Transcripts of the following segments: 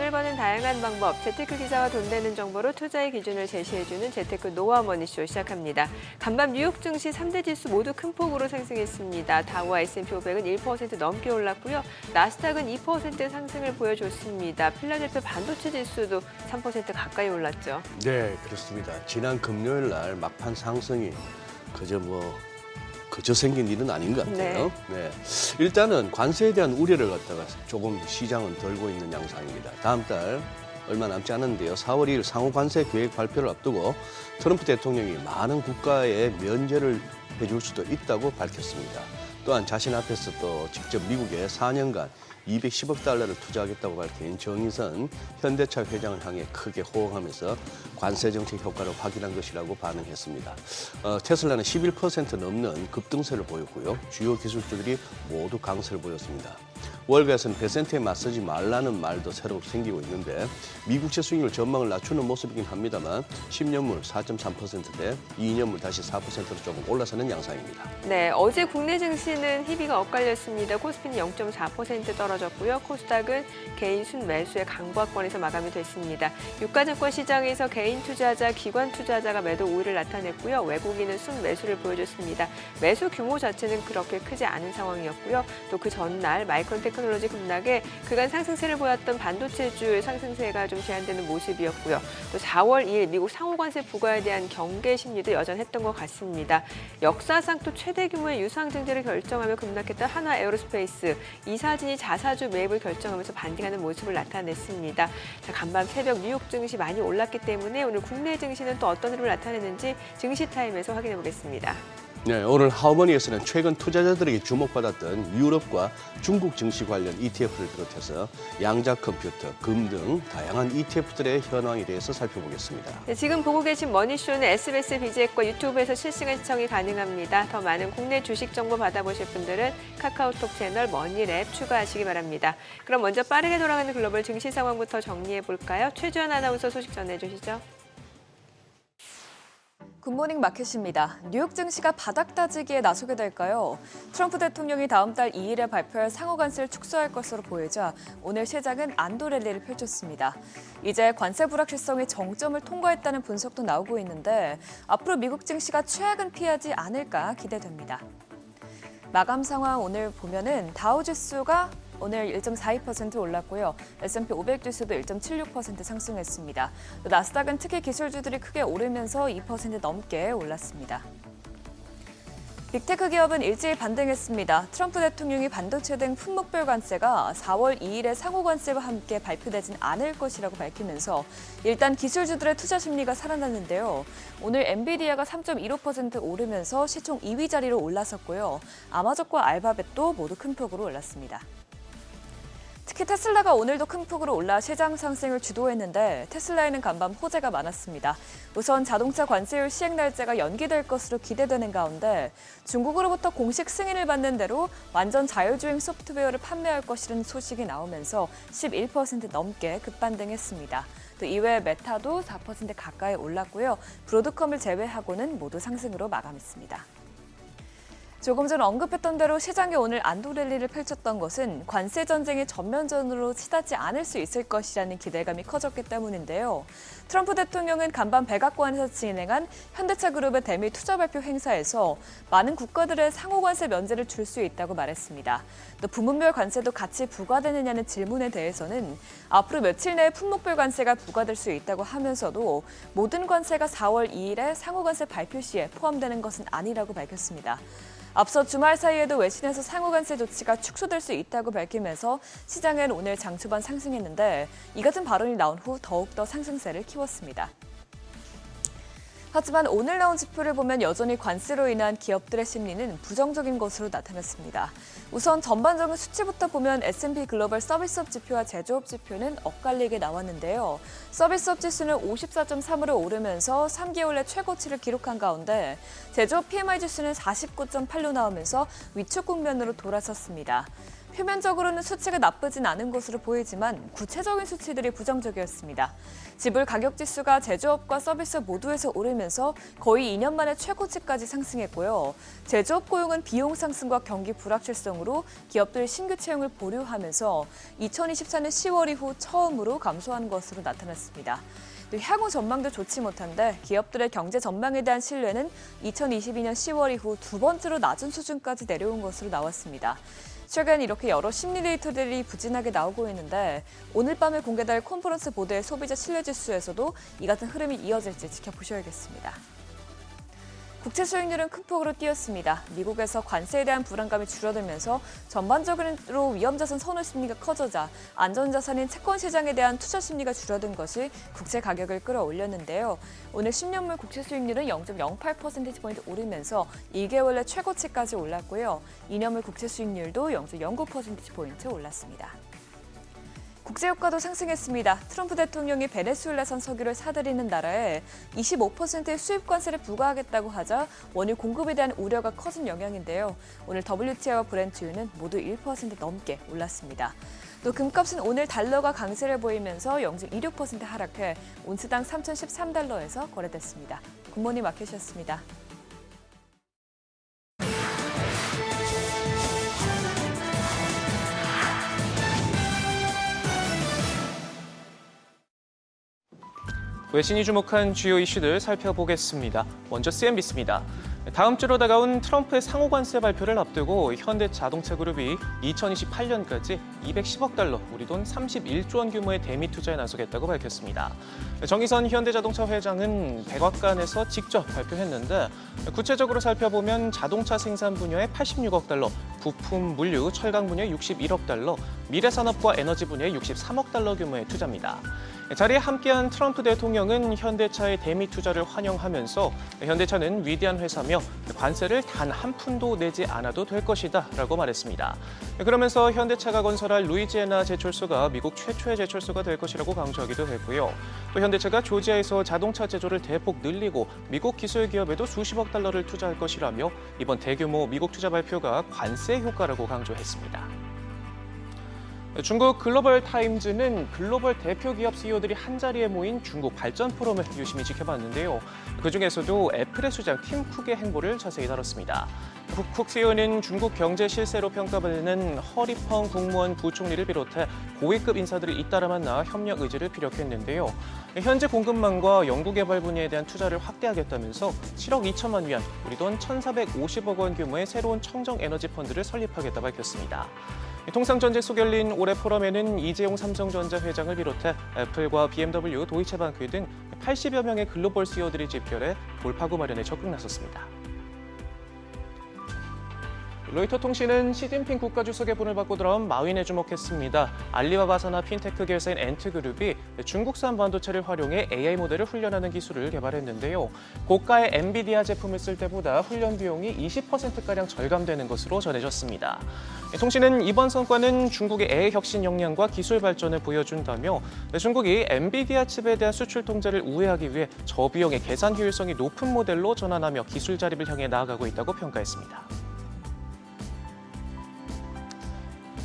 돈을 버는 다양한 방법, 재테크 기사와 돈 되는 정보로 투자의 기준을 제시해주는 재테크 노하우 머니쇼 시작합니다. 간밤 뉴욕 증시 3대 지수 모두 큰 폭으로 상승했습니다. 다우와 S&P 500은 1% 넘게 올랐고요. 나스닥은 2% 상승을 보여줬습니다. 필라델피아 반도체 지수도 3% 가까이 올랐죠. 네, 그렇습니다. 지난 금요일 날 막판 상승이 그저 생긴 일은 아닌 것 같아요. 네. 일단은 관세에 대한 우려를 갖다가 조금 시장은 덜고 있는 양상입니다. 다음 달 얼마 남지 않았는데요. 4월 2일 상호 관세 계획 발표를 앞두고 트럼프 대통령이 많은 국가에 면제를 해줄 수도 있다고 밝혔습니다. 또한 자신 앞에서 또 직접 미국에 4년간 210억 달러를 투자하겠다고 밝힌 정의선 현대차 회장을 향해 크게 호응하면서 관세 정책 효과를 확인한 것이라고 반응했습니다. 테슬라는 11% 넘는 급등세를 보였고요. 주요 기술주들이 모두 강세를 보였습니다. 월가에서는 배센트에 맞서지 말라는 말도 새로 생기고 있는데 미국채 수익률 전망을 낮추는 모습이긴 합니다만 10년물 4.3%대 2년물 다시 4%로 조금 올라서는 양상입니다. 네, 어제 국내 증시는 희비가 엇갈렸습니다. 코스피는 0.4% 떨어졌고요. 코스닥은 개인 순매수의 강보합권에서 마감이 됐습니다. 유가증권 시장에서 개인 투자자, 기관 투자자가 매도 우위를 나타냈고요. 외국인은 순매수를 보여줬습니다. 매수 규모 자체는 그렇게 크지 않은 상황이었고요. 또 그 전날 마이크론 테크놀로지 급락에 그간 상승세를 보였던 반도체주의 상승세가 좀 제한되는 모습이었고요. 또 4월 2일 미국 상호관세 부과에 대한 경계 심리도 여전했던 것 같습니다. 역사상 또 최대 규모의 유상증자를 결정하며 급락했던 한화 에어로스페이스, 이사진이 자사주 매입을 결정하면서 반등하는 모습을 나타냈습니다. 자, 간밤 새벽 뉴욕 증시 많이 올랐기 때문에 오늘 국내 증시는 또 어떤 흐름을 나타내는지 증시타임에서 확인해 보겠습니다. 네, 오늘 하우머니에서는 최근 투자자들에게 주목받았던 유럽과 중국 증시 관련 ETF를 비롯해서 양자 컴퓨터, 금 등 다양한 ETF들의 현황에 대해서 살펴보겠습니다. 네, 지금 보고 계신 머니쇼는 SBS 비즈앱과 유튜브에서 실시간 시청이 가능합니다. 더 많은 국내 주식 정보 받아보실 분들은 카카오톡 채널 머니랩 추가하시기 바랍니다. 그럼 먼저 빠르게 돌아가는 글로벌 증시 상황부터 정리해 볼까요? 최주연 아나운서 소식 전해주시죠. 굿모닝 마켓입니다. 뉴욕 증시가 바닥 다지기에 나서게 될까요? 트럼프 대통령이 다음 달 2일에 발표할 상호관세를 축소할 것으로 보이자 오늘 시장은 안도 랠리를 펼쳤습니다. 이제 관세 불확실성이 정점을 통과했다는 분석도 나오고 있는데 앞으로 미국 증시가 최악은 피하지 않을까 기대됩니다. 마감 상황 오늘 보면은 다우 지수가 오늘 1.42% 올랐고요. S&P 500 지수도 1.76% 상승했습니다. 나스닥은 특히 기술주들이 크게 오르면서 2% 넘게 올랐습니다. 빅테크 기업은 일제히 반등했습니다. 트럼프 대통령이 반도체 등 품목별 관세가 4월 2일에 상호관세와 함께 발표되진 않을 것이라고 밝히면서 일단 기술주들의 투자 심리가 살아났는데요. 오늘 엔비디아가 3.15% 오르면서 시총 2위 자리로 올라섰고요. 아마존과 알파벳도 모두 큰 폭으로 올랐습니다. 특히 테슬라가 오늘도 큰 폭으로 올라 시장 상승을 주도했는데 테슬라에는 간밤 호재가 많았습니다. 우선 자동차 관세율 시행 날짜가 연기될 것으로 기대되는 가운데 중국으로부터 공식 승인을 받는 대로 완전 자율주행 소프트웨어를 판매할 것이라는 소식이 나오면서 11% 넘게 급반등했습니다. 또 이외에 메타도 4% 가까이 올랐고요. 브로드컴을 제외하고는 모두 상승으로 마감했습니다. 조금 전 언급했던 대로 시장이 오늘 안도 랠리를 펼쳤던 것은 관세 전쟁이 전면전으로 치닫지 않을 수 있을 것이라는 기대감이 커졌기 때문인데요. 트럼프 대통령은 간밤 백악관에서 진행한 현대차 그룹의 대미 투자 발표 행사에서 많은 국가들의 상호관세 면제를 줄 수 있다고 말했습니다. 또 부문별 관세도 같이 부과되느냐는 질문에 대해서는 앞으로 며칠 내에 품목별 관세가 부과될 수 있다고 하면서도 모든 관세가 4월 2일에 상호관세 발표 시에 포함되는 것은 아니라고 밝혔습니다. 앞서 주말 사이에도 외신에서 상호관세 조치가 축소될 수 있다고 밝히면서 시장은 오늘 장 초반 상승했는데 이 같은 발언이 나온 후 더욱더 상승세를 키웠습니다. 하지만 오늘 나온 지표를 보면 여전히 관세로 인한 기업들의 심리는 부정적인 것으로 나타났습니다. 우선 전반적인 수치부터 보면 S&P 글로벌 서비스업 지표와 제조업 지표는 엇갈리게 나왔는데요. 서비스업 지수는 54.3으로 오르면서 3개월 내 최고치를 기록한 가운데 제조업 PMI 지수는 49.8로 나오면서 위축 국면으로 돌아섰습니다. 표면적으로는 수치가 나쁘진 않은 것으로 보이지만 구체적인 수치들이 부정적이었습니다. 지불 가격 지수가 제조업과 서비스 모두에서 오르면서 거의 2년 만에 최고치까지 상승했고요. 제조업 고용은 비용 상승과 경기 불확실성으로 기업들이 신규 채용을 보류하면서 2024년 10월 이후 처음으로 감소한 것으로 나타났습니다. 또 향후 전망도 좋지 못한데 기업들의 경제 전망에 대한 신뢰는 2022년 10월 이후 두 번째로 낮은 수준까지 내려온 것으로 나왔습니다. 최근 이렇게 여러 심리 데이터들이 부진하게 나오고 있는데 오늘 밤에 공개될 컨퍼런스 보드의 소비자 신뢰지수에서도 이 같은 흐름이 이어질지 지켜보셔야겠습니다. 국채 수익률은 큰 폭으로 뛰었습니다. 미국에서 관세에 대한 불안감이 줄어들면서 전반적으로 위험자산 선호 심리가 커져자 안전자산인 채권 시장에 대한 투자 심리가 줄어든 것이 국채 가격을 끌어올렸는데요. 오늘 10년물 국채 수익률은 0.08%포인트 오르면서 2개월 내 최고치까지 올랐고요. 2년물 국채 수익률도 0.09%포인트 올랐습니다. 국제유가도 상승했습니다. 트럼프 대통령이 베네수엘라산 석유를 사들이는 나라에 25%의 수입 관세를 부과하겠다고 하자 원유 공급에 대한 우려가 커진 영향인데요. 오늘 WTI와 브렌트유는 모두 1% 넘게 올랐습니다. 또 금값은 오늘 달러가 강세를 보이면서 0.26% 하락해 온스당 3,013달러에서 거래됐습니다. 굿모닝 마켓이었습니다. 외신이 주목한 주요 이슈들 살펴보겠습니다. 먼저 CNBC입니다. 다음 주로 다가온 트럼프의 상호 관세 발표를 앞두고 현대자동차그룹이 2028년까지 210억 달러, 우리 돈 31조 원 규모의 대미 투자에 나서겠다고 밝혔습니다. 정의선 현대자동차 회장은 백악관에서 직접 발표했는데 구체적으로 살펴보면 자동차 생산 분야에 86억 달러, 부품, 물류, 철강 분야에 61억 달러, 미래산업과 에너지 분야에 63억 달러 규모의 투자입니다. 자리에 함께한 트럼프 대통령은 현대차의 대미 투자를 환영하면서 현대차는 위대한 회사며 관세를 단 한 푼도 내지 않아도 될 것이다 라고 말했습니다. 그러면서 현대차가 건설할 루이지애나 제철소가 미국 최초의 제철소가 될 것이라고 강조하기도 했고요. 또 현대차가 조지아에서 자동차 제조를 대폭 늘리고 미국 기술 기업에도 수십억 달러를 투자할 것이라며 이번 대규모 미국 투자 발표가 관세 효과라고 강조했습니다. 중국 글로벌 타임즈는 글로벌 대표 기업 CEO들이 한자리에 모인 중국 발전 포럼을 유심히 지켜봤는데요. 그중에서도 애플의 수장 팀 쿡의 행보를 자세히 다뤘습니다. 쿡 CEO는 중국 경제 실세로 평가받는 허리펑 국무원 부총리를 비롯해 고위급 인사들이 잇따라 만나 협력 의지를 피력했는데요. 현재 공급망과 연구개발 분야에 대한 투자를 확대하겠다면서 7억 2천만 위안, 우리 돈 1,450억 원 규모의 새로운 청정 에너지 펀드를 설립하겠다 밝혔습니다. 통상전제 속에 열린 올해 포럼에는 이재용 삼성전자 회장을 비롯해 애플과 BMW, 도이체방크 등 80여 명의 글로벌 CEO들이 집결해 돌파구 마련에 적극 나섰습니다. 로이터 통신은 시진핑 국가주석의 분을 받고 돌아온 마윈에 주목했습니다. 알리바바 산하 핀테크 계열사인 엔트그룹이 중국산 반도체를 활용해 AI 모델을 훈련하는 기술을 개발했는데요. 고가의 엔비디아 제품을 쓸 때보다 훈련 비용이 20%가량 절감되는 것으로 전해졌습니다. 통신은 이번 성과는 중국의 AI 혁신 역량과 기술 발전을 보여준다며 중국이 엔비디아 칩에 대한 수출 통제를 우회하기 위해 저비용의 계산 효율성이 높은 모델로 전환하며 기술 자립을 향해 나아가고 있다고 평가했습니다.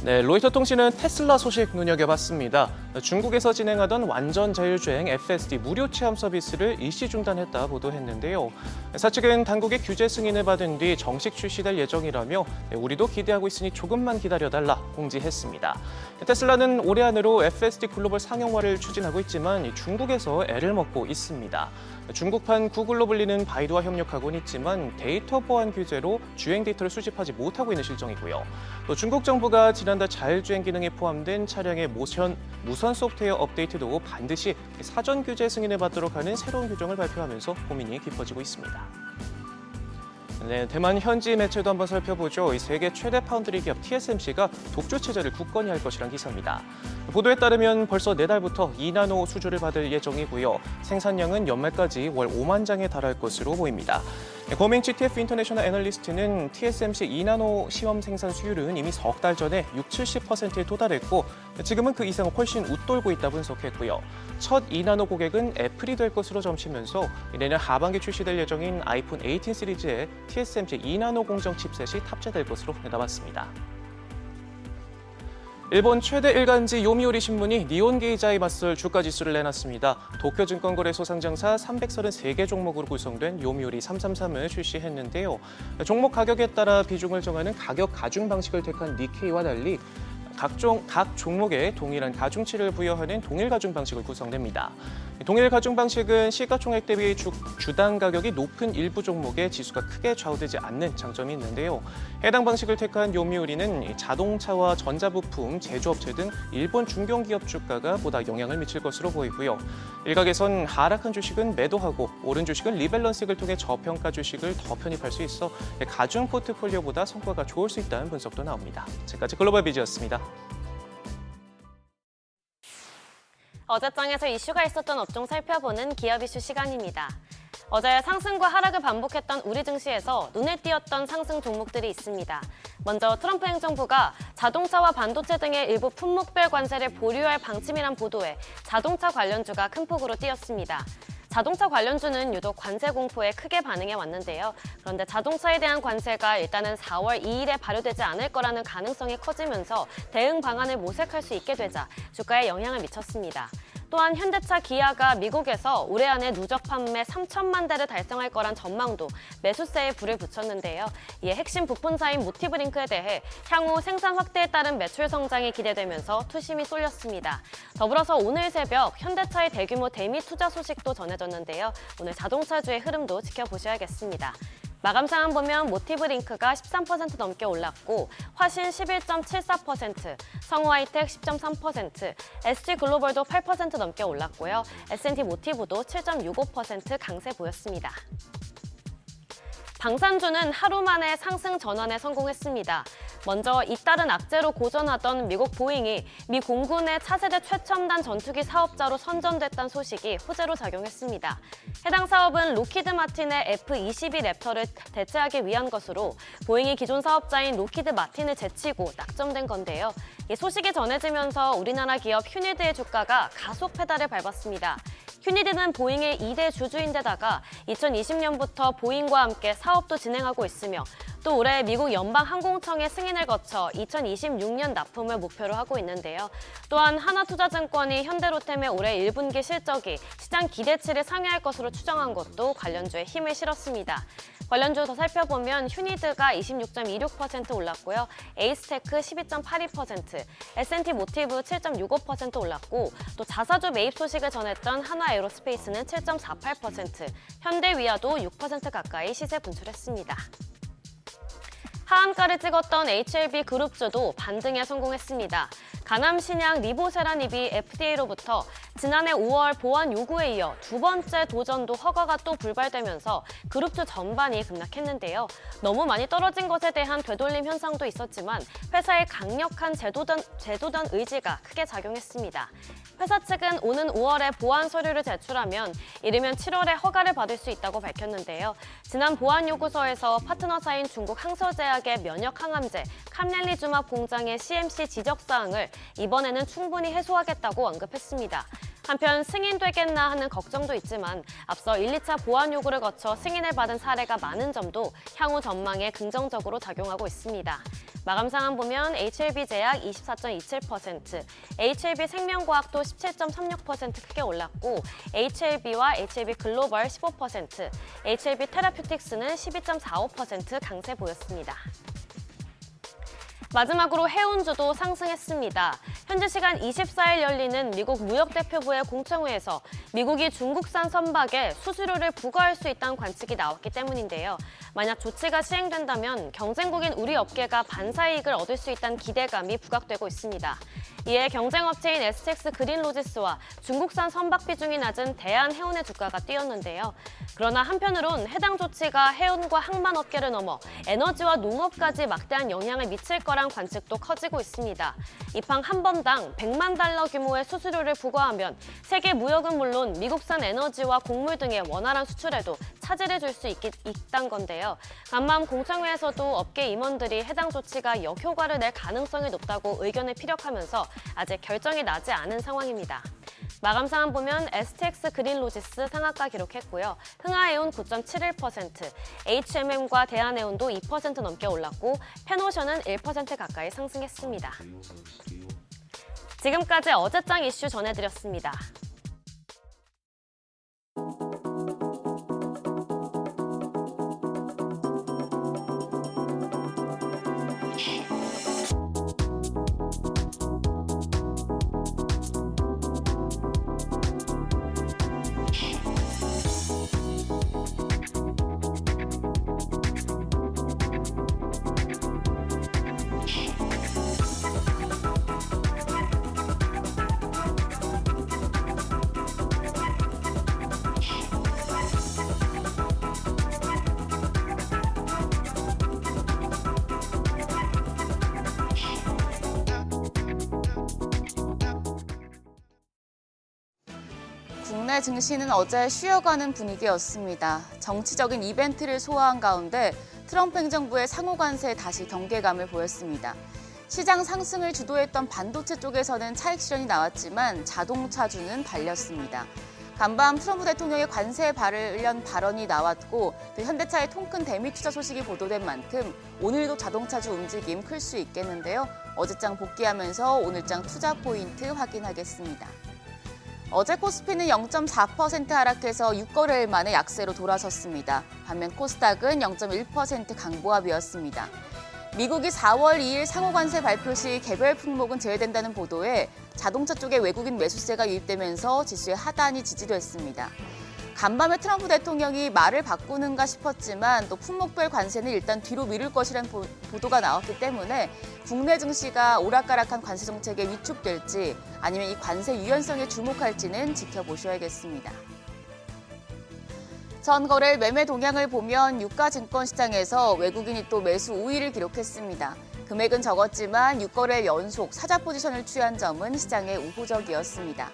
네, 로이터 통신은 테슬라 소식 눈여겨봤습니다. 중국에서 진행하던 완전 자율주행 FSD 무료 체험 서비스를 일시 중단했다 보도했는데요. 사측은 당국의 규제 승인을 받은 뒤 정식 출시될 예정이라며 우리도 기대하고 있으니 조금만 기다려달라 공지했습니다. 테슬라는 올해 안으로 FSD 글로벌 상용화를 추진하고 있지만 중국에서 애를 먹고 있습니다. 중국판 구글로 불리는 바이두와 협력하고는 있지만 데이터 보안 규제로 주행 데이터를 수집하지 못하고 있는 실정이고요. 또 중국 정부가 지난달 자율주행 기능에 포함된 차량의 무선 소프트웨어 업데이트도 반드시 사전 규제 승인을 받도록 하는 새로운 규정을 발표하면서 고민이 깊어지고 있습니다. 네, 대만 현지 매체도 한번 살펴보죠. 이 세계 최대 파운드리 기업 TSMC가 독주 체제를 굳건히 할 것이란 기사입니다. 보도에 따르면 벌써 내달부터 2나노 수주를 받을 예정이고요. 생산량은 연말까지 월 5만 장에 달할 것으로 보입니다. 고민 GTF 인터내셔널 애널리스트는 TSMC 2나노 시험 생산 수율은 이미 석 달 전에 60~70%에 도달했고 지금은 그 이상을 훨씬 웃돌고 있다 분석했고요. 첫 2나노 고객은 애플이 될 것으로 점치면서 내년 하반기 출시될 예정인 아이폰 18 시리즈에 TSMC 2나노 공정 칩셋이 탑재될 것으로 내다봤습니다. 일본 최대 일간지 요미우리 신문이 니혼게이자에 맞설 주가지수를 내놨습니다. 도쿄증권거래소 상장사 333개 종목으로 구성된 요미우리 333을 출시했는데요. 종목 가격에 따라 비중을 정하는 가격 가중 방식을 택한 니케이와 달리 각 종목에 동일한 가중치를 부여하는 동일 가중 방식을 구성됩니다. 동일 가중 방식은 시가총액 대비 주당 가격이 높은 일부 종목에 지수가 크게 좌우되지 않는 장점이 있는데요. 해당 방식을 택한 요미우리는 자동차와 전자부품, 제조업체 등 일본 중견기업 주가가 보다 영향을 미칠 것으로 보이고요. 일각에선 하락한 주식은 매도하고 오른 주식은 리밸런싱을 통해 저평가 주식을 더 편입할 수 있어 가중 포트폴리오보다 성과가 좋을 수 있다는 분석도 나옵니다. 지금까지 글로벌 비즈였습니다. 어제장에서 이슈가 있었던 업종 살펴보는 기업 이슈 시간입니다. 어제 상승과 하락을 반복했던 우리 증시에서 눈에 띄었던 상승 종목들이 있습니다. 먼저 트럼프 행정부가 자동차와 반도체 등의 일부 품목별 관세를 보류할 방침이란 보도에 자동차 관련주가 큰 폭으로 뛰었습니다. 자동차 관련주는 유독 관세 공포에 크게 반응해 왔는데요. 그런데 자동차에 대한 관세가 일단은 4월 2일에 발효되지 않을 거라는 가능성이 커지면서 대응 방안을 모색할 수 있게 되자 주가에 영향을 미쳤습니다. 또한 현대차, 기아가 미국에서 올해 안에 누적 판매 3천만 대를 달성할 거란 전망도 매수세에 불을 붙였는데요. 이에 핵심 부품사인 모티브링크에 대해 향후 생산 확대에 따른 매출 성장이 기대되면서 투심이 쏠렸습니다. 더불어서 오늘 새벽 현대차의 대규모 대미 투자 소식도 전해졌는데요. 오늘 자동차주의 흐름도 지켜보셔야겠습니다. 마감 상황 보면 모티브링크가 13% 넘게 올랐고 화신 11.74%, 성우하이텍 10.3%, SG글로벌도 8% 넘게 올랐고요. S&T 모티브도 7.65% 강세 보였습니다. 방산주는 하루 만에 상승 전환에 성공했습니다. 먼저 잇따른 악재로 고전하던 미국 보잉이 미 공군의 차세대 최첨단 전투기 사업자로 선정됐다는 소식이 호재로 작용했습니다. 해당 사업은 로키드 마틴의 F-22 랩터를 대체하기 위한 것으로 보잉이 기존 사업자인 로키드 마틴을 제치고 낙점된 건데요. 이 소식이 전해지면서 우리나라 기업 휴니드의 주가가 가속 페달을 밟았습니다. 휴니드는 보잉의 2대 주주인데다가 2020년부터 보잉과 함께 사업도 진행하고 있으며 또 올해 미국 연방항공청의 승인을 거쳐 2026년 납품을 목표로 하고 있는데요. 또한 하나투자증권이 현대로템의 올해 1분기 실적이 시장 기대치를 상회할 것으로 추정한 것도 관련주에 힘을 실었습니다. 관련주 더 살펴보면 휴니드가 26.26% 올랐고요. 에이스테크 12.82%, S&T 모티브 7.65% 올랐고 또 자사주 매입 소식을 전했던 하나에어로스페이스는 7.48%, 현대위아도 6% 가까이 시세 분출했습니다. 하한가를 찍었던 HLB 그룹주도 반등에 성공했습니다. 가남 신약 리보세라닙이 FDA로부터 지난해 5월 보안 요구에 이어 두 번째 도전도 허가가 또 불발되면서 그룹주 전반이 급락했는데요. 너무 많이 떨어진 것에 대한 되돌림 현상도 있었지만 회사의 강력한 재도전 의지가 크게 작용했습니다. 회사 측은 오는 5월에 보안 서류를 제출하면 이르면 7월에 허가를 받을 수 있다고 밝혔는데요. 지난 보안 요구서에서 파트너사인 중국 항서제약의 면역 항암제 캄렐리주맙 공장의 CMC 지적 사항을 이번에는 충분히 해소하겠다고 언급했습니다. 한편 승인되겠나 하는 걱정도 있지만 앞서 1, 2차 보안 요구를 거쳐 승인을 받은 사례가 많은 점도 향후 전망에 긍정적으로 작용하고 있습니다. 마감 상황 보면 HLB제약 24.27%, HLB생명과학도 17.36% 크게 올랐고 HLB와 HLB글로벌 15%, HLB테라퓨틱스는 12.45% 강세 보였습니다. 마지막으로 해운주도 상승했습니다. 현지 시간 24일 열리는 미국 무역대표부의 공청회에서 미국이 중국산 선박에 수수료를 부과할 수 있다는 관측이 나왔기 때문인데요. 만약 조치가 시행된다면 경쟁국인 우리 업계가 반사이익을 얻을 수 있다는 기대감이 부각되고 있습니다. 이에 경쟁업체인 STX 그린로지스와 중국산 선박 비중이 낮은 대한해운의 주가가 뛰었는데요. 그러나 한편으론 해당 조치가 해운과 항만업계를 넘어 에너지와 농업까지 막대한 영향을 미칠 거란 관측도 커지고 있습니다. 이팡 한 번당 100만 달러 규모의 수수료를 부과하면 세계 무역은 물론 미국산 에너지와 곡물 등의 원활한 수출에도 차질을 줄 수 있다는 건데요. 간밤 공청회에서도 업계 임원들이 해당 조치가 역효과를 낼 가능성이 높다고 의견을 피력하면서 아직 결정이 나지 않은 상황입니다. 마감 상황 보면 STX 그린로지스 상한가 기록했고요. 흥하해운 9.71%, HMM과 대한해운도 2% 넘게 올랐고 펜오션은 1% 가까이 상승했습니다. 지금까지 어제장 이슈 전해드렸습니다. 국내 증시는 어제 쉬어가는 분위기였습니다. 정치적인 이벤트를 소화한 가운데 트럼프 행정부의 상호 관세에 다시 경계감을 보였습니다. 시장 상승을 주도했던 반도체 쪽에서는 차익 실현이 나왔지만 자동차주는 발렸습니다. 간밤 트럼프 대통령의 관세 관련 발언이 나왔고 또 현대차의 통큰 대미 투자 소식이 보도된 만큼 오늘도 자동차주 움직임 클 수 있겠는데요. 어제장 복귀하면서 오늘장 투자 포인트 확인하겠습니다. 어제 코스피는 0.4% 하락해서 6거래일 만에 약세로 돌아섰습니다. 반면 코스닥은 0.1% 강보합이었습니다. 미국이 4월 2일 상호관세 발표 시 개별 품목은 제외된다는 보도에 자동차 쪽에 외국인 매수세가 유입되면서 지수의 하단이 지지됐습니다. 간밤에 트럼프 대통령이 말을 바꾸는가 싶었지만 또 품목별 관세는 일단 뒤로 미룰 것이라는 보도가 나왔기 때문에 국내 증시가 오락가락한 관세 정책에 위축될지 아니면 이 관세 유연성에 주목할지는 지켜보셔야겠습니다. 전 거래일 매매 동향을 보면 유가 증권 시장에서 외국인이 또 매수 우위를 기록했습니다. 금액은 적었지만 6거래일 연속 사자 포지션을 취한 점은 시장에 우호적이었습니다.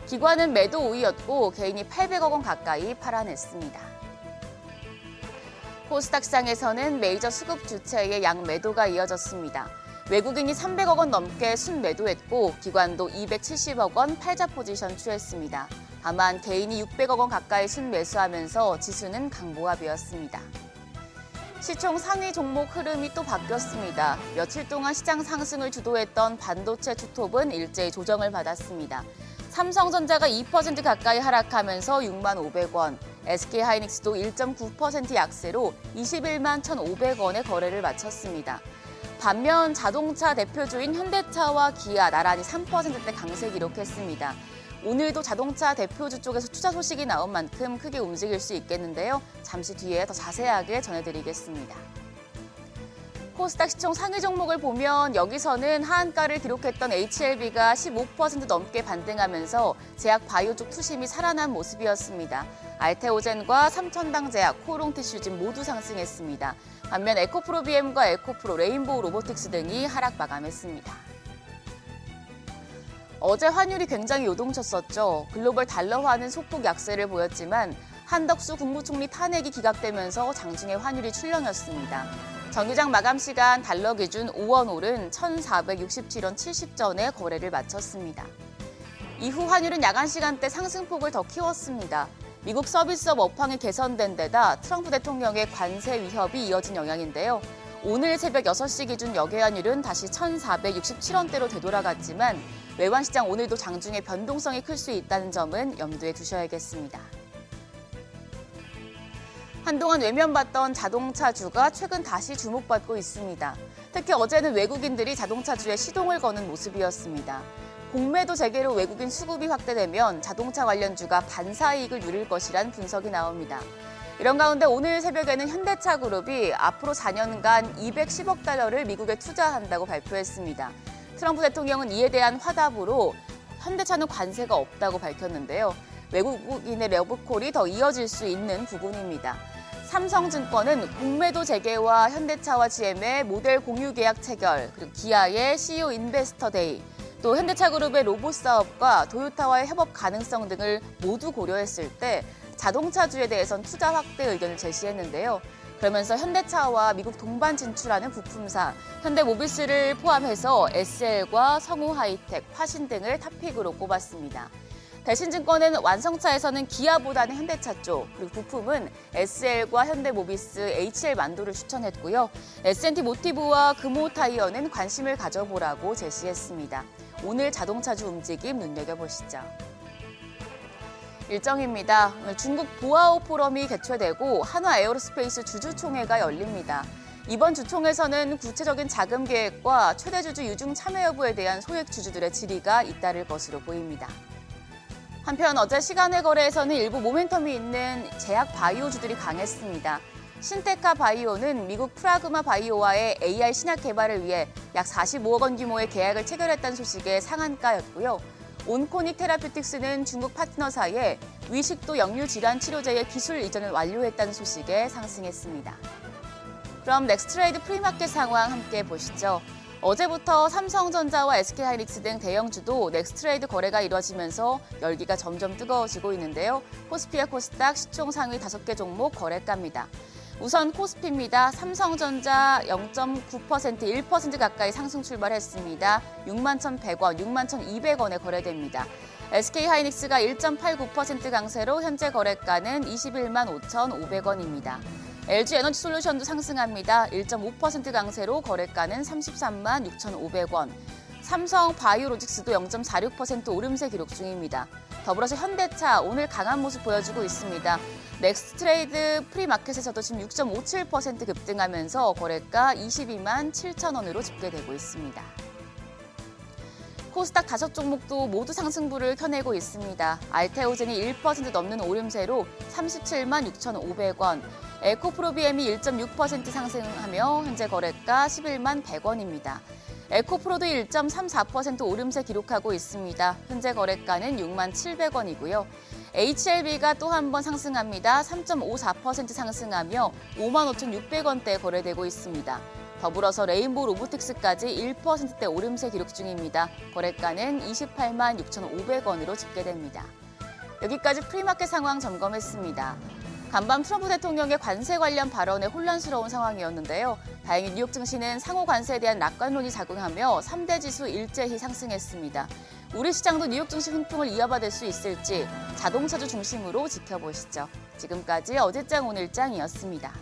기관은 매도 우위였고 개인이 800억 원 가까이 팔아냈습니다. 코스닥 시장에서는 메이저 수급 주체의 양매도가 이어졌습니다. 외국인이 300억 원 넘게 순매도했고 기관도 270억 원 팔자 포지션 취했습니다. 다만 개인이 600억 원 가까이 순매수하면서 지수는 강보합이었습니다. 시총 상위 종목 흐름이 또 바뀌었습니다. 며칠 동안 시장 상승을 주도했던 반도체 투톱은 일제히 조정을 받았습니다. 삼성전자가 2% 가까이 하락하면서 6만 500원, SK하이닉스도 1.9% 약세로 21만 1,500원의 거래를 마쳤습니다. 반면 자동차 대표주인 현대차와 기아 나란히 3%대 강세 기록했습니다. 오늘도 자동차 대표주 쪽에서 투자 소식이 나온 만큼 크게 움직일 수 있겠는데요. 잠시 뒤에 더 자세하게 전해드리겠습니다. 코스닥 시총 상위 종목을 보면 여기서는 하한가를 기록했던 HLB가 15% 넘게 반등하면서 제약 바이오 쪽 투심이 살아난 모습이었습니다. 알테오젠과 삼천당제약, 코롱티슈진 모두 상승했습니다. 반면 에코프로비엠과 에코프로, 레인보우 로보틱스 등이 하락 마감했습니다. 어제 환율이 굉장히 요동쳤었죠. 글로벌 달러화는 소폭 약세를 보였지만 한덕수 국무총리 탄핵이 기각되면서 장중에 환율이 출렁였습니다. 정유장 마감 시간 달러 기준 5원 오른 1,467원 70전에 거래를 마쳤습니다. 이후 환율은 야간 시간대 상승폭을 더 키웠습니다. 미국 서비스업 업황이 개선된 데다 트럼프 대통령의 관세 위협이 이어진 영향인데요. 오늘 새벽 6시 기준 역외환율은 다시 1,467원대로 되돌아갔지만 외환시장 오늘도 장중에 변동성이 클 수 있다는 점은 염두에 두셔야겠습니다. 한동안 외면받던 자동차주가 최근 다시 주목받고 있습니다. 특히 어제는 외국인들이 자동차주에 시동을 거는 모습이었습니다. 공매도 재개로 외국인 수급이 확대되면 자동차 관련주가 반사이익을 누릴 것이란 분석이 나옵니다. 이런 가운데 오늘 새벽에는 현대차 그룹이 앞으로 4년간 210억 달러를 미국에 투자한다고 발표했습니다. 트럼프 대통령은 이에 대한 화답으로 현대차는 관세가 없다고 밝혔는데요. 외국인의 러브콜이 더 이어질 수 있는 부분입니다. 삼성증권은 공매도 재개와 현대차와 GM의 모델 공유 계약 체결, 그리고 기아의 CEO 인베스터 데이, 또 현대차그룹의 로봇 사업과 도요타와의 협업 가능성 등을 모두 고려했을 때 자동차주에 대해선 투자 확대 의견을 제시했는데요. 그러면서 현대차와 미국 동반 진출하는 부품사 현대모비스를 포함해서 SL과 성우하이텍, 화신 등을 탑픽으로 꼽았습니다. 대신증권은 완성차에서는 기아보다는 현대차 쪽, 그리고 부품은 SL과 현대모비스, HL만도를 추천했고요. S&T 모티브와 금호타이어는 관심을 가져보라고 제시했습니다. 오늘 자동차주 움직임 눈여겨보시죠. 일정입니다. 오늘 중국 보아오 포럼이 개최되고 한화 에어로스페이스 주주총회가 열립니다. 이번 주총에서는 구체적인 자금 계획과 최대 주주 유증 참여 여부에 대한 소액 주주들의 질의가 잇따를 것으로 보입니다. 한편 어제 시간외 거래에서는 일부 모멘텀이 있는 제약 바이오주들이 강했습니다. 신테카 바이오는 미국 프라그마 바이오와의 AI 신약 개발을 위해 약 45억 원 규모의 계약을 체결했다는 소식에 상한가였고요. 온코닉 테라퓨틱스는 중국 파트너사에 위식도 역류 질환 치료제의 기술 이전을 완료했다는 소식에 상승했습니다. 그럼 넥스트레이드 프리마켓 상황 함께 보시죠. 어제부터 삼성전자와 SK하이닉스 등 대형주도 넥스트레이드 거래가 이뤄지면서 열기가 점점 뜨거워지고 있는데요. 코스피와 코스닥 시총 상위 5개 종목 거래가입니다. 우선 코스피입니다. 삼성전자 0.9%, 1% 가까이 상승 출발했습니다. 61,100원, 61,200원에 거래됩니다. SK하이닉스가 1.89% 강세로 현재 거래가는 21만 5,500원입니다. LG에너지솔루션도 상승합니다. 1.5% 강세로 거래가는 33만 6,500원. 삼성 바이오로직스도 0.46% 오름세 기록 중입니다. 더불어서 현대차 오늘 강한 모습 보여주고 있습니다. 넥스트레이드 프리마켓에서도 지금 6.57% 급등하면서 거래가 22만 7천 원으로 집계되고 있습니다. 코스닥 5종목도 모두 상승부를 켜내고 있습니다. 알테오젠이 1% 넘는 오름세로 37만 6,500원, 에코프로비엠이 1.6% 상승하며 현재 거래가 11만 100원입니다. 에코프로도 1.34% 오름세 기록하고 있습니다. 현재 거래가는 6만 700원이고요. HLB가 또 한 번 상승합니다. 3.54% 상승하며 5만 5,600원대 거래되고 있습니다. 더불어서 레인보우 로보틱스까지 1%대 오름세 기록 중입니다. 거래가는 28만 6,500원으로 집계됩니다. 여기까지 프리마켓 상황 점검했습니다. 간밤 트럼프 대통령의 관세 관련 발언에 혼란스러운 상황이었는데요. 다행히 뉴욕 증시는 상호 관세에 대한 낙관론이 작용하며 3대 지수 일제히 상승했습니다. 우리 시장도 뉴욕 증시 훈풍을 이어받을 수 있을지 자동차주 중심으로 지켜보시죠. 지금까지 어제장 오늘장이었습니다.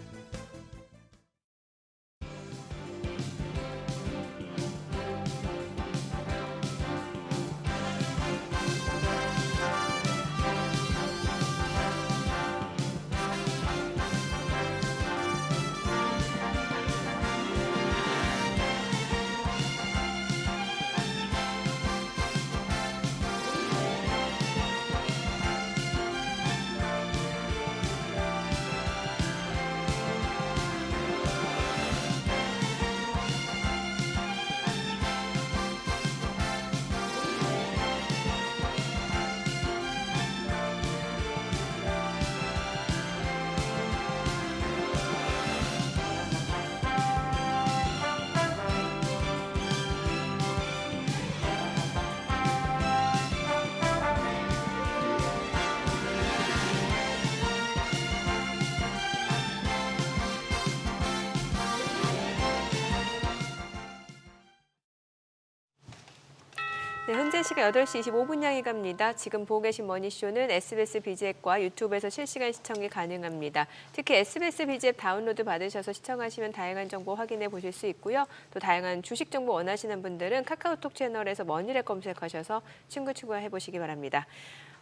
네, 현재 시각 8시 25분 향해 갑니다. 지금 보고 계신 머니쇼는 SBS BG앱과 유튜브에서 실시간 시청이 가능합니다. 특히 SBS BG앱 다운로드 받으셔서 시청하시면 다양한 정보 확인해 보실 수 있고요. 또 다양한 주식 정보 원하시는 분들은 카카오톡 채널에서 머니랩 검색하셔서 친구해 보시기 바랍니다.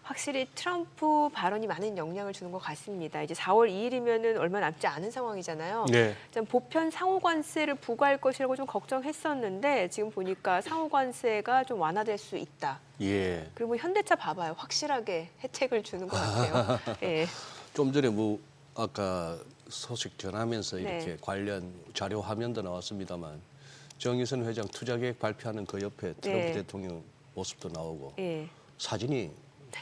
확실히 트럼프 발언이 많은 영향을 주는 것 같습니다. 이제 4월 2일이면은 얼마 남지 않은 상황이잖아요. 네. 좀 보편 상호관세를 부과할 것이라고 좀 걱정했었는데 지금 보니까 상호관세가 좀 완화될 수 있다. 예. 그리고 현대차 봐봐요. 확실하게 혜택을 주는 것 같아요. 예. 좀 전에 뭐 아까 소식 전하면서 네. 이렇게 관련 자료 화면도 나왔습니다만 정의선 회장 투자계획 발표하는 그 옆에 트럼프 네. 대통령 모습도 나오고 예. 사진이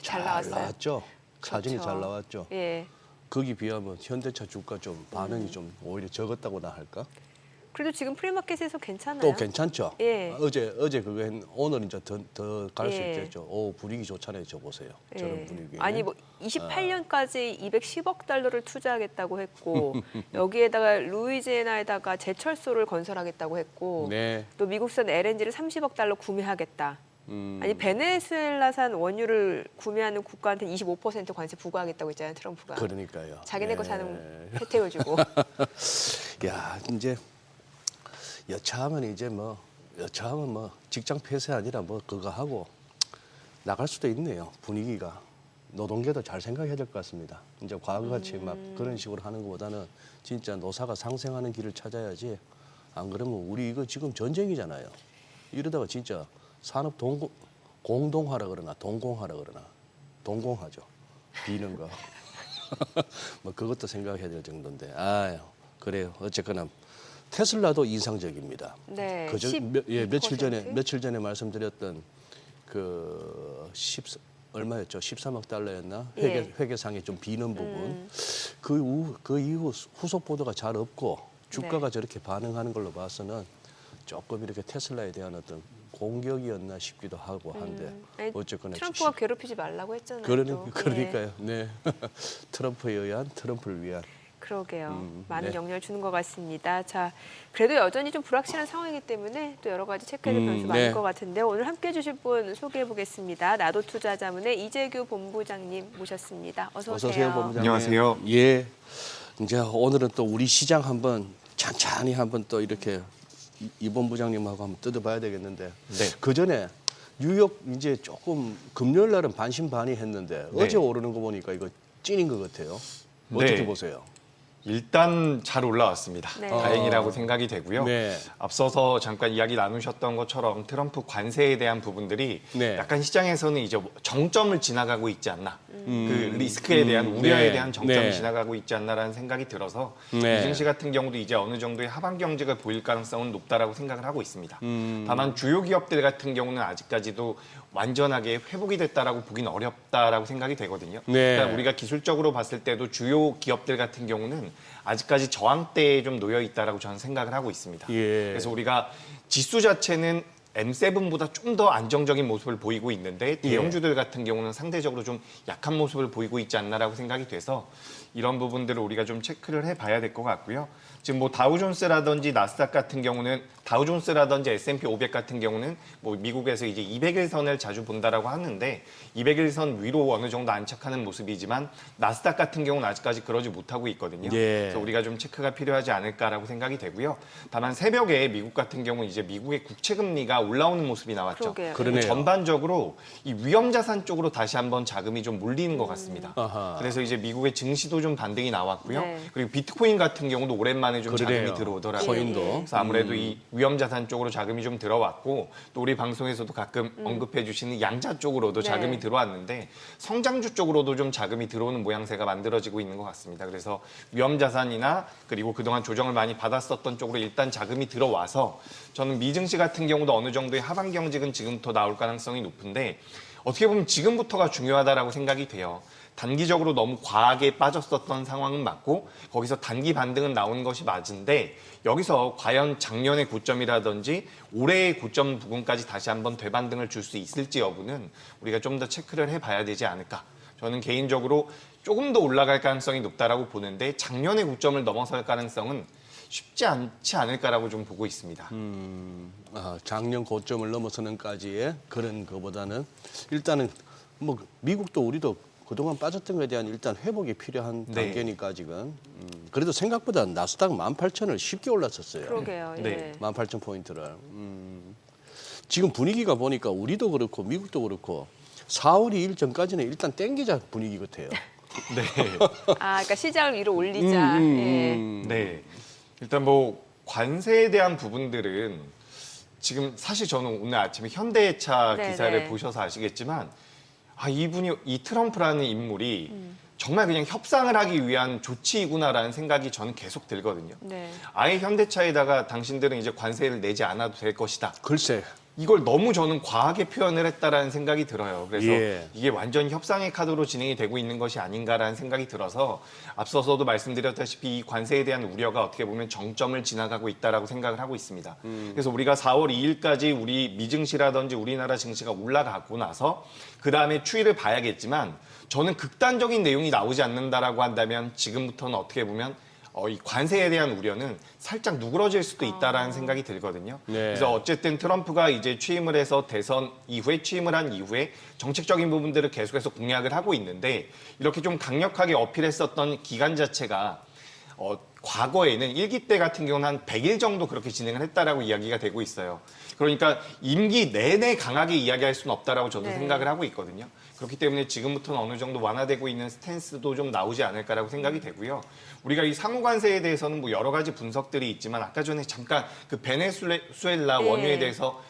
잘 나왔어요. 나왔죠. 사진이 그렇죠. 잘 나왔죠. 예. 거기 비하면 현대차 주가 좀 반응이 좀 오히려 적었다고나 할까? 그래도 지금 프리마켓에서 괜찮아요. 또 괜찮죠. 예. 어제 그거 오늘 이제 더 갈 수 예. 있겠죠. 오 분위기 좋잖아요. 저 보세요. 저런 분위기. 아니 뭐 28년까지 210억 달러를 투자하겠다고 했고 여기에다가 루이지애나에다가 제철소를 건설하겠다고 했고 네. 또 미국산 LNG를 30억 달러 구매하겠다. 아니 베네수엘라산 원유를 구매하는 국가한테 25% 관세 부과하겠다고 했잖아요, 트럼프가. 그러니까요. 자기네 거 네. 사는 혜택을 주고. 야, 이제 여차하면 직장 폐쇄 아니라 뭐 그거 하고 나갈 수도 있네요. 분위기가. 노동계도 잘 생각해야 될 것 같습니다. 이제 과거같이 막 그런 식으로 하는 것보다는 진짜 노사가 상생하는 길을 찾아야지. 안 그러면 우리 이거 지금 전쟁이잖아요. 이러다가 진짜 산업 공동화라 그러나 동공화라 그러나 동공하죠. 비는 거. 뭐 그것도 생각해야 될 정도인데. 아유, 그래요. 어쨌거나 테슬라도 인상적입니다. 네. 며칠 전에 말씀드렸던 그 얼마였죠? 13억 달러였나? 예. 회계상에 좀 비는 부분. 그 이후 후속 보도가 잘 없고 주가가 네. 저렇게 반응하는 걸로 봐서는 조금 이렇게 테슬라에 대한 어떤 공격이었나 싶기도 하고 한데 아니, 어쨌거나 트럼프가 괴롭히지 말라고 했잖아요. 또. 그러니까요. 네. 트럼프에 의한 트럼프를 위한 그러게요. 많은 네. 영향을 주는 것 같습니다. 자, 그래도 여전히 좀 불확실한 상황이기 때문에 또 여러 가지 체크해야 될 변수 많을 네. 것 같은데 오늘 함께해 주실 분 소개해 보겠습니다. 나도투자자문의 이재규 본부장님 모셨습니다. 어서 오세요. 어서 오세요, 본부장님. 안녕하세요. 예. 이제 오늘은 또 우리 시장 한번 찬찬히 한번 또 이렇게 이 본부장님하고 한번 뜯어봐야 되겠는데 네. 그 전에 뉴욕 이제 조금 금요일 날은 반신반의했는데 네. 어제 오르는 거 보니까 이거 찐인 것 같아요. 어떻게 네. 보세요? 일단 잘 올라왔습니다. 네. 다행이라고 생각이 되고요. 네. 앞서서 잠깐 이야기 나누셨던 것처럼 트럼프 관세에 대한 부분들이 네. 약간 시장에서는 이제 정점을 지나가고 있지 않나. 그 리스크에 대한 우려에 네. 대한 정점이 네. 지나가고 있지 않나라는 생각이 들어서 네. 이증시 같은 경우도 이제 어느 정도의 하방 경직을 보일 가능성은 높다라고 생각을 하고 있습니다. 다만 주요 기업들 같은 경우는 아직까지도 완전하게 회복이 됐다라고 보기는 어렵다라고 생각이 되거든요. 네. 그러니까 우리가 기술적으로 봤을 때도 주요 기업들 같은 경우는 아직까지 저항대에 좀 놓여 있다라고 저는 생각을 하고 있습니다. 예. 그래서 우리가 지수 자체는 M7보다 좀 더 안정적인 모습을 보이고 있는데 대형주들 같은 경우는 상대적으로 좀 약한 모습을 보이고 있지 않나라고 생각이 돼서 이런 부분들을 우리가 좀 체크를 해봐야 될 것 같고요. 지금 뭐 다우존스라든지 나스닥 같은 경우는 다우존스라든지 S&P 500 같은 경우는 뭐 미국에서 이제 200일선을 자주 본다라고 하는데 200일선 위로 어느 정도 안착하는 모습이지만 나스닥 같은 경우는 아직까지 그러지 못하고 있거든요. 예. 그래서 우리가 좀 체크가 필요하지 않을까라고 생각이 되고요. 다만 새벽에 미국 같은 경우 이제 미국의 국채 금리가 올라오는 모습이 나왔죠. 그러게요. 그러네요. 전반적으로 이 위험 자산 쪽으로 다시 한번 자금이 좀 몰리는 것 같습니다. 아하. 그래서 이제 미국의 증시도 좀 반등이 나왔고요. 네. 그리고 비트코인 같은 경우도 오랜만에 좀 그러네요. 자금이 들어오더라고요. 코인도. 그래서 아무래도 이 위험 자산 쪽으로 자금이 좀 들어왔고 또 우리 방송에서도 가끔 언급해 주시는 양자 쪽으로도 네. 자금이 들어왔는데 성장주 쪽으로도 좀 자금이 들어오는 모양새가 만들어지고 있는 것 같습니다. 그래서 위험 자산이나 그리고 그동안 조정을 많이 받았었던 쪽으로 일단 자금이 들어와서 저는 미증시 같은 경우도 어느 정도의 하방 경직은 지금부터 나올 가능성이 높은데 어떻게 보면 지금부터가 중요하다라고 생각이 돼요. 단기적으로 너무 과하게 빠졌었던 상황은 맞고 거기서 단기 반등은 나오는 것이 맞은데 여기서 과연 작년의 고점이라든지 올해의 고점 부분까지 다시 한번 되반등을 줄 수 있을지 여부는 우리가 좀 더 체크를 해봐야 되지 않을까. 저는 개인적으로 조금 더 올라갈 가능성이 높다라고 보는데 작년의 고점을 넘어설 가능성은 쉽지 않지 않을까라고 좀 보고 있습니다. 작년 고점을 넘어서는까지의 그런 거보다는 일단은 뭐 미국도 우리도 그동안 빠졌던 것에 대한 일단 회복이 필요한 네. 단계니까 지금 그래도 생각보다 나스닥 18,000을 쉽게 올랐었어요. 그러게요. 예. 네. 18,000포인트를. 지금 분위기가 보니까 우리도 그렇고 미국도 그렇고 4월 2일 전까지는 일단 땡기자 분위기 같아요. 네. 아, 그러니까 시장을 위로 올리자. 예. 네. 일단 뭐 관세에 대한 부분들은 지금 사실 저는 오늘 아침에 현대차 네, 기사를 네. 보셔서 아시겠지만 이 트럼프라는 인물이 정말 그냥 협상을 하기 위한 조치이구나라는 생각이 저는 계속 들거든요. 네. 아예 현대차에다가 당신들은 이제 관세를 내지 않아도 될 것이다. 글쎄. 이걸 너무 저는 과하게 표현을 했다라는 생각이 들어요. 그래서 예. 이게 완전 협상의 카드로 진행이 되고 있는 것이 아닌가라는 생각이 들어서 앞서서도 말씀드렸다시피 이 관세에 대한 우려가 어떻게 보면 정점을 지나가고 있다라고 생각을 하고 있습니다. 그래서 우리가 4월 2일까지 우리 미증시라든지 우리나라 증시가 올라가고 나서 그 다음에 추이를 봐야겠지만 저는 극단적인 내용이 나오지 않는다라고 한다면 지금부터는 어떻게 보면 이 관세에 대한 우려는 살짝 누그러질 수도 있다라는 생각이 들거든요. 네. 그래서 어쨌든 트럼프가 이제 취임을 해서 대선 이후에 취임을 한 이후에 정책적인 부분들을 계속해서 공약을 하고 있는데 이렇게 좀 강력하게 어필했었던 기간 자체가 과거에는 1기 때 같은 경우는 한 100일 정도 그렇게 진행을 했다라고 이야기가 되고 있어요. 그러니까 임기 내내 강하게 이야기할 수는 없다라고 저도 네. 생각을 하고 있거든요. 그렇기 때문에 지금부터는 어느 정도 완화되고 있는 스탠스도 좀 나오지 않을까라고 생각이 되고요. 우리가 이 상호 관세에 대해서는 뭐 여러 가지 분석들이 있지만 아까 전에 잠깐 그 베네수엘라 네. 원유에 대해서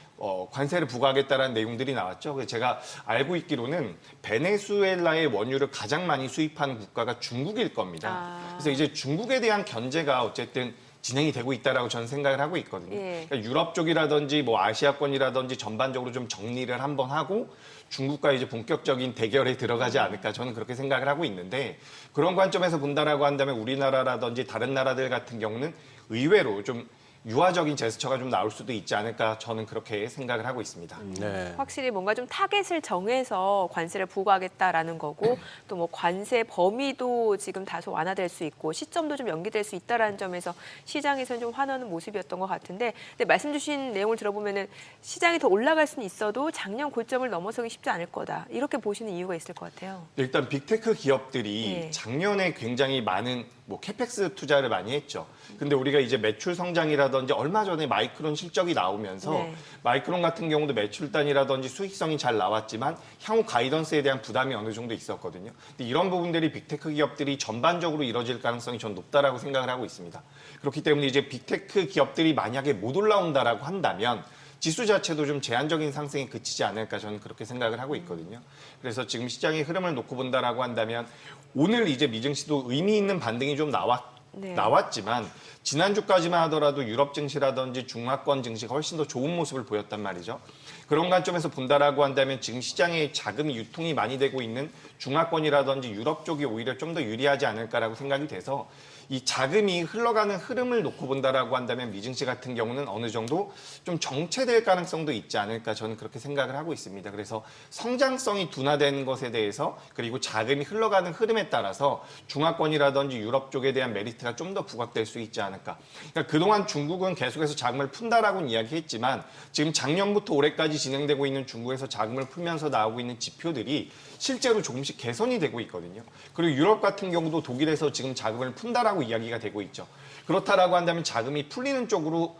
관세를 부과하겠다는 내용들이 나왔죠. 그래서 제가 알고 있기로는 베네수엘라의 원유를 가장 많이 수입하는 국가가 중국일 겁니다. 그래서 이제 중국에 대한 견제가 어쨌든 진행이 되고 있다라고 저는 생각을 하고 있거든요. 예. 그러니까 유럽 쪽이라든지 뭐 아시아권이라든지 전반적으로 좀 정리를 한번 하고 중국과 이제 본격적인 대결에 들어가지 않을까 저는 그렇게 생각을 하고 있는데 그런 관점에서 본다라고 한다면 우리나라라든지 다른 나라들 같은 경우는 의외로 좀 유화적인 제스처가 좀 나올 수도 있지 않을까 저는 그렇게 생각을 하고 있습니다. 네. 확실히 뭔가 좀 타겟을 정해서 관세를 부과하겠다라는 거고 또 뭐 관세 범위도 지금 다소 완화될 수 있고 시점도 좀 연기될 수 있다라는 점에서 시장에서는 좀 환호하는 모습이었던 것 같은데 근데 말씀 주신 내용을 들어보면은 시장이 더 올라갈 수는 있어도 작년 고점을 넘어서기 쉽지 않을 거다 이렇게 보시는 이유가 있을 것 같아요. 일단 빅테크 기업들이 네. 작년에 굉장히 많은 뭐 캐펙스 투자를 많이 했죠. 근데 우리가 이제 매출 성장이라든지 얼마 전에 마이크론 실적이 나오면서 네. 마이크론 같은 경우도 매출단이라든지 수익성이 잘 나왔지만 향후 가이던스에 대한 부담이 어느 정도 있었거든요. 근데 이런 부분들이 빅테크 기업들이 전반적으로 이뤄질 가능성이 전 높다라고 생각을 하고 있습니다. 그렇기 때문에 이제 빅테크 기업들이 만약에 못 올라온다라고 한다면 지수 자체도 좀 제한적인 상승에 그치지 않을까 저는 그렇게 생각을 하고 있거든요. 그래서 지금 시장의 흐름을 놓고 본다라고 한다면 오늘 이제 미증시도 의미 있는 반등이 좀 나왔지만 지난주까지만 하더라도 유럽 증시라든지 중화권 증시가 훨씬 더 좋은 모습을 보였단 말이죠. 그런 관점에서 본다라고 한다면 지금 시장에 자금이 유통이 많이 되고 있는 중화권이라든지 유럽 쪽이 오히려 좀 더 유리하지 않을까라고 생각이 돼서 이 자금이 흘러가는 흐름을 놓고 본다라고 한다면 미증시 같은 경우는 어느 정도 좀 정체될 가능성도 있지 않을까 저는 그렇게 생각을 하고 있습니다. 그래서 성장성이 둔화되는 것에 대해서 그리고 자금이 흘러가는 흐름에 따라서 중화권이라든지 유럽 쪽에 대한 메리트가 좀 더 부각될 수 있지 않을까. 그러니까 그동안 중국은 계속해서 자금을 푼다라고는 이야기했지만 지금 작년부터 올해까지 진행되고 있는 중국에서 자금을 풀면서 나오고 있는 지표들이 실제로 조금씩 개선이 되고 있거든요. 그리고 유럽 같은 경우도 독일에서 지금 자금을 푼다라고 이야기가 되고 있죠. 그렇다라고 한다면 자금이 풀리는 쪽으로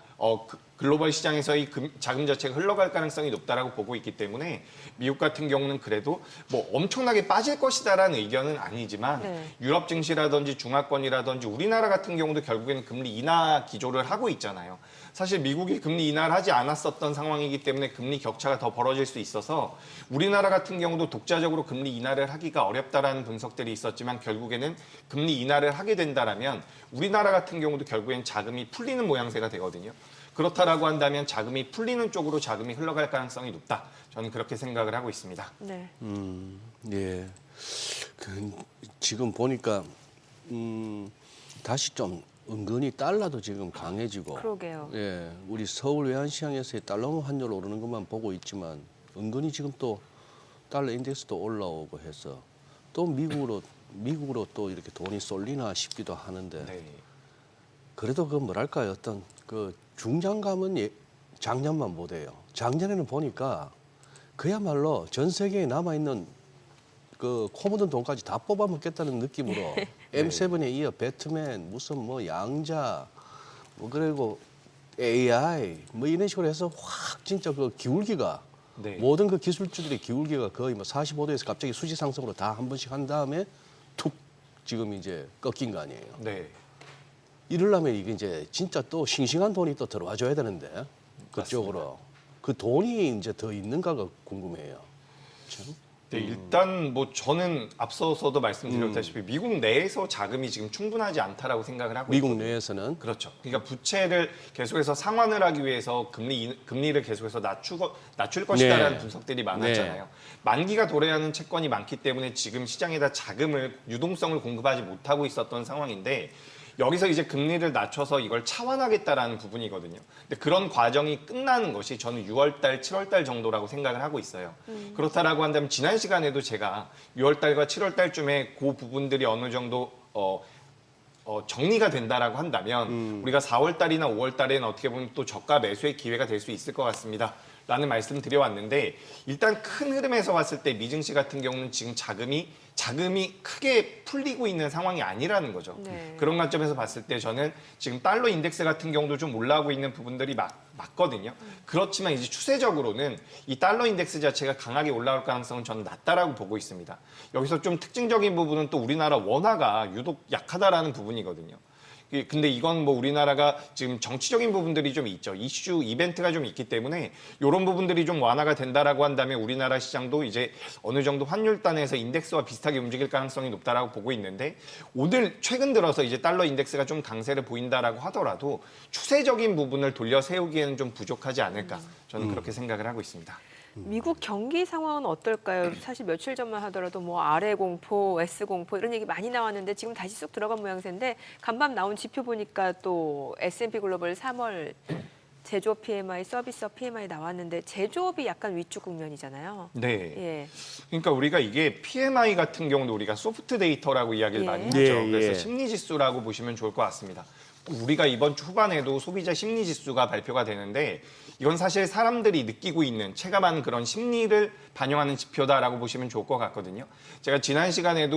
글로벌 시장에서의 자금 자체가 흘러갈 가능성이 높다라고 보고 있기 때문에 미국 같은 경우는 그래도 뭐 엄청나게 빠질 것이다라는 의견은 아니지만 네. 유럽 증시라든지 중화권이라든지 우리나라 같은 경우도 결국에는 금리 인하 기조를 하고 있잖아요. 사실 미국이 금리 인하를 하지 않았었던 상황이기 때문에 금리 격차가 더 벌어질 수 있어서 우리나라 같은 경우도 독자적으로 금리 인하를 하기가 어렵다라는 분석들이 있었지만 결국에는 금리 인하를 하게 된다라면 우리나라 같은 경우도 결국엔 자금이 풀리는 모양새가 되거든요. 그렇다라고 한다면 자금이 풀리는 쪽으로 자금이 흘러갈 가능성이 높다. 저는 그렇게 생각을 하고 있습니다. 네. 예. 지금 보니까 다시 좀 은근히 달러도 지금 강해지고. 그러게요. 예. 우리 서울 외환시장에서의 달러 환율 오르는 것만 보고 있지만 은근히 지금 또 달러 인덱스도 올라오고 해서 또 미국으로 또 이렇게 돈이 쏠리나 싶기도 하는데. 네. 그래도 그 뭐랄까요 어떤 그 중장감은 작년만 못해요. 작년에는 보니까 그야말로 전 세계에 남아있는 그 코 묻은 돈까지 다 뽑아먹겠다는 느낌으로 M7에 이어 배트맨 무슨 뭐 양자 뭐 그리고 AI 뭐 이런 식으로 해서 확 진짜 그 기울기가 네. 모든 그 기술주들의 기울기가 거의 뭐 45도에서 갑자기 수지 상승으로 다 한 번씩 한 다음에 툭 지금 이제 꺾인 거 아니에요. 네. 이러려면 이게 이제 진짜 또 싱싱한 돈이 또 들어와 줘야 되는데 그쪽으로 그 돈이 이제 더 있는가가 궁금해요. 참. 네, 일단 뭐 저는 앞서서도 말씀드렸다시피 미국 내에서 자금이 지금 충분하지 않다라고 생각을 하고 미국 있거든요. 내에서는 그렇죠. 그러니까 부채를 계속해서 상환을 하기 위해서 금리를 계속해서 낮출 것이다라는 네. 분석들이 많았잖아요. 만기가 도래하는 채권이 많기 때문에 지금 시장에다 자금을 유동성을 공급하지 못하고 있었던 상황인데 여기서 이제 금리를 낮춰서 이걸 차환하겠다라는 부분이거든요. 근데 그런 과정이 끝나는 것이 저는 6월달, 7월달 정도라고 생각을 하고 있어요. 그렇다라고 한다면 지난 시간에도 제가 6월달과 7월달쯤에 그 부분들이 어느 정도 정리가 된다라고 한다면 우리가 4월 달이나 5월 달에는 어떻게 보면 또 저가 매수의 기회가 될 수 있을 것 같습니다. 라는 말씀 드려왔는데 일단 큰 흐름에서 봤을 때 미증시 같은 경우는 지금 자금이 크게 풀리고 있는 상황이 아니라는 거죠. 네. 그런 관점에서 봤을 때 저는 지금 달러 인덱스 같은 경우도 좀 올라오고 있는 부분들이 맞거든요. 그렇지만 이제 추세적으로는 이 달러 인덱스 자체가 강하게 올라올 가능성은 저는 낮다라고 보고 있습니다. 여기서 좀 특징적인 부분은 또 우리나라 원화가 유독 약하다라는 부분이거든요. 근데 이건 뭐 우리나라가 지금 정치적인 부분들이 좀 있죠. 이슈, 이벤트가 좀 있기 때문에 이런 부분들이 좀 완화가 된다라고 한다면 우리나라 시장도 이제 어느 정도 환율단에서 인덱스와 비슷하게 움직일 가능성이 높다라고 보고 있는데 오늘 최근 들어서 이제 달러 인덱스가 좀 강세를 보인다라고 하더라도 추세적인 부분을 돌려 세우기에는 좀 부족하지 않을까 저는 그렇게 생각을 하고 있습니다. 미국 경기 상황은 어떨까요? 사실 며칠 전만 하더라도 뭐 아래 공포, S 공포 이런 얘기 많이 나왔는데 지금 다시 쑥 들어간 모양새인데 간밤 나온 지표 보니까 또 S&P 글로벌 3월 제조업 PMI, 서비스업 PMI 나왔는데 제조업이 약간 위축 국면이잖아요. 네. 예. 그러니까 우리가 이게 PMI 같은 경우도 우리가 소프트 데이터라고 이야기를 예. 많이 하죠. 예, 예. 그래서 심리 지수라고 보시면 좋을 것 같습니다. 우리가 이번 주 후반에도 소비자 심리 지수가 발표가 되는데 이건 사실 사람들이 느끼고 있는 체감하는 그런 심리를 반영하는 지표다라고 보시면 좋을 것 같거든요. 제가 지난 시간에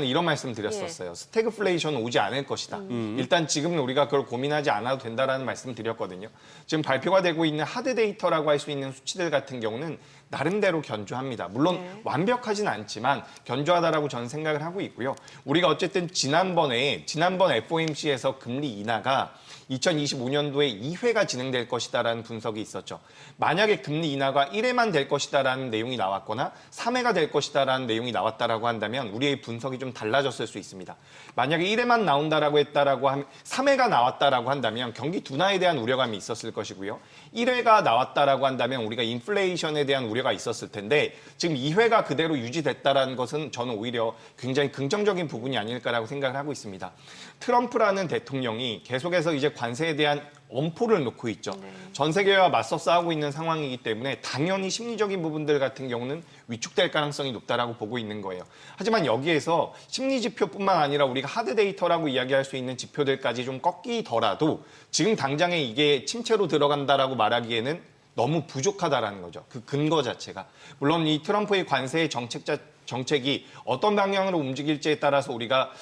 이런 말씀 드렸었어요. 스태그플레이션 오지 않을 것이다. 일단 지금은 우리가 그걸 고민하지 않아도 된다라는 말씀 드렸거든요. 지금 발표가 되고 있는 하드 데이터라고 할 수 있는 수치들 같은 경우는 나름대로 견조합니다. 물론 완벽하진 않지만 견조하다라고 저는 생각을 하고 있고요. 우리가 어쨌든 지난번 FOMC에서 금리 인하가 2025년도에 2회가 진행될 것이다라는 분석이 있었죠. 만약에 금리 인하가 1회만 될 것이다라는 내용이 나왔거나 3회가 될 것이다라는 내용이 나왔다라고 한다면 우리의 분석이 좀 달라졌을 수 있습니다. 만약에 1회만 나온다라고 했다라고 하면 3회가 나왔다라고 한다면 경기 둔화에 대한 우려감이 있었을 것이고요. 1회가 나왔다라고 한다면 우리가 인플레이션에 대한 우려가 있었을 텐데 지금 2회가 그대로 유지됐다라는 것은 저는 오히려 굉장히 긍정적인 부분이 아닐까라고 생각을 하고 있습니다. 트럼프라는 대통령이 계속해서 이제 관세에 대한 엄포를 놓고 있죠. 전 세계와 맞서 싸우고 있는 상황이기 때문에 당연히 심리적인 부분들 같은 경우는 위축될 가능성이 높다라고 보고 있는 거예요. 하지만 여기에서 심리 지표뿐만 아니라 우리가 하드 데이터라고 이야기할 수 있는 지표들까지 좀 꺾이더라도 지금 당장에 이게 침체로 들어간다라고 말하기에는 너무 부족하다라는 거죠. 그 근거 자체가. 물론 이 트럼프의 관세의 정책이 어떤 방향으로 움직일지에 따라서 우리가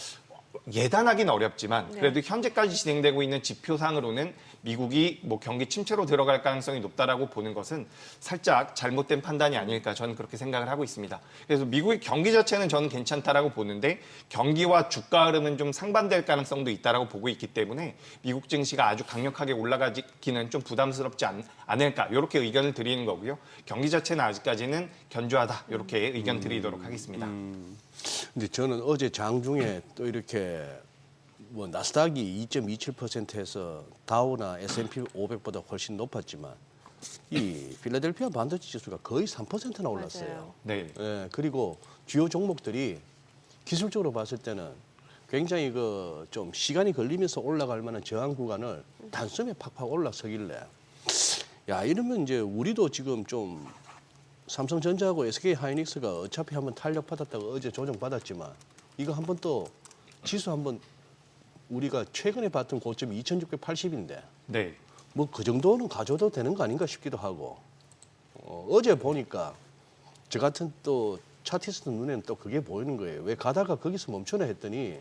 예단하기는 어렵지만 그래도 현재까지 진행되고 있는 지표상으로는 미국이 뭐 경기 침체로 들어갈 가능성이 높다라고 보는 것은 살짝 잘못된 판단이 아닐까 저는 그렇게 생각을 하고 있습니다. 그래서 미국의 경기 자체는 저는 괜찮다라고 보는데 경기와 주가 흐름은 좀 상반될 가능성도 있다라고 보고 있기 때문에 미국 증시가 아주 강력하게 올라가기는 좀 부담스럽지 않을까 이렇게 의견을 드리는 거고요. 경기 자체는 아직까지는 견조하다 이렇게 의견 드리도록 하겠습니다. 근데 저는 어제 장중에 또 이렇게 뭐 나스닥이 2.27%에서 다우나 S&P 500보다 훨씬 높았지만 이 필라델피아 반도체 지수가 거의 3%나 올랐어요. 맞아요. 네. 예, 그리고 주요 종목들이 기술적으로 봤을 때는 굉장히 그 좀 시간이 걸리면서 올라갈 만한 저항 구간을 단숨에 팍팍 올라서길래 야 이러면 이제 우리도 지금 좀 삼성전자하고 SK하이닉스가 어차피 한번 탄력받았다가 어제 조정받았지만 이거 한번 또 지수 한번 우리가 최근에 봤던 고점이 2680인데 네. 뭐 그 정도는 가져도 되는 거 아닌가 싶기도 하고 어제 보니까 저 같은 또 차티스트 눈에는 또 그게 보이는 거예요. 왜 가다가 거기서 멈추나 했더니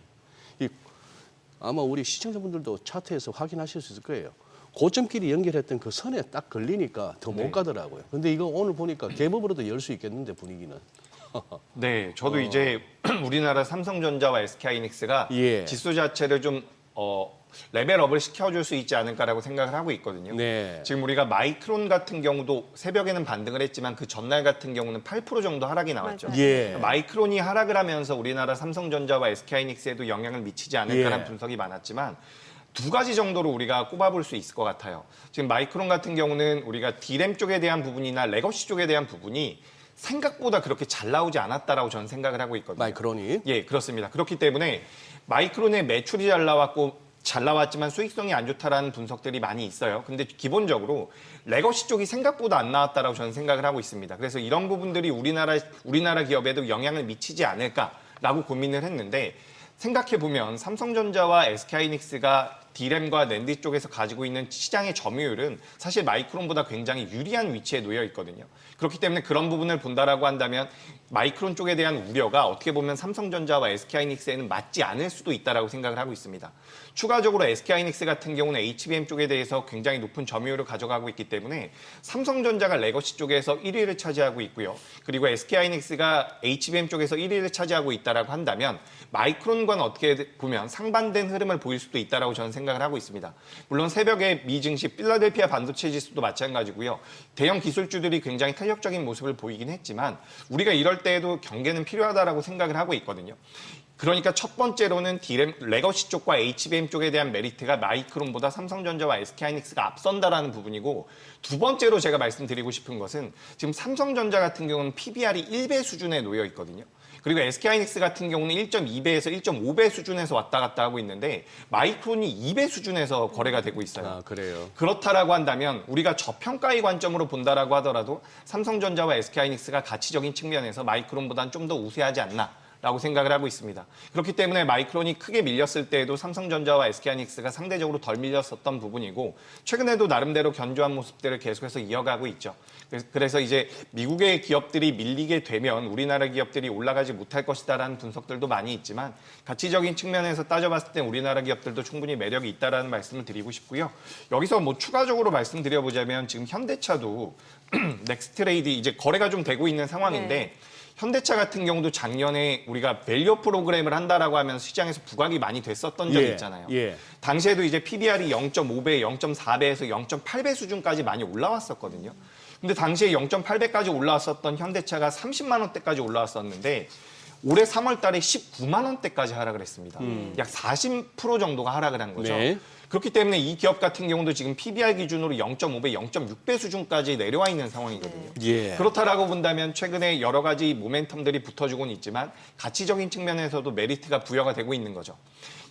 아마 우리 시청자분들도 차트에서 확인하실 수 있을 거예요. 고점끼리 연결했던 그 선에 딱 걸리니까 더 못 가더라고요. 근데 이거 오늘 보니까 갭업으로도 열 수 있겠는데 분위기는. 네, 저도 이제 우리나라 삼성전자와 SK하이닉스가 예. 지수 자체를 좀 레벨업을 시켜줄 수 있지 않을까라고 생각을 하고 있거든요. 네. 지금 우리가 마이크론 같은 경우도 새벽에는 반등을 했지만 그 전날 같은 경우는 8% 정도 하락이 나왔죠. 맞아요. 예. 마이크론이 하락을 하면서 우리나라 삼성전자와 SK하이닉스에도 영향을 미치지 않을까라는 예. 분석이 많았지만 두 가지 정도로 우리가 꼽아볼 수 있을 것 같아요. 지금 마이크론 같은 경우는 우리가 D램 쪽에 대한 부분이나 레거시 쪽에 대한 부분이 생각보다 그렇게 잘 나오지 않았다라고 저는 생각을 하고 있거든요. 마이크론이. 예, 그렇습니다. 그렇기 때문에 마이크론의 매출이 잘 나왔지만 수익성이 안 좋다라는 분석들이 많이 있어요. 근데 기본적으로 레거시 쪽이 생각보다 안 나왔다라고 저는 생각을 하고 있습니다. 그래서 이런 부분들이 우리나라 기업에도 영향을 미치지 않을까라고 고민을 했는데 생각해보면 삼성전자와 SK하이닉스가 D램과 낸드 쪽에서 가지고 있는 시장의 점유율은 사실 마이크론보다 굉장히 유리한 위치에 놓여 있거든요. 그렇기 때문에 그런 부분을 본다라고 한다면 마이크론 쪽에 대한 우려가 어떻게 보면 삼성전자와 SK하이닉스에는 맞지 않을 수도 있다라고 생각을 하고 있습니다. 추가적으로 SK하이닉스 같은 경우는 HBM 쪽에 대해서 굉장히 높은 점유율을 가져가고 있기 때문에 삼성전자가 레거시 쪽에서 1위를 차지하고 있고요. 그리고 SK하이닉스가 HBM 쪽에서 1위를 차지하고 있다라고 한다면 마이크론과는 어떻게 보면 상반된 흐름을 보일 수도 있다라고 저는 생각을 하고 있습니다. 물론 새벽에 미 증시 필라델피아 반도체 지수도 마찬가지고요. 대형 기술주들이 굉장히 탄력적인 모습을 보이긴 했지만 우리가 이럴 때에도 경계는 필요하다라고 생각을 하고 있거든요. 그러니까 첫 번째로는 D램, 레거시 쪽과 HBM 쪽에 대한 메리트가 마이크론보다 삼성전자와 SK하이닉스가 앞선다라는 부분이고, 두 번째로 제가 말씀드리고 싶은 것은 지금 삼성전자 같은 경우는 PBR이 1배 수준에 놓여 있거든요. 그리고 SK하이닉스 같은 경우는 1.2배에서 1.5배 수준에서 왔다 갔다 하고 있는데 마이크론이 2배 수준에서 거래가 되고 있어요. 아, 그래요. 그렇다라고 한다면 우리가 저평가의 관점으로 본다라고 하더라도 삼성전자와 SK하이닉스가 가치적인 측면에서 마이크론보다는 좀 더 우세하지 않나 라고 생각을 하고 있습니다. 그렇기 때문에 마이크론이 크게 밀렸을 때에도 삼성전자와 SK하이닉스가 상대적으로 덜 밀렸었던 부분이고, 최근에도 나름대로 견조한 모습들을 계속해서 이어가고 있죠. 그래서 이제 미국의 기업들이 밀리게 되면 우리나라 기업들이 올라가지 못할 것이다라는 분석들도 많이 있지만, 가치적인 측면에서 따져봤을 때 우리나라 기업들도 충분히 매력이 있다라는 말씀을 드리고 싶고요. 여기서 뭐 추가적으로 말씀드려보자면 지금 현대차도 넥스트레이드 이제 거래가 좀 되고 있는 상황인데, 네. 현대차 같은 경우도 작년에 우리가 밸류 프로그램을 한다라고 하면서 시장에서 부각이 많이 됐었던 적이 있잖아요. 예. 당시에도 이제 PBR이 0.5배, 0.4배에서 0.8배 수준까지 많이 올라왔었거든요. 근데 당시에 0.8배까지 올라왔었던 현대차가 30만 원대까지 올라왔었는데 올해 3월 달에 19만 원대까지 하락을 했습니다. 약 40% 정도가 하락을 한 거죠. 네. 그렇기 때문에 이 기업 같은 경우도 지금 PBR 기준으로 0.5배, 0.6배 수준까지 내려와 있는 상황이거든요. 예. 그렇다라고 본다면 최근에 여러 가지 모멘텀들이 붙어주고는 있지만 가치적인 측면에서도 메리트가 부여가 되고 있는 거죠.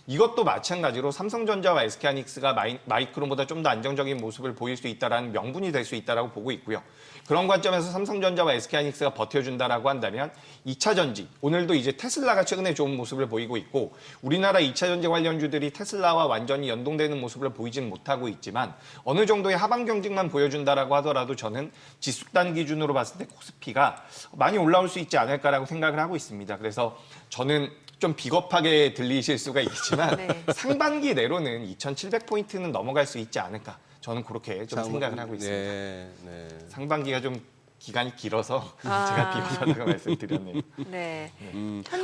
이것도 마찬가지로 삼성전자와 SK하이닉스가 마이크론보다 좀 더 안정적인 모습을 보일 수 있다는 명분이 될 수 있다고 보고 있고요. 그런 관점에서 삼성전자와 SK하이닉스가 버텨준다라고 한다면 2차 전지, 오늘도 이제 테슬라가 최근에 좋은 모습을 보이고 있고, 우리나라 2차 전지 관련주들이 테슬라와 완전히 연동되는 모습을 보이지는 못하고 있지만 어느 정도의 하방 경직만 보여준다라고 하더라도 저는 지수단 기준으로 봤을 때 코스피가 많이 올라올 수 있지 않을까라고 생각을 하고 있습니다. 그래서 저는 좀 비겁하게 들리실 수가 있지만 네. 상반기 내로는 2,700포인트는 넘어갈 수 있지 않을까. 저는 그렇게 좀 생각을 하고 있습니다. 네, 네. 상반기가 좀 기간이 길어서 아. 제가 비겁하다고 말씀드렸네요. 네.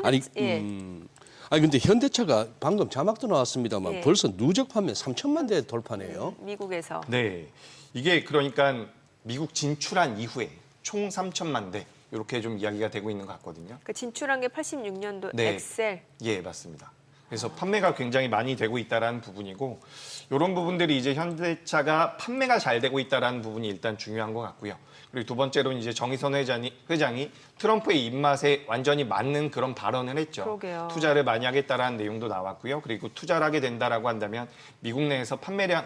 아니, 예. 아니 근데 현대차가 방금 자막도 나왔습니다만 예. 벌써 누적 판매 3천만 대 돌파네요. 미국에서. 네, 이게 그러니까 미국 진출한 이후에 총 3천만 대 이렇게 좀 이야기가 되고 있는 것 같거든요. 그 진출한 게 86년도 네. 엑셀. 예, 맞습니다. 그래서 판매가 굉장히 많이 되고 있다는 부분이고, 이런 부분들이 이제 현대차가 판매가 잘 되고 있다는 부분이 일단 중요한 것 같고요. 그리고 두 번째로는 이제 정의선 회장이 트럼프의 입맛에 완전히 맞는 그런 발언을 했죠. 그러게요. 투자를 많이 하겠다라는 내용도 나왔고요. 그리고 투자를 하게 된다라고 한다면 미국 내에서 판매량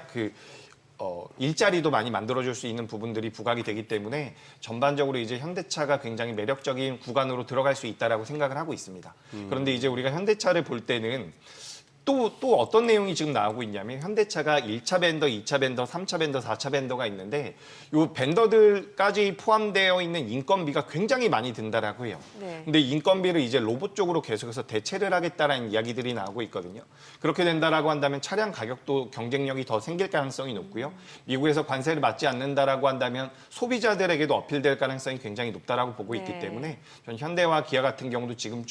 일자리도 많이 만들어줄 수 있는 부분들이 부각이 되기 때문에 전반적으로 이제 현대차가 굉장히 매력적인 구간으로 들어갈 수 있다라고 생각을 하고 있습니다. 그런데 이제 우리가 현대차를 볼 때는 또 어떤 내용이 지금 나오고 있냐면, 현대차가 1차 벤더, 2차 벤더, 3차 벤더, 4차 벤더가 있는데 이 벤더들까지 포함되어 있는 인건비가 굉장히 많이 든다라고 해요. 네. 근데 인건비를 이제 로봇 쪽으로 계속해서 대체를 하겠다라는 이야기들이 나오고 있거든요. 그렇게 된다라고 한다면 차량 가격도 경쟁력이 더 생길 가능성이 높고요. 미국에서 관세를 받지 않는다라고 한다면 소비자들에게도 어필될 가능성이 굉장히 높다라고 보고 있기 네. 때문에 전 현대와 기아 같은 경우도 지금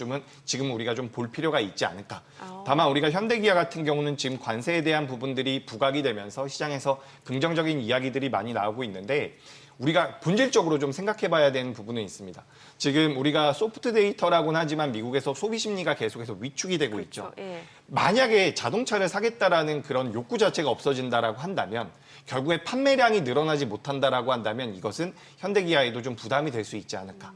우리가 좀 볼 필요가 있지 않을까. 아. 다만 우리가 현대기아 같은 경우는 지금 관세에 대한 부분들이 부각이 되면서 시장에서 긍정적인 이야기들이 많이 나오고 있는데, 우리가 본질적으로 좀 생각해 봐야 되는 부분은 있습니다. 지금 우리가 소프트 데이터라고는 하지만 미국에서 소비 심리가 계속해서 위축이 되고 있죠. 예. 만약에 자동차를 사겠다라는 그런 욕구 자체가 없어진다라고 한다면, 결국에 판매량이 늘어나지 못한다라고 한다면 이것은 현대기아에도 좀 부담이 될 수 있지 않을까.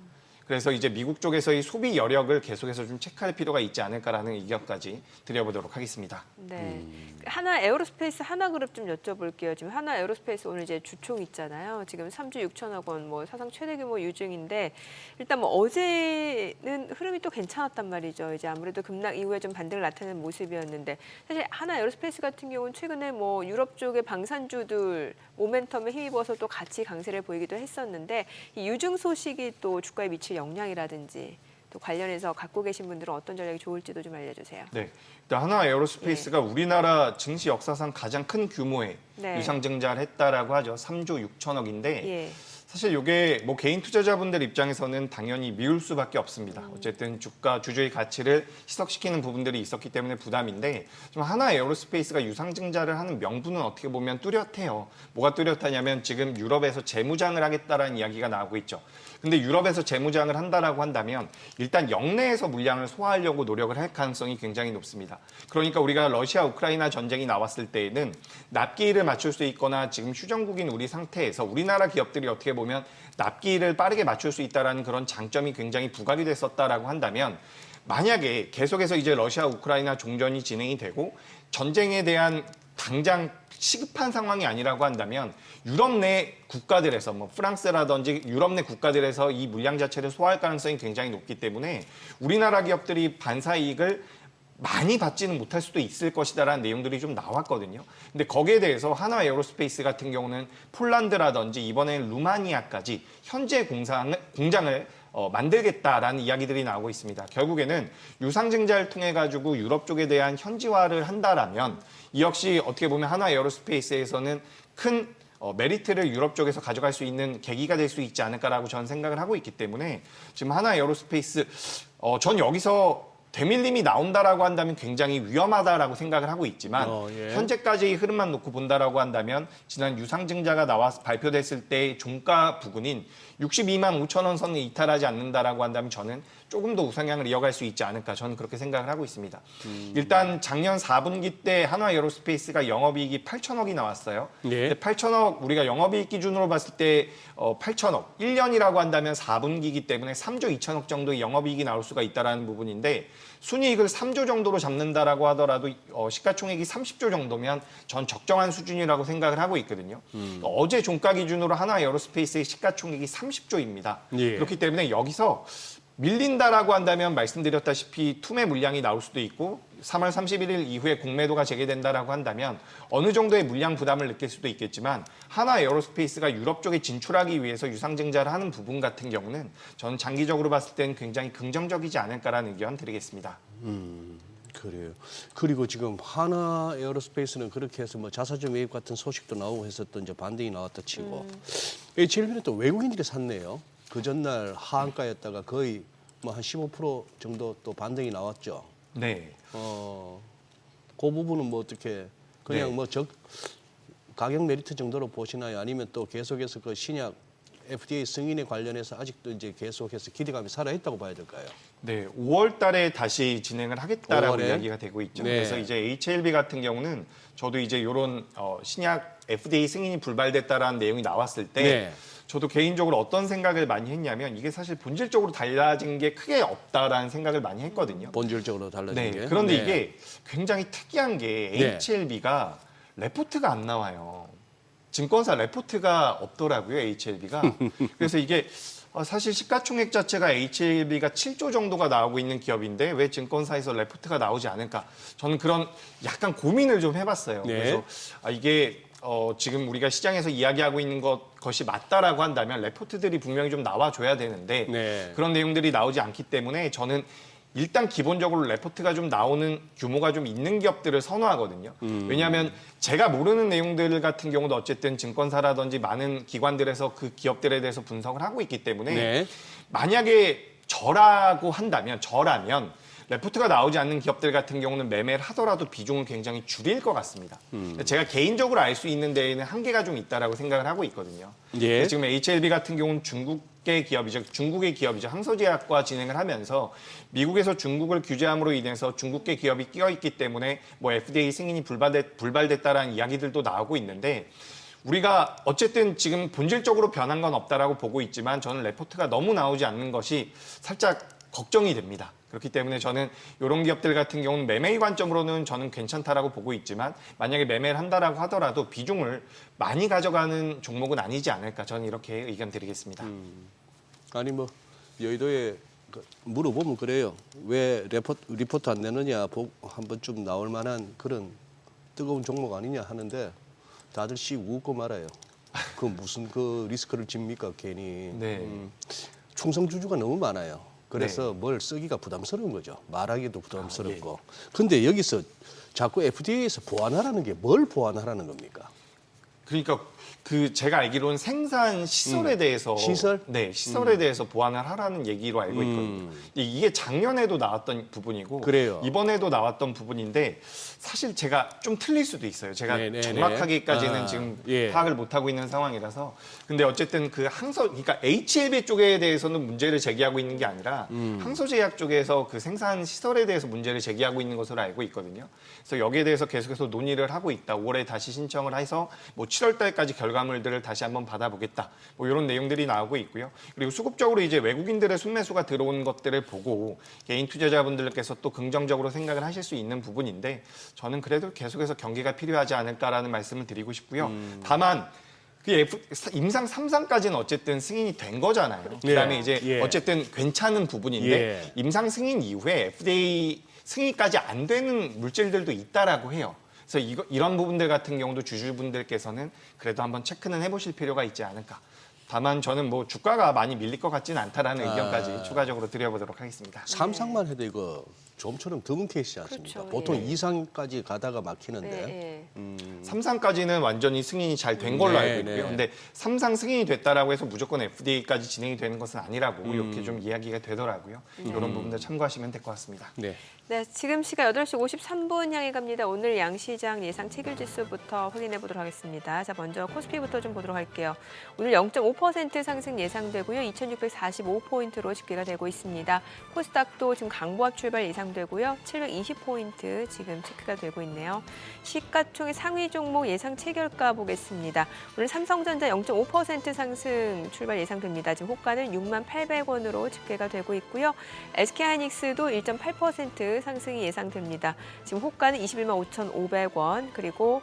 그래서 이제 미국 쪽에서의 소비 여력을 계속해서 좀 체크할 필요가 있지 않을까라는 의견까지 드려보도록 하겠습니다. 네. 하나 에어로스페이스 하나그룹 좀 여쭤볼게요. 지금 하나 에어로스페이스 오늘 이제 주총 있잖아요. 지금 3조 6천억 원, 뭐 사상 최대 규모 유증인데 일단 뭐 어제는 흐름이 또 괜찮았단 말이죠. 이제 아무래도 급락 이후에 좀 반등을 나타내는 모습이었는데 사실 하나 에어로스페이스 같은 경우는 최근에 뭐 유럽 쪽의 방산주들 모멘텀에 힘입어서 또 같이 강세를 보이기도 했었는데 이 유증 소식이 또 주가에 미칠 영향이라든지 또 관련해서 갖고 계신 분들은 어떤 전략이 좋을지도 좀 알려주세요. 네, 일단 하나 에어로스페이스가 우리나라 증시 역사상 가장 큰 규모의 네. 유상증자를 했다라고 하죠. 3조 6천억인데 예. 사실 이게 뭐 개인 투자자분들 입장에서는 당연히 미울 수밖에 없습니다. 어쨌든 주가 주주의 가치를 희석시키는 부분들이 있었기 때문에 부담인데 좀 하나 에어로스페이스가 유상증자를 하는 명분은 어떻게 보면 뚜렷해요. 뭐가 뚜렷하냐면 지금 유럽에서 재무장을 하겠다라는 이야기가 나오고 있죠. 근데 유럽에서 재무장을 한다라고 한다면 일단 역내에서 물량을 소화하려고 노력을 할 가능성이 굉장히 높습니다. 그러니까 우리가 러시아 우크라이나 전쟁이 나왔을 때에는 납기일을 맞출 수 있거나 지금 휴전국인 우리 상태에서 우리나라 기업들이 어떻게 보면 납기일을 빠르게 맞출 수 있다라는 그런 장점이 굉장히 부각이 됐었다라고 한다면 만약에 계속해서 이제 러시아 우크라이나 종전이 진행이 되고 전쟁에 대한 당장 시급한 상황이 아니라고 한다면 유럽 내 국가들에서 뭐 프랑스라든지 유럽 내 국가들에서 이 물량 자체를 소화할 가능성이 굉장히 높기 때문에 우리나라 기업들이 반사 이익을 많이 받지는 못할 수도 있을 것이다라는 내용들이 좀 나왔거든요. 근데 거기에 대해서 하나 에어로스페이스 같은 경우는 폴란드라든지 이번에는 루마니아까지 현재 공장을 만들겠다라는 이야기들이 나오고 있습니다. 결국에는 유상증자를 통해 가지고 유럽 쪽에 대한 현지화를 한다라면 이 역시 어떻게 보면 하나 에어로스페이스에서는 큰 메리트를 유럽 쪽에서 가져갈 수 있는 계기가 될 수 있지 않을까라고 저는 생각을 하고 있기 때문에 지금 하나 에어로스페이스 전 여기서 되밀림이 나온다라고 한다면 굉장히 위험하다라고 생각을 하고 있지만 예. 현재까지의 흐름만 놓고 본다라고 한다면 지난 유상증자가 나와서 발표됐을 때 종가 부근인 62만 5천 원 선을 이탈하지 않는다라고 한다면 저는 조금 더 우상향을 이어갈 수 있지 않을까 저는 그렇게 생각을 하고 있습니다. 일단 작년 4분기 때 한화 에어로스페이스가 영업이익이 8천억이 나왔어요. 예. 8천억 우리가 영업이익 기준으로 봤을 때 8천억 1년이라고 한다면 4분기이기 때문에 3조 2천억 정도의 영업이익이 나올 수가 있다는 부분인데 순이익을 3조 정도로 잡는다라고 하더라도 시가총액이 30조 정도면 전 적정한 수준이라고 생각을 하고 있거든요. 어제 종가 기준으로 하나 에어로스페이스의 시가총액이 30조입니다. 예. 그렇기 때문에 여기서 밀린다라고 한다면 말씀드렸다시피 투매 물량이 나올 수도 있고 3월 31일 이후에 공매도가 재개된다라고 한다면 어느 정도의 물량 부담을 느낄 수도 있겠지만 하나 에어로스페이스가 유럽 쪽에 진출하기 위해서 유상증자를 하는 부분 같은 경우는 저는 장기적으로 봤을 때는 굉장히 긍정적이지 않을까라는 의견 드리겠습니다. 그래요. 그리고 지금 하나 에어로스페이스는 그렇게 해서 뭐 자사주 매입 같은 소식도 나오고 했었던 이제 반등이 나왔다 치고 HLB는 또 외국인들이 샀네요. 그 전날 하한가였다가 거의 뭐 한 15% 정도 또 반등이 나왔죠. 네. 그 부분은 뭐 어떻게 그냥 네. 뭐 가격 메리트 정도로 보시나요? 아니면 또 계속해서 그 신약 FDA 승인에 관련해서 아직도 이제 계속해서 기대감이 살아있다고 봐야 될까요? 네, 5월 달에 다시 진행을 하겠다라고 5월에? 이야기가 되고 있죠. 네. 그래서 이제 HLB 같은 경우는 저도 이제 이런 신약 FDA 승인이 불발됐다라는 내용이 나왔을 때 네. 저도 개인적으로 어떤 생각을 많이 했냐면 이게 사실 본질적으로 달라진 게 크게 없다라는 생각을 많이 했거든요. 본질적으로 달라진 네, 게. 그런데 네. 이게 굉장히 특이한 게 네. HLB가 레포트가 안 나와요. 증권사 레포트가 없더라고요, HLB가. 그래서 이게 사실 시가총액 자체가 HLB가 7조 정도가 나오고 있는 기업인데 왜 증권사에서 레포트가 나오지 않을까? 저는 그런 약간 고민을 좀 해봤어요. 네. 그래서 이게 지금 우리가 시장에서 이야기하고 있는 것이 맞다라고 한다면 레포트들이 분명히 좀 나와줘야 되는데 네. 그런 내용들이 나오지 않기 때문에 저는 일단 기본적으로 레포트가 좀 나오는 규모가 좀 있는 기업들을 선호하거든요. 왜냐하면 제가 모르는 내용들 같은 경우도 어쨌든 증권사라든지 많은 기관들에서 그 기업들에 대해서 분석을 하고 있기 때문에 네. 만약에 저라면 레포트가 나오지 않는 기업들 같은 경우는 매매를 하더라도 비중을 굉장히 줄일 것 같습니다. 제가 개인적으로 알 수 있는 데에는 한계가 좀 있다라고 생각을 하고 있거든요. 예. 지금 HLB 같은 경우는 중국의 기업이죠. 항소제약과 진행을 하면서 미국에서 중국을 규제함으로 인해서 중국계 기업이 끼어 있기 때문에 뭐 FDA 승인이 불발됐다라는 이야기들도 나오고 있는데 우리가 어쨌든 지금 본질적으로 변한 건 없다라고 보고 있지만 저는 레포트가 너무 나오지 않는 것이 살짝 걱정이 됩니다. 그렇기 때문에 저는 이런 기업들 같은 경우는 매매 관점으로는 저는 괜찮다라고 보고 있지만 만약에 매매를 한다라고 하더라도 비중을 많이 가져가는 종목은 아니지 않을까 저는 이렇게 의견 드리겠습니다. 아니 뭐 여의도에 물어보면 그래요. 왜 리포트 안 내느냐 한 번쯤 나올 만한 그런 뜨거운 종목 아니냐 하는데 다들 씩 웃고 말아요. 그 무슨 그 리스크를 집니까 괜히. 네. 충성주주가 너무 많아요. 그래서 뭘 쓰기가 부담스러운 거죠. 말하기도 부담스럽고. 근데 여기서 자꾸 FDA에서 보완하라는 게 뭘 보완하라는 겁니까? 그러니까 그 제가 알기로는 생산 시설에 대해서 시설? 네, 시설에 대해서 보완을 하라는 얘기로 알고 있거든요. 이게 작년에도 나왔던 부분이고 그래요. 이번에도 나왔던 부분인데 사실 제가 좀 틀릴 수도 있어요. 제가 네네네. 정확하게까지는 지금 예. 파악을 못 하고 있는 상황이라서. 근데 어쨌든 그 그러니까 HLB 쪽에 대해서는 문제를 제기하고 있는 게 아니라 항소제약 쪽에서 그 생산 시설에 대해서 문제를 제기하고 있는 것으로 알고 있거든요. 그래서 여기에 대해서 계속해서 논의를 하고 있다. 올해 다시 신청을 해서 뭐 7월 달까지 결과물들을 다시 한번 받아보겠다. 뭐 이런 내용들이 나오고 있고요. 그리고 수급적으로 이제 외국인들의 순매수가 들어온 것들을 보고 개인 투자자분들께서 또 긍정적으로 생각을 하실 수 있는 부분인데 저는 그래도 계속해서 경계가 필요하지 않을까라는 말씀을 드리고 싶고요. 다만 그 임상 3상까지는 어쨌든 승인이 된 거잖아요. 그다음에 이제 어쨌든 괜찮은 부분인데 임상 승인 이후에 FDA 승인까지 안 되는 물질들도 있다라고 해요. 그래서 이런 부분들 같은 경우도 주주분들께서는 그래도 한번 체크는 해보실 필요가 있지 않을까. 다만 저는 뭐 주가가 많이 밀릴 것 같지는 않다라는 의견까지 추가적으로 드려보도록 하겠습니다. 삼상만 해도 이거 좀처럼 드문 케이스지 않습니까? 그렇죠. 보통 예. 2상까지 가다가 막히는데. 네, 네. 3상까지는 완전히 승인이 잘 된 걸로 알고 있고요. 네. 근데 3상 승인이 됐다라고 해서 무조건 FDA까지 진행이 되는 것은 아니라고 이렇게 좀 이야기가 되더라고요. 이런 부분들 참고하시면 될 것 같습니다. 네. 네, 지금 시각 8시 53분 향해 갑니다. 오늘 양시장 예상 체결지수부터 확인해 보도록 하겠습니다. 자, 먼저 코스피부터 좀 보도록 할게요. 오늘 0.5% 상승 예상되고요. 2,645포인트로 집계가 되고 있습니다. 코스닥도 지금 강보합 출발 예상되고요. 720포인트 지금 체크가 되고 있네요. 시가총액 상위 종목 예상 체결가 보겠습니다. 오늘 삼성전자 0.5% 상승 출발 예상됩니다. 지금 호가는 68,800원으로 집계가 되고 있고요. SK하이닉스도 1.8% 상승이 예상됩니다. 지금 호가는 215,500원 그리고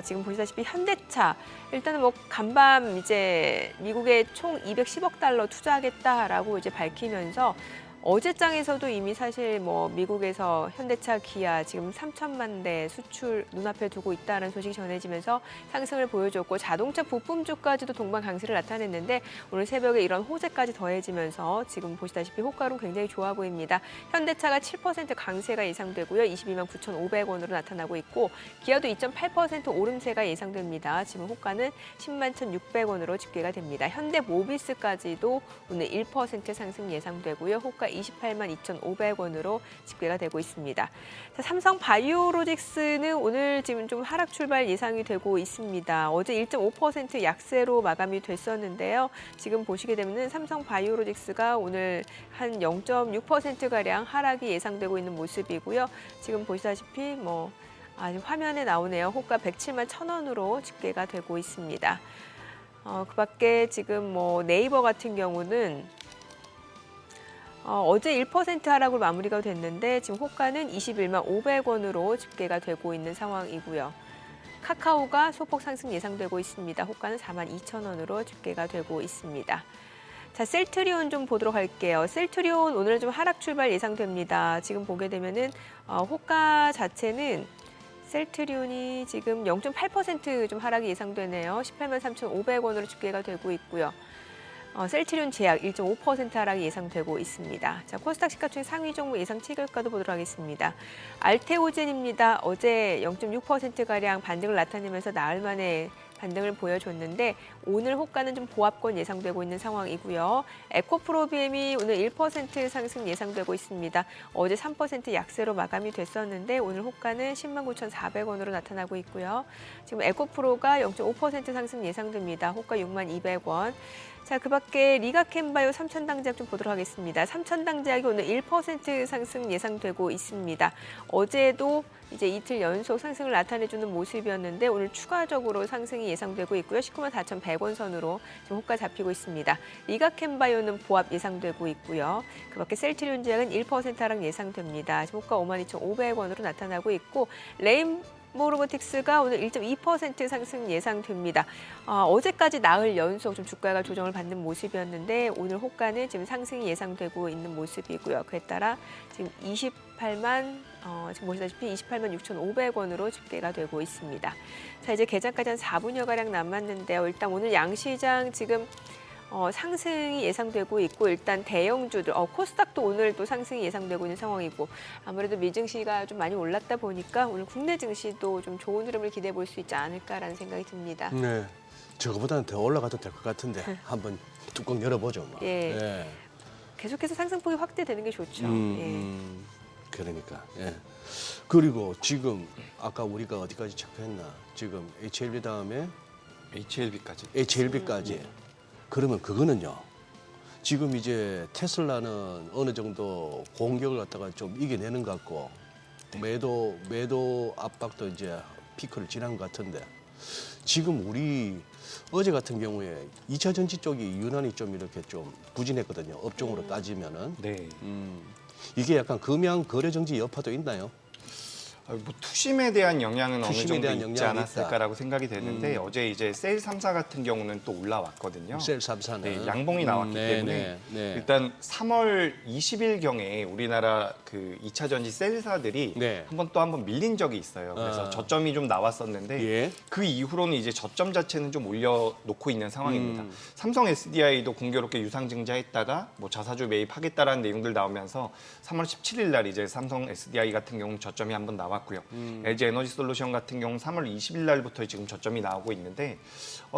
지금 보시다시피 현대차 일단은 뭐 간밤 이제 미국에 총 210억 달러 투자하겠다라고 이제 밝히면서 어제장에서도 이미 사실 뭐 미국에서 현대차, 기아 지금 3천만 대 수출 눈앞에 두고 있다는 소식이 전해지면서 상승을 보여줬고 자동차 부품 쪽까지도 동반 강세를 나타냈는데 오늘 새벽에 이런 호재까지 더해지면서 지금 보시다시피 호가로 굉장히 좋아 보입니다. 현대차가 7% 강세가 예상되고요. 229,500원으로 나타나고 있고 기아도 2.8% 오름세가 예상됩니다. 지금 호가는 101,600원으로 집계가 됩니다. 현대모비스까지도 오늘 1% 상승 예상되고요. 호가 282,500원으로 집계가 되고 있습니다. 자, 삼성바이오로직스는 오늘 지금 좀 하락 출발 예상이 되고 있습니다. 어제 1.5% 약세로 마감이 됐었는데요. 지금 보시게 되면 삼성바이오로직스가 오늘 한 0.6%가량 하락이 예상되고 있는 모습이고요. 지금 보시다시피 화면에 나오네요. 호가 107,100원으로 집계가 되고 있습니다. 그 밖에 지금 네이버 같은 경우는 어제 1% 하락으로 마무리가 됐는데 지금 호가는 215,500원으로 집계가 되고 있는 상황이고요. 카카오가 소폭 상승 예상되고 있습니다. 호가는 42,000원으로 집계가 되고 있습니다. 자, 셀트리온 좀 보도록 할게요. 셀트리온 오늘 좀 하락 출발 예상됩니다. 지금 보게 되면은 호가 자체는 셀트리온이 지금 0.8% 좀 하락이 예상되네요. 183,500원으로 집계가 되고 있고요. 셀트리온 제약 1.5% 하락이 예상되고 있습니다. 자, 코스닥 시가총액 상위 종목 예상 체결가도 보도록 하겠습니다. 알테오젠입니다. 어제 0.6%가량 반등을 나타내면서 나흘 만에 반등을 보여줬는데 오늘 호가는 좀 보합권 예상되고 있는 상황이고요. 에코프로비엠이 오늘 1% 상승 예상되고 있습니다. 어제 3% 약세로 마감이 됐었는데 오늘 호가는 109,400원으로 나타나고 있고요. 지금 에코프로가 0.5% 상승 예상됩니다. 호가 62,200원. 자, 그밖에 리가캠바이오 삼천당제약 좀 보도록 하겠습니다. 삼천당제약이 오늘 1% 상승 예상되고 있습니다. 어제도 이제 이틀 연속 상승을 나타내주는 모습이었는데 오늘 추가적으로 상승이 예상되고 있고요. 19만 4,100원 선으로 지금 호가 잡히고 있습니다. 리가캠바이오는 보합 예상되고 있고요. 그밖에 셀트리온 제약은 1% 하락 예상됩니다. 지금 호가 52,500원으로 나타나고 있고 레인보로보틱스가 오늘 1.2% 상승 예상됩니다. 어제까지 나흘 연속 좀 주가가 조정을 받는 모습이었는데 오늘 호가는 지금 상승이 예상되고 있는 모습이고요. 그에 따라 지금 지금 보시다시피 28만 6,500원으로 집계가 되고 있습니다. 자, 이제 개장까지 한 4분여가량 남았는데요. 일단 오늘 양시장 지금 상승이 예상되고 있고 일단 대형주들 코스닥도 오늘 또 상승이 예상되고 있는 상황이고 아무래도 미증시가 좀 많이 올랐다 보니까 오늘 국내 증시도 좀 좋은 흐름을 기대해 볼 수 있지 않을까라는 생각이 듭니다. 네. 저거보다는 더 올라가도 될 것 같은데 한번 뚜껑 열어보죠. 뭐. 예. 예. 계속해서 상승폭이 확대되는 게 좋죠. 그러니까. 예. 그리고 지금 아까 우리가 어디까지 체크했나? 지금 HLB 다음에 HLB까지. HLB까지. 그러면 그거는요. 지금 이제 테슬라는 어느 정도 공격을 갖다가 좀 이겨내는 것 같고 매도 압박도 이제 피크를 지난 것 같은데 지금 우리 어제 같은 경우에 2차 전지 쪽이 유난히 좀 이렇게 좀 부진했거든요. 업종으로 따지면은. 네. 이게 약간 금양 거래 정지 여파도 있나요? 뭐 투심에 대한 영향은 어느 투심에 정도 대한 있지 영향이 않았을까라고 생각이 되는데 어제 이제 셀 3사 같은 경우는 또 올라왔거든요. 셀 3사는 네, 양봉이 나왔기 때문에 네. 일단 3월 20일경에 우리나라 그 2차 전지 셀사들이 네. 한 번 밀린 적이 있어요. 그래서 저점이 좀 나왔었는데 예. 그 이후로는 이제 저점 자체는 좀 올려놓고 있는 상황입니다. 삼성 SDI도 공교롭게 유상증자했다가 뭐 자사주 매입하겠다라는 내용들 나오면서 3월 17일 날 이제 삼성 SDI 같은 경우는 저점이 한번 나왔고요. LG 에너지 솔루션 같은 경우는 3월 20일 날부터 지금 저점이 나오고 있는데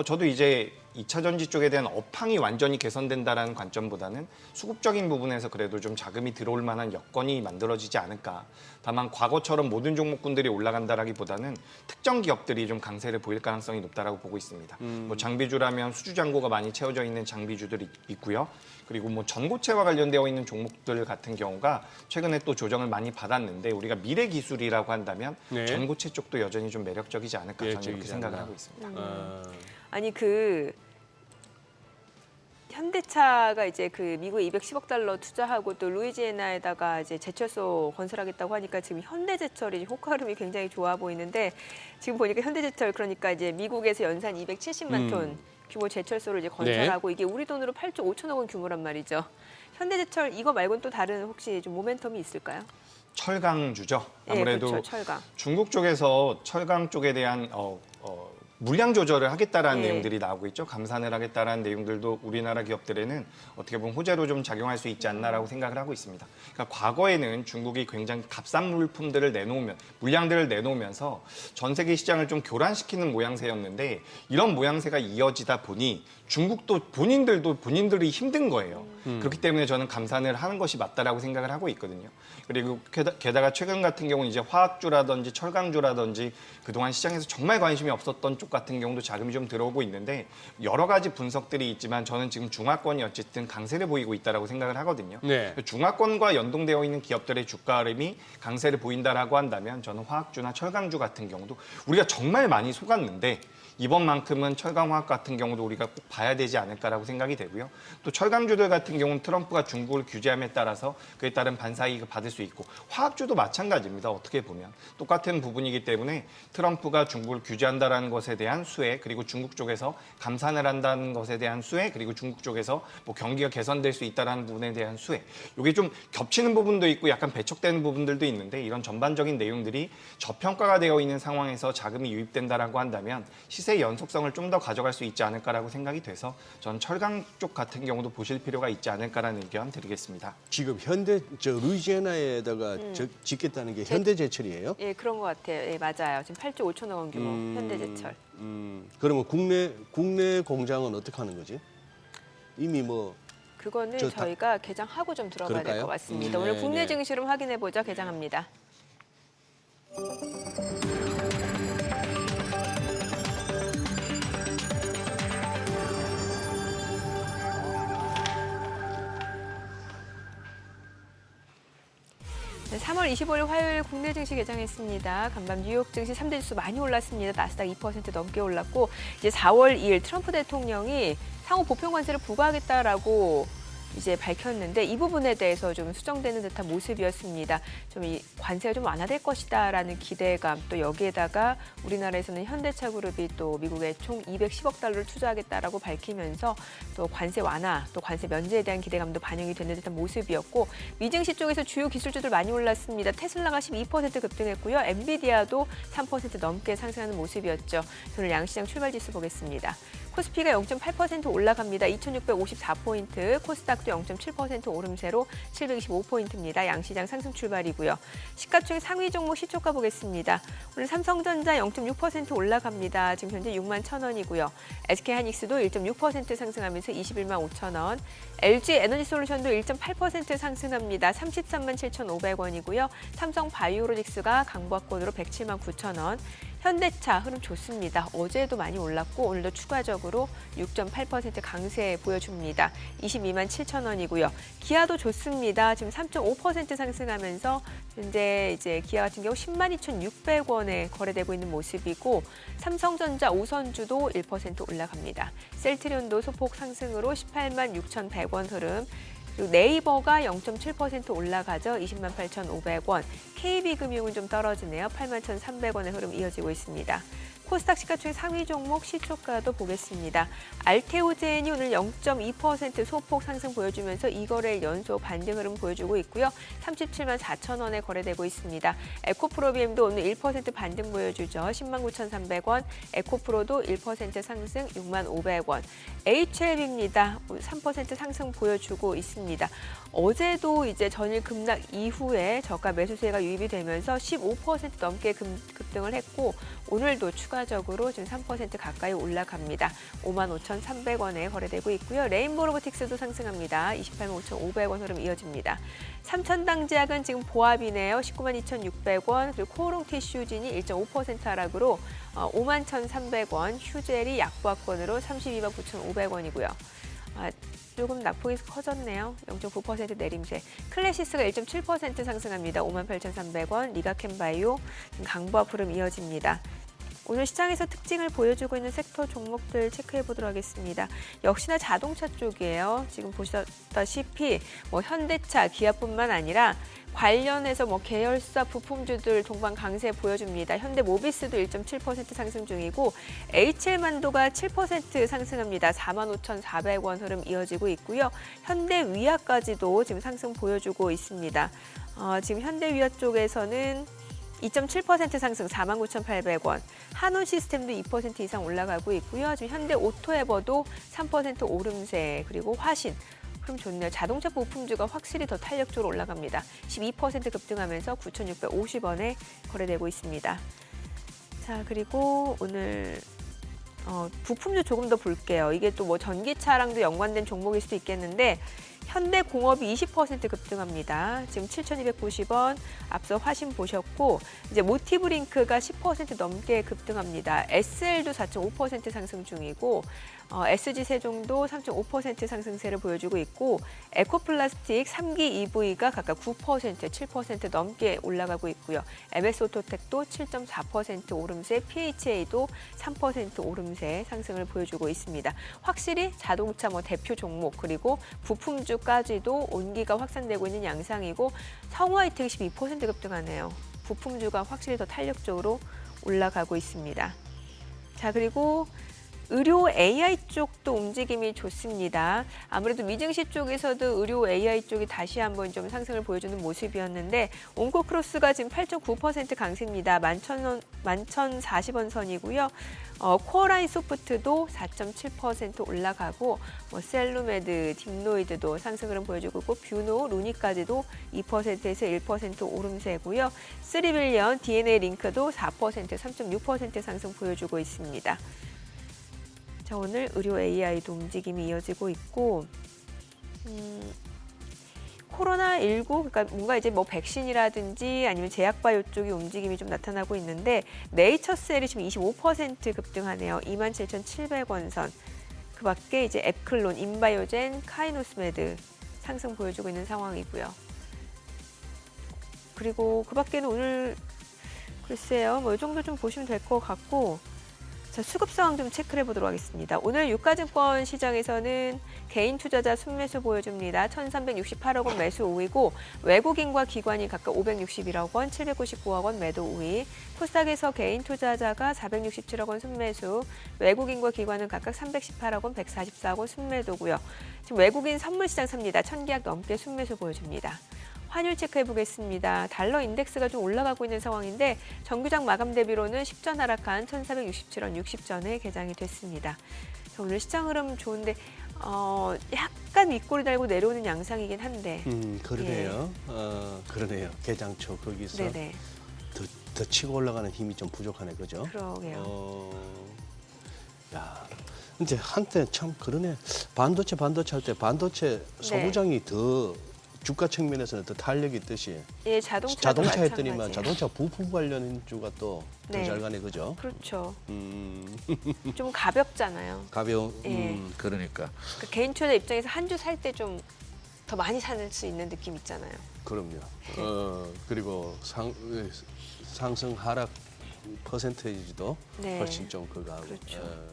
저도 이제 2차 전지 쪽에 대한 업황이 완전히 개선된다라는 관점보다는 수급적인 부분에서 그래도 좀 자금이 들어올 만한 여건이 만들어지지 않을까. 다만 과거처럼 모든 종목군들이 올라간다라기보다는 특정 기업들이 좀 강세를 보일 가능성이 높다라고 보고 있습니다. 뭐 장비주라면 수주 잔고가 많이 채워져 있는 장비주들이 있고요. 그리고 뭐 전고체와 관련되어 있는 종목들 같은 경우가 최근에 또 조정을 많이 받았는데 우리가 미래 기술이라고 한다면 네. 전고체 쪽도 여전히 좀 매력적이지 않을까 저는 이렇게 매력적이지 생각을 않나. 하고 있습니다. 아니 현대차가 이제 그 미국에 210억 달러 투자하고 또 루이지애나에다가 이제 제철소 건설하겠다고 하니까 지금 현대제철이 호가름이 굉장히 좋아 보이는데 지금 보니까 현대제철 그러니까 이제 미국에서 연산 270만 톤 규모 제철소를 이제 건설하고 이게 우리 돈으로 8조 5천억 원 규모란 말이죠. 현대제철 이거 말고는 또 다른 혹시 좀 모멘텀이 있을까요? 철강주죠. 아무래도 예, 그렇죠. 철강. 중국 쪽에서 철강 쪽에 대한 물량 조절을 하겠다라는 예. 내용들이 나오고 있죠. 감산을 하겠다라는 내용들도 우리나라 기업들에는 어떻게 보면 호재로 좀 작용할 수 있지 않나라고 생각을 하고 있습니다. 그러니까 과거에는 중국이 굉장히 값싼 물품들을 물량들을 내놓으면서 전 세계 시장을 좀 교란시키는 모양새였는데 이런 모양새가 이어지다 보니 중국도 본인들이 힘든 거예요. 그렇기 때문에 저는 감산을 하는 것이 맞다라고 생각을 하고 있거든요. 그리고 게다가 최근 같은 경우는 이제 화학주라든지 철강주라든지 그동안 시장에서 정말 관심이 없었던 쪽 같은 경우도 자금이 좀 들어오고 있는데 여러 가지 분석들이 있지만 저는 지금 중화권이 어쨌든 강세를 보이고 있다라고 생각을 하거든요. 네. 중화권과 연동되어 있는 기업들의 주가 흐름이 강세를 보인다라고 한다면 저는 화학주나 철강주 같은 경우도 우리가 정말 많이 속았는데 이번만큼은 철강화학 같은 경우도 우리가 꼭 봐야 되지 않을까라고 생각이 되고요. 또 철강주들 같은 경우는 트럼프가 중국을 규제함에 따라서 그에 따른 반사이익을 받을 수 있고 화학주도 마찬가지입니다. 어떻게 보면 똑같은 부분이기 때문에 트럼프가 중국을 규제한다라는 것에 대한 수혜 그리고 중국 쪽에서 감산을 한다는 것에 대한 수혜 그리고 중국 쪽에서 뭐 경기가 개선될 수 있다라는 부분에 대한 수혜 이게 좀 겹치는 부분도 있고 약간 배척되는 부분들도 있는데 이런 전반적인 내용들이 저평가가 되어 있는 상황에서 자금이 유입된다라고 한다면 시세 연속성을 좀 더 가져갈 수 있지 않을까라고 생각이 돼서 전 철강 쪽 같은 경우도 보실 필요가 있지 않을까라는 의견 드리겠습니다. 지금 루이지애나에다가 짓겠다는 게 현대제철이에요? 예, 그런 것 같아요. 예, 맞아요. 지금 8조 5천억 원 규모 현대제철. 그러면 국내 공장은 어떻게 하는 거지? 이미 뭐 그거는 저 저희가 개장하고 좀 들어봐야 될 그럴까요? 것 같습니다. 네, 오늘 국내 네. 증시로 확인해 보죠. 개장합니다. 3월 25일 화요일 국내 증시 개장했습니다. 간밤 뉴욕 증시 3대 지수 많이 올랐습니다. 나스닥 2% 넘게 올랐고 이제 4월 2일 트럼프 대통령이 상호 보편 관세를 부과하겠다라고 이제 밝혔는데 이 부분에 대해서 좀 수정되는 듯한 모습이었습니다. 좀 이 관세가 좀 완화될 것이다라는 기대감, 또 여기에다가 우리나라에서는 현대차 그룹이 또 미국에 총 210억 달러를 투자하겠다라고 밝히면서 또 관세 완화, 또 관세 면제에 대한 기대감도 반영이 되는 듯한 모습이었고, 미증시 쪽에서 주요 기술주들 많이 올랐습니다. 테슬라가 12% 급등했고요. 엔비디아도 3% 넘게 상승하는 모습이었죠. 오늘 양시장 출발 지수 보겠습니다. 코스피가 0.8% 올라갑니다. 2,654포인트, 코스닥도 0.7% 오름세로 725포인트입니다. 양시장 상승 출발이고요. 시가총액 상위 종목 시초가 보겠습니다. 오늘 삼성전자 0.6% 올라갑니다. 지금 현재 6만 1,000원이고요. SK하이닉스도 1.6% 상승하면서 21만 5,000원. LG에너지솔루션도 1.8% 상승합니다. 33만 7,500원이고요. 삼성바이오로직스가 강보합권으로 107만 9,000원. 현대차 흐름 좋습니다. 어제도 많이 올랐고 오늘도 추가적으로 6.8% 강세 보여줍니다. 22만 7,000원이고요. 기아도 좋습니다. 지금 3.5% 상승하면서 현재 이제 기아 같은 경우 10만 2,600원에 거래되고 있는 모습이고, 삼성전자 우선주도 1% 올라갑니다. 셀트리온도 소폭 상승으로 18만 6,100원 흐름. 그리고 네이버가 0.7% 올라가죠. 20만 8,500원. KB금융은 좀 떨어지네요. 8만 1,300원의 흐름 이어지고 있습니다. 코스닥 시가총액 상위 종목 시초가도 보겠습니다. 알테오젠이 오늘 0.2% 소폭 상승 보여주면서 2거래일 연속 반등 흐름 보여주고 있고요. 37만 4,000원에 거래되고 있습니다. 에코프로비엠도 오늘 1% 반등 보여주죠. 10만 9,300원. 에코프로도 1% 상승 6만 500원. HLB입니다. 3% 상승 보여주고 있습니다. 어제도 이제 전일 급락 이후에 저가 매수세가 유입이 되면서 15% 넘게 급등을 했고, 오늘도 추가적으로 지금 3% 가까이 올라갑니다. 5만 5,300원에 거래되고 있고요. 레인보우 로보틱스도 상승합니다. 28만 5,500원 흐름 이어집니다. 삼천당제약은 지금 보합이네요. 19만 2,600원. 그리고 코오롱 티슈진이 1.5% 하락으로 5만 1,300원. 휴젤이 약보합권으로 32만 9,500원이고요. 조금 낙폭이 커졌네요. 0.9% 내림세. 클래시스가 1.7% 상승합니다. 5만 8,300원. 리가캠바이오 강보합 흐름 이어집니다. 오늘 시장에서 특징을 보여주고 있는 섹터 종목들 체크해 보도록 하겠습니다. 역시나 자동차 쪽이에요. 지금 보셨다시피 현대차, 기아뿐만 아니라 관련해서 계열사 부품주들 동반 강세 보여줍니다. 현대모비스도 1.7% 상승 중이고, HL만도가 7% 상승합니다. 45,400원 흐름 이어지고 있고요. 현대위아까지도 지금 상승 보여주고 있습니다. 지금 현대위아 쪽에서는 2.7% 상승 49,800원. 한온시스템도 2% 이상 올라가고 있고요. 지금 현대오토에버도 3% 오름세, 그리고 화신. 그럼 좋네요. 자동차 부품주가 확실히 더 탄력적으로 올라갑니다. 12% 급등하면서 9,650원에 거래되고 있습니다. 자, 그리고 오늘 부품주 조금 더 볼게요. 이게 또 전기차랑도 연관된 종목일 수도 있겠는데, 현대공업이 20% 급등합니다. 지금 7,290원, 앞서 화신 보셨고, 이제 모티브링크가 10% 넘게 급등합니다. SL도 4.5% 상승 중이고, SG세종도 3.5% 상승세를 보여주고 있고, 에코플라스틱 3기 EV가 각각 9%, 7% 넘게 올라가고 있고요. MS오토텍도 7.4% 오름세, PHA도 3% 오름세 상승을 보여주고 있습니다. 확실히 자동차 대표 종목, 그리고 부품주까지도 온기가 확산되고 있는 양상이고, 성우하이텍이 12% 급등하네요. 부품주가 확실히 더 탄력적으로 올라가고 있습니다. 자, 그리고 의료 AI 쪽도 움직임이 좋습니다. 아무래도 미증시 쪽에서도 의료 AI 쪽이 다시 한번 좀 상승을 보여주는 모습이었는데, 온코크로스가 지금 8.9% 강세입니다. 11,040원 선이고요. 코어라인 소프트도 4.7% 올라가고, 셀루메드, 딥노이드도 상승 흐름 보여주고 있고, 뷰노, 루니까지도 2%에서 1% 오름세고요. 3빌리언, DNA 링크도 4%, 3.6% 상승 보여주고 있습니다. 자, 오늘 의료 AI도 움직임이 이어지고 있고, 코로나19, 그러니까 뭔가 이제 백신이라든지 아니면 제약바이오 쪽의 움직임이 좀 나타나고 있는데, 네이처셀이 지금 25% 급등하네요. 27,700원 선. 그 밖에 이제 앱클론, 인바이오젠, 카이노스메드 상승 보여주고 있는 상황이고요. 그리고 그 밖에는 오늘 글쎄요, 뭐 이 정도 좀 보시면 될 것 같고, 자, 수급 상황 좀 체크해 보도록 하겠습니다. 오늘 유가증권 시장에서는 개인 투자자 순매수 보여줍니다. 1,368억 원 매수 우위고 외국인과 기관이 각각 561억 원, 799억 원 매도 우위. 코스닥에서 개인 투자자가 467억 원 순매수, 외국인과 기관은 각각 318억 원, 144억 원 순매도고요. 지금 외국인 선물 시장 삽니다. 1,000계약 넘게 순매수 보여줍니다. 환율 체크해 보겠습니다. 달러 인덱스가 좀 올라가고 있는 상황인데 정규장 마감 대비로는 10전 하락한 1,467원 60전에 개장이 됐습니다. 자, 오늘 시장 흐름 좋은데 약간 윗골이 달고 내려오는 양상이긴 한데. 그러네요. 그러네요. 개장초 거기서 네네. 더 치고 올라가는 힘이 좀 부족하네, 그죠? 그러게요. 야, 근데 한때 참 그러네. 반도체 할 때 반도체 소부장이 더 주가 측면에서는 더 탄력이 있듯이 예, 자동차 자동차 했더니만 자동차 부품 관련 주가 또 더 네. 잘 가네, 그죠? 그렇죠. 좀 좀 가볍잖아요. 가벼운. 예. 그러니까. 그 개인 투자 입장에서 한 주 살 때 좀 더 많이 살 수 있는 느낌 있잖아요. 그럼요. 그리고 상승 하락 퍼센테이지도 네. 훨씬 좀 그거 하고. 그렇죠.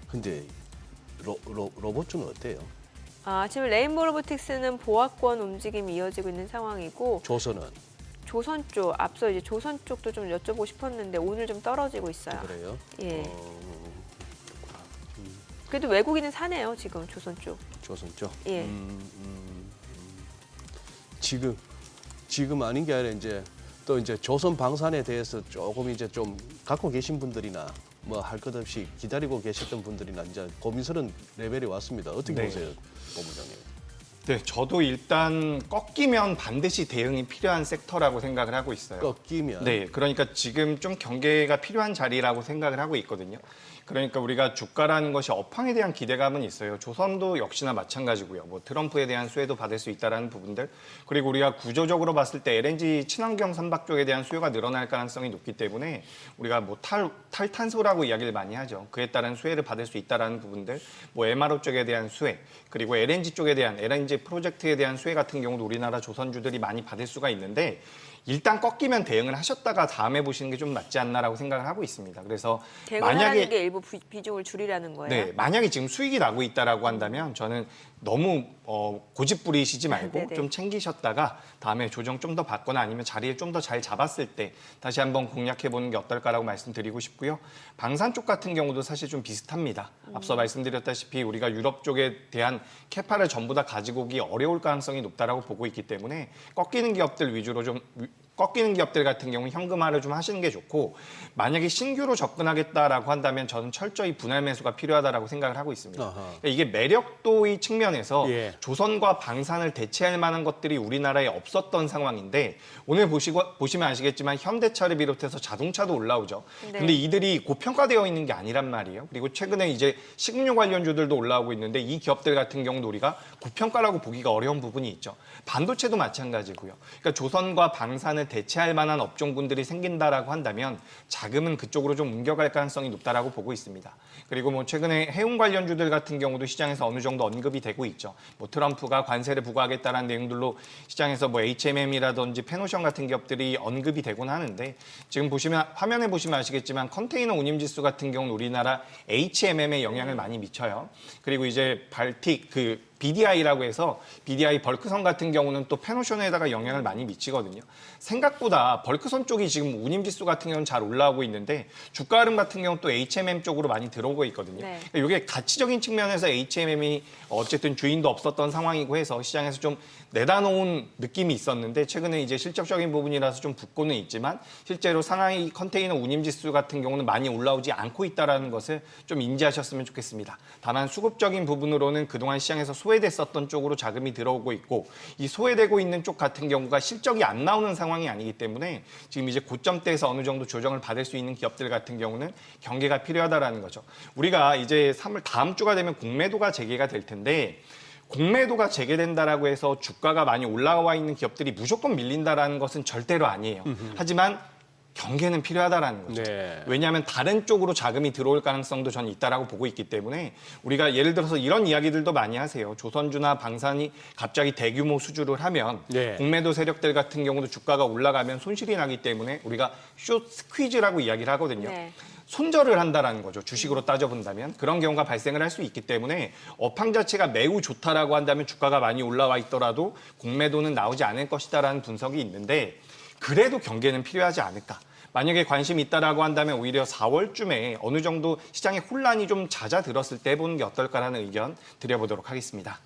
근데 로봇주는 어때요? 지금 레인보우 로보틱스는 보합권 움직임이 이어지고 있는 상황이고 조선은 조선 쪽, 앞서 이제 조선 쪽도 좀 여쭤보고 싶었는데 오늘 좀 떨어지고 있어요. 그래요? 예. 그래도 외국인은 사네요, 지금 조선 쪽. 조선 쪽. 예. 지금 아닌 게 아니라 이제 또 이제 조선 방산에 대해서 조금 이제 좀 갖고 계신 분들이나 뭐 할 것 없이 기다리고 계셨던 분들이나 이제 고민스러운 레벨이 왔습니다. 어떻게 네. 보세요, 본부장님? 네, 저도 일단 꺾이면 반드시 대응이 필요한 섹터라고 생각을 하고 있어요. 꺾이면. 네, 그러니까 지금 좀 경계가 필요한 자리라고 생각을 하고 있거든요. 그러니까 우리가 주가라는 것이 업황에 대한 기대감은 있어요. 조선도 역시나 마찬가지고요. 뭐 트럼프에 대한 수혜도 받을 수 있다라는 부분들, 그리고 우리가 구조적으로 봤을 때 LNG 친환경 선박 쪽에 대한 수요가 늘어날 가능성이 높기 때문에 우리가 뭐 탈탄소라고 이야기를 많이 하죠. 그에 따른 수혜를 받을 수 있다라는 부분들, 뭐 MRO 쪽에 대한 수혜, 그리고 LNG 쪽에 대한 LNG 프로젝트에 대한 수혜 같은 경우도 우리나라 조선주들이 많이 받을 수가 있는데, 일단 꺾이면 대응을 하셨다가 다음에 보시는 게 좀 맞지 않나라고 생각을 하고 있습니다. 그래서 대응하는 게 일부 비중을 줄이라는 거예요. 네, 만약에 지금 수익이 나고 있다라고 한다면 저는 너무 고집 부리시지 말고 네네. 좀 챙기셨다가 다음에 조정 좀 더 받거나 아니면 자리를 좀 더 잘 잡았을 때 다시 한번 공략해 보는 게 어떨까라고 말씀드리고 싶고요. 방산 쪽 같은 경우도 사실 좀 비슷합니다. 앞서 말씀드렸다시피 우리가 유럽 쪽에 대한 캐파를 전부 다 가지고 오기 어려울 가능성이 높다라고 보고 있기 때문에 꺾이는 기업들 위주로 좀 꺾이는 기업들 같은 경우는 현금화를 좀 하시는 게 좋고, 만약에 신규로 접근하겠다라고 한다면 저는 철저히 분할 매수가 필요하다라고 생각을 하고 있습니다. 그러니까 이게 매력도의 측면에서 예. 조선과 방산을 대체할 만한 것들이 우리나라에 없었던 상황인데, 오늘 보시면 아시겠지만 현대차를 비롯해서 자동차도 올라오죠. 네. 근데 이들이 고평가되어 있는 게 아니란 말이에요. 그리고 최근에 이제 식료 관련주들도 올라오고 있는데 이 기업들 같은 경우도 우리가 고평가라고 보기가 어려운 부분이 있죠. 반도체도 마찬가지고요. 그러니까 조선과 방산을 대체할 만한 업종군들이 생긴다라고 한다면 자금은 그쪽으로 좀 옮겨갈 가능성이 높다라고 보고 있습니다. 그리고 뭐 최근에 해운 관련주들 같은 경우도 시장에서 어느 정도 언급이 되고 있죠. 뭐 트럼프가 관세를 부과하겠다는 내용들로 시장에서 뭐 HMM이라든지 페노션 같은 기업들이 언급이 되곤 하는데, 지금 화면에 보시면 아시겠지만 컨테이너 운임지수 같은 경우는 우리나라 HMM에 영향을 많이 미쳐요. 그리고 이제 발틱 BDI라고 해서 BDI 벌크선 같은 경우는 또 페노션에다가 영향을 많이 미치거든요. 생각보다 벌크선 쪽이 지금 운임지수 같은 경우는 잘 올라오고 있는데 주가 흐름 같은 경우는 또 HMM 쪽으로 많이 들어오고 있거든요. 네. 그러니까 이게 가치적인 측면에서 HMM이 어쨌든 주인도 없었던 상황이고 해서 시장에서 좀 내다 놓은 느낌이 있었는데, 최근에 이제 실적적인 부분이라서 좀 붙고는 있지만 실제로 상하이 컨테이너 운임지수 같은 경우는 많이 올라오지 않고 있다는 것을 좀 인지하셨으면 좋겠습니다. 다만 수급적인 부분으로는 그동안 시장에서 소외됐었던 쪽으로 자금이 들어오고 있고, 이 소외되고 있는 쪽 같은 경우가 실적이 안 나오는 상황이 아니기 때문에 지금 이제 고점대에서 어느 정도 조정을 받을 수 있는 기업들 같은 경우는 경계가 필요하다라는 거죠. 우리가 이제 3월 다음 주가 되면 공매도가 재개가 될 텐데, 공매도가 재개된다라고 해서 주가가 많이 올라와 있는 기업들이 무조건 밀린다라는 것은 절대로 아니에요. 하지만 경계는 필요하다라는 거죠. 네. 왜냐하면 다른 쪽으로 자금이 들어올 가능성도 저는 있다라고 보고 있기 때문에 우리가 예를 들어서 이런 이야기들도 많이 하세요. 조선주나 방산이 갑자기 대규모 수주를 하면 네. 공매도 세력들 같은 경우도 주가가 올라가면 손실이 나기 때문에 우리가 숏 스퀴즈라고 이야기를 하거든요. 네. 손절을 한다라는 거죠. 주식으로 따져본다면 그런 경우가 발생을 할 수 있기 때문에 업황 자체가 매우 좋다라고 한다면 주가가 많이 올라와 있더라도 공매도는 나오지 않을 것이다라는 분석이 있는데 그래도 경계는 필요하지 않을까. 만약에 관심이 있다라고 한다면 오히려 4월쯤에 어느 정도 시장의 혼란이 좀 잦아들었을 때 해보는 게 어떨까라는 의견 드려보도록 하겠습니다.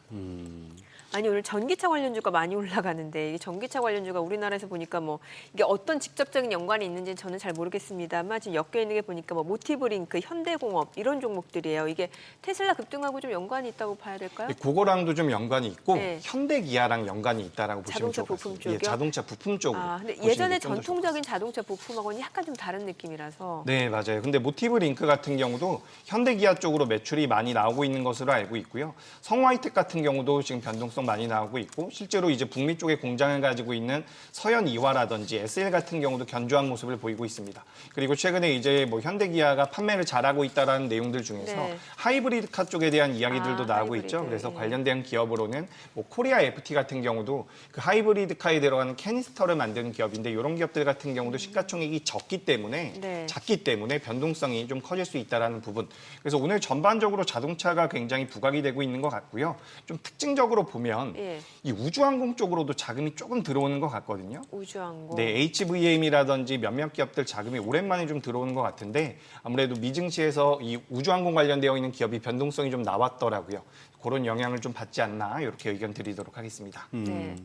아니 오늘 전기차 관련주가 많이 올라가는데 이 전기차 관련주가 우리나라에서 보니까 뭐 이게 어떤 직접적인 연관이 있는지는 저는 잘 모르겠습니다만 지금 엮여 있는 게 보니까 뭐 모티브링크, 현대공업 이런 종목들이에요. 이게 테슬라 급등하고 좀 연관이 있다고 봐야 될까요? 그거랑도 좀 연관이 있고 네. 현대기아랑 연관이 있다라고 보시면 자동차 좋을 것 부품 같습니다. 예, 쪽이요? 자동차 부품 쪽으로. 아, 근데 보시는 예전에 게좀더 좋을 것 전통적인 자동차 부품하고는 약간 좀 다른 느낌이라서. 네, 맞아요. 근데 모티브 링크 같은 경우도 현대기아 쪽으로 매출이 많이 나오고 있는 것으로 알고 있고요. 성화이텍 같은 경우도 지금 변동성 많이 나오고 있고 실제로 이제 북미 쪽에 공장을 가지고 있는 서현 이화라든지 SL 같은 경우도 견조한 모습을 보이고 있습니다. 그리고 최근에 이제 뭐 현대기아가 판매를 잘하고 있다라는 내용들 중에서 네. 하이브리드카 쪽에 대한 이야기들도 나오고 하이브리드. 있죠. 그래서 예. 관련된 기업으로는 뭐 코리아 FT 같은 경우도 그 하이브리드카에 들어가는 캐니스터를 만드는 기업인데 이런 기업들 같은 경우도 시가총액이 적기 때문에 네. 작기 때문에 변동성이 좀 커질 수 있다라는 부분. 그래서 오늘 전반적으로 자동차가 굉장히 부각이 되고 있는 것 같고요. 좀 특징적으로 보면 예. 이 우주항공 쪽으로도 자금이 조금 들어오는 것 같거든요. 우주항공. 네, HVM이라든지 몇몇 기업들 자금이 오랜만에 좀 들어오는 것 같은데 아무래도 미증시에서 이 우주항공 관련되어 있는 기업이 변동성이 좀 나왔더라고요. 그런 영향을 좀 받지 않나 이렇게 의견 드리도록 하겠습니다. 네.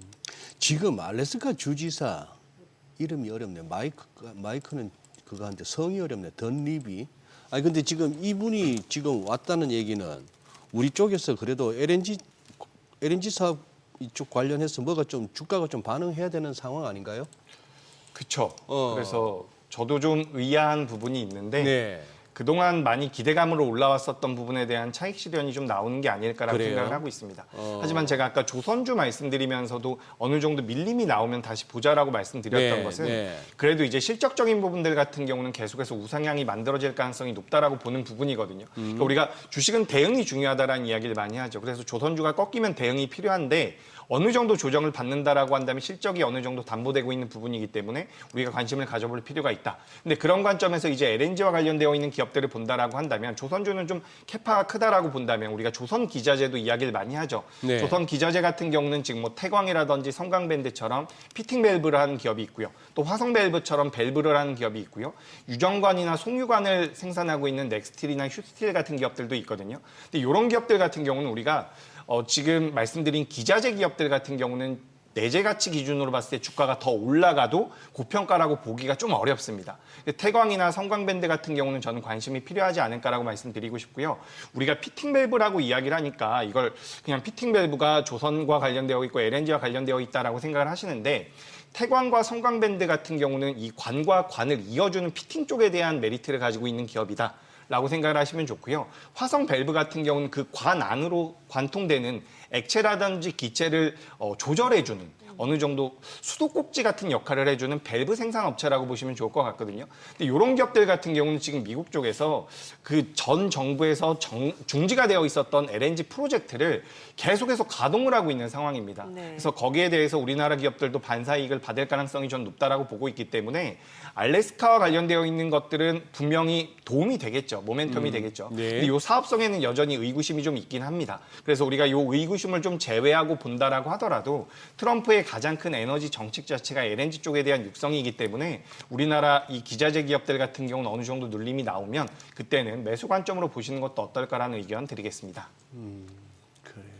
지금 알래스카 주지사 이름이 어렵네. 마이크는 그거 한데 성이 어렵네. 던리비. 아니 근데 지금 이분이 지금 왔다는 얘기는 우리 쪽에서 그래도 LNG 사업 이쪽 관련해서 뭐가 좀 주가가 좀 반응해야 되는 상황 아닌가요? 그렇죠. 어. 그래서 저도 좀 의아한 부분이 있는데 네. 그동안 많이 기대감으로 올라왔었던 부분에 대한 차익 실현이 좀 나오는 게 아닐까라고 그래요? 생각을 하고 있습니다. 하지만 제가 아까 조선주 말씀드리면서도 어느 정도 밀림이 나오면 다시 보자라고 말씀드렸던 네, 것은 네. 그래도 이제 실적적인 부분들 같은 경우는 계속해서 우상향이 만들어질 가능성이 높다라고 보는 부분이거든요. 그러니까 우리가 주식은 대응이 중요하다라는 이야기를 많이 하죠. 그래서 조선주가 꺾이면 대응이 필요한데 어느 정도 조정을 받는다라고 한다면 실적이 어느 정도 담보되고 있는 부분이기 때문에 우리가 관심을 가져볼 필요가 있다. 근데 그런 관점에서 이제 LNG와 관련되어 있는 기업들을 본다라고 한다면 조선주는 좀 캐파가 크다라고 본다면 우리가 조선 기자재도 이야기를 많이 하죠. 네. 조선 기자재 같은 경우는 지금 뭐 태광이라든지 성강밴드처럼 피팅 밸브를 하는 기업이 있고요. 또 화성 밸브처럼 밸브를 하는 기업이 있고요. 유정관이나 송유관을 생산하고 있는 넥스틸이나 휴스틸 같은 기업들도 있거든요. 근데 이런 기업들 같은 경우는 우리가 지금 말씀드린 기자재 기업들 같은 경우는 내재 가치 기준으로 봤을 때 주가가 더 올라가도 고평가라고 보기가 좀 어렵습니다. 태광이나 성광밴드 같은 경우는 저는 관심이 필요하지 않을까라고 말씀드리고 싶고요. 우리가 피팅 밸브라고 이야기를 하니까 이걸 그냥 피팅 밸브가 조선과 관련되어 있고 LNG와 관련되어 있다라고 생각을 하시는데 태광과 성광밴드 같은 경우는 이 관과 관을 이어주는 피팅 쪽에 대한 메리트를 가지고 있는 기업이다. 라고 생각을 하시면 좋고요. 화성 밸브 같은 경우는 그 관 안으로 관통되는 액체라든지 기체를 조절해주는 어느 정도 수도꼭지 같은 역할을 해주는 밸브 생산 업체라고 보시면 좋을 것 같거든요. 근데 이런 기업들 같은 경우는 지금 미국 쪽에서 그 전 정부에서 중지가 되어 있었던 LNG 프로젝트를 계속해서 가동을 하고 있는 상황입니다. 네. 그래서 거기에 대해서 우리나라 기업들도 반사이익을 받을 가능성이 전 높다라고 보고 있기 때문에 알래스카와 관련되어 있는 것들은 분명히 도움이 되겠죠. 모멘텀이 되겠죠. 네. 근데 이 사업성에는 여전히 의구심이 좀 있긴 합니다. 그래서 우리가 이 의구심을 좀 제외하고 본다라고 하더라도 트럼프의 가장 큰 에너지 정책 자체가 LNG 쪽에 대한 육성이기 때문에 우리나라 이 기자재 기업들 같은 경우는 어느 정도 눌림이 나오면 그때는 매수 관점으로 보시는 것도 어떨까라는 의견 드리겠습니다. 그래요.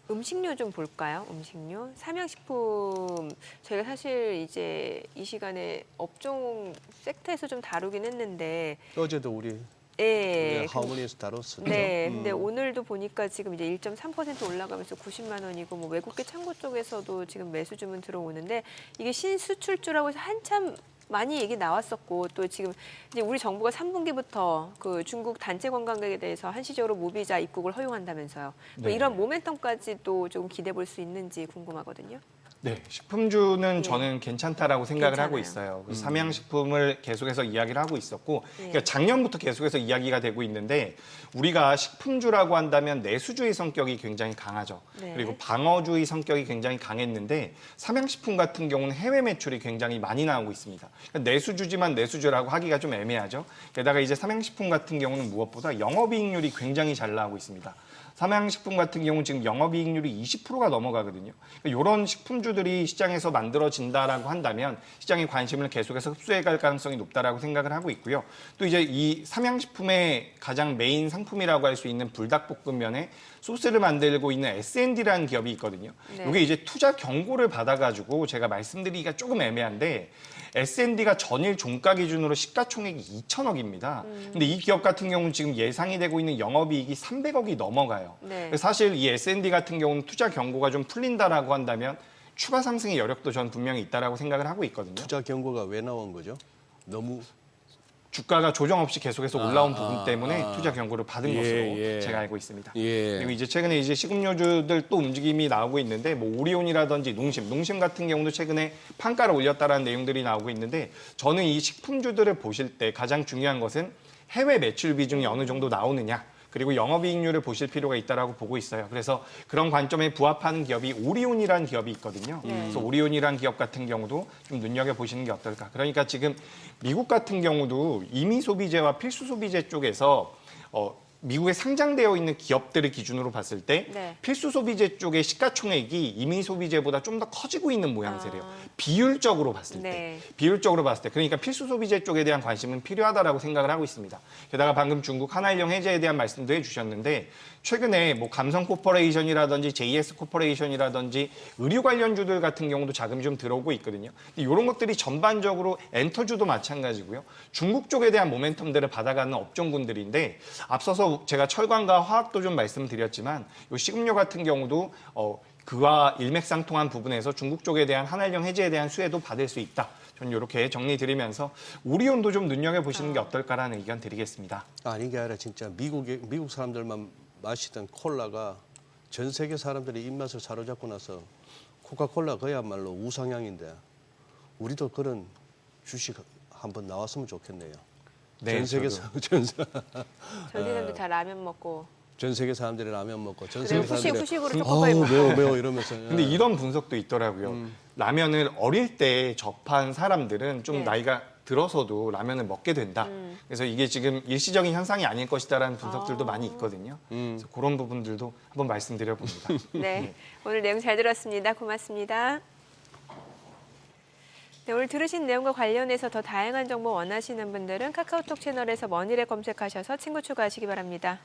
음식료 좀 볼까요? 음식료. 삼양식품 저희가 사실 이제 이 시간에 업종 섹터에서 좀 다루긴 했는데 어제도 우리 예. 하모니에서 다뤘었죠. 네, 근데 오늘도 보니까 지금 이제 1.3% 올라가면서 90만 원이고 뭐 외국계 창고 쪽에서도 지금 매수 주문 들어오는데 이게 신수출주라고 해서 한참 많이 얘기 나왔었고 또 지금 이제 우리 정부가 3분기부터 그 중국 단체 관광객에 대해서 한시적으로 무비자 입국을 허용한다면서요. 뭐 네. 이런 모멘텀까지도 좀 기대해 볼 수 있는지 궁금하거든요. 네, 식품주는 저는 괜찮다라고 생각을 하고 괜찮아요. 있어요. 그래서 삼양식품을 계속해서 이야기를 하고 있었고, 그러니까 작년부터 계속해서 이야기가 되고 있는데, 우리가 식품주라고 한다면 내수주의 성격이 굉장히 강하죠. 네. 그리고 방어주의 성격이 굉장히 강했는데, 삼양식품 같은 경우는 해외 매출이 굉장히 많이 나오고 있습니다. 그러니까 내수주지만 내수주라고 하기가 좀 애매하죠. 게다가 이제 삼양식품 같은 경우는 무엇보다 영업이익률이 굉장히 잘 나오고 있습니다. 삼양식품 같은 경우는 지금 영업이익률이 20%가 넘어가거든요. 그러니까 이런 식품주들이 시장에서 만들어진다라고 한다면 시장의 관심을 계속해서 흡수해갈 가능성이 높다라고 생각을 하고 있고요. 또 이제 이 삼양식품의 가장 메인 상품이라고 할 수 있는 불닭볶음면에 소스를 만들고 있는 S&D라는 기업이 있거든요. 네. 이게 이제 투자 경고를 받아가지고 제가 말씀드리기가 조금 애매한데 S&D가 전일 종가 기준으로 시가총액이 2천억입니다. 근데 이 기업 같은 경우는 지금 예상이 되고 있는 영업이익이 300억이 넘어가요. 네. 사실 이 S&D 같은 경우는 투자 경고가 좀 풀린다라고 한다면 추가 상승의 여력도 전 분명히 있다라고 생각을 하고 있거든요. 투자 경고가 왜 나온 거죠? 너무 주가가 조정 없이 계속해서 올라온 부분 때문에 투자 경고를 받은 것으로 예. 제가 알고 있습니다. 예. 그리고 이제 최근에 이제 식음료주들 또 움직임이 나오고 있는데 뭐 오리온이라든지 농심 같은 경우도 최근에 판가를 올렸다라는 내용들이 나오고 있는데 저는 이 식품주들을 보실 때 가장 중요한 것은 해외 매출 비중이 어느 정도 나오느냐. 그리고 영업이익률을 보실 필요가 있다라고 보고 있어요. 그래서 그런 관점에 부합하는 기업이 오리온이라는 기업이 있거든요. 그래서 오리온이라는 기업 같은 경우도 좀 눈여겨보시는 게 어떨까. 그러니까 지금 미국 같은 경우도 임의 소비재와 필수 소비재 쪽에서 미국에 상장되어 있는 기업들을 기준으로 봤을 때 네. 필수 소비재 쪽의 시가총액이 임의 소비재보다 좀 더 커지고 있는 모양새래요. 비율적으로 봤을 때. 네. 비율적으로 봤을 때. 그러니까 필수 소비재 쪽에 대한 관심은 필요하다라고 생각을 하고 있습니다. 게다가 방금 중국 하나일령 해제에 대한 말씀도 해주셨는데 최근에 뭐 감성 코퍼레이션이라든지 JS 코퍼레이션이라든지 의류 관련주들 같은 경우도 자금이 좀 들어오고 있거든요. 근데 이런 것들이 전반적으로 엔터주도 마찬가지고요. 중국 쪽에 대한 모멘텀들을 받아가는 업종군들인데 앞서서 제가 철강과 화학도 좀 말씀드렸지만 이 식음료 같은 경우도 그와 일맥상통한 부분에서 중국 쪽에 대한 하나일령 해제에 대한 수혜도 받을 수 있다. 저는 이렇게 정리드리면서 오리온도 좀 눈여겨보시는 게 어떨까라는 의견 드리겠습니다. 아니 이게 아니라 진짜 미국 사람들만 마시던 콜라가 전 세계 사람들이 입맛을 사로잡고 나서 코카콜라 그야말로 우상향인데 우리도 그런 주식 한번 나왔으면 좋겠네요. 네, 전 세계 저도. 전 세계사람들 다 라면 먹고 전 세계 사람들이 라면 먹고 전 그리고 세계 사람들이 후식으로 초코파이 아우 먹고 매워 이러면서 근데 이런 분석도 있더라고요. 라면을 어릴 때 접한 사람들은 좀 네. 나이가 들어서도 라면을 먹게 된다. 그래서 이게 지금 일시적인 현상이 아닐 것이다라는 분석들도 많이 있거든요. 그래서 그런 부분들도 한번 말씀드려봅니다. 네, 오늘 내용 잘 들었습니다. 고맙습니다. 네, 오늘 들으신 내용과 관련해서 더 다양한 정보 원하시는 분들은 카카오톡 채널에서 머니를 검색하셔서 친구 추가하시기 바랍니다.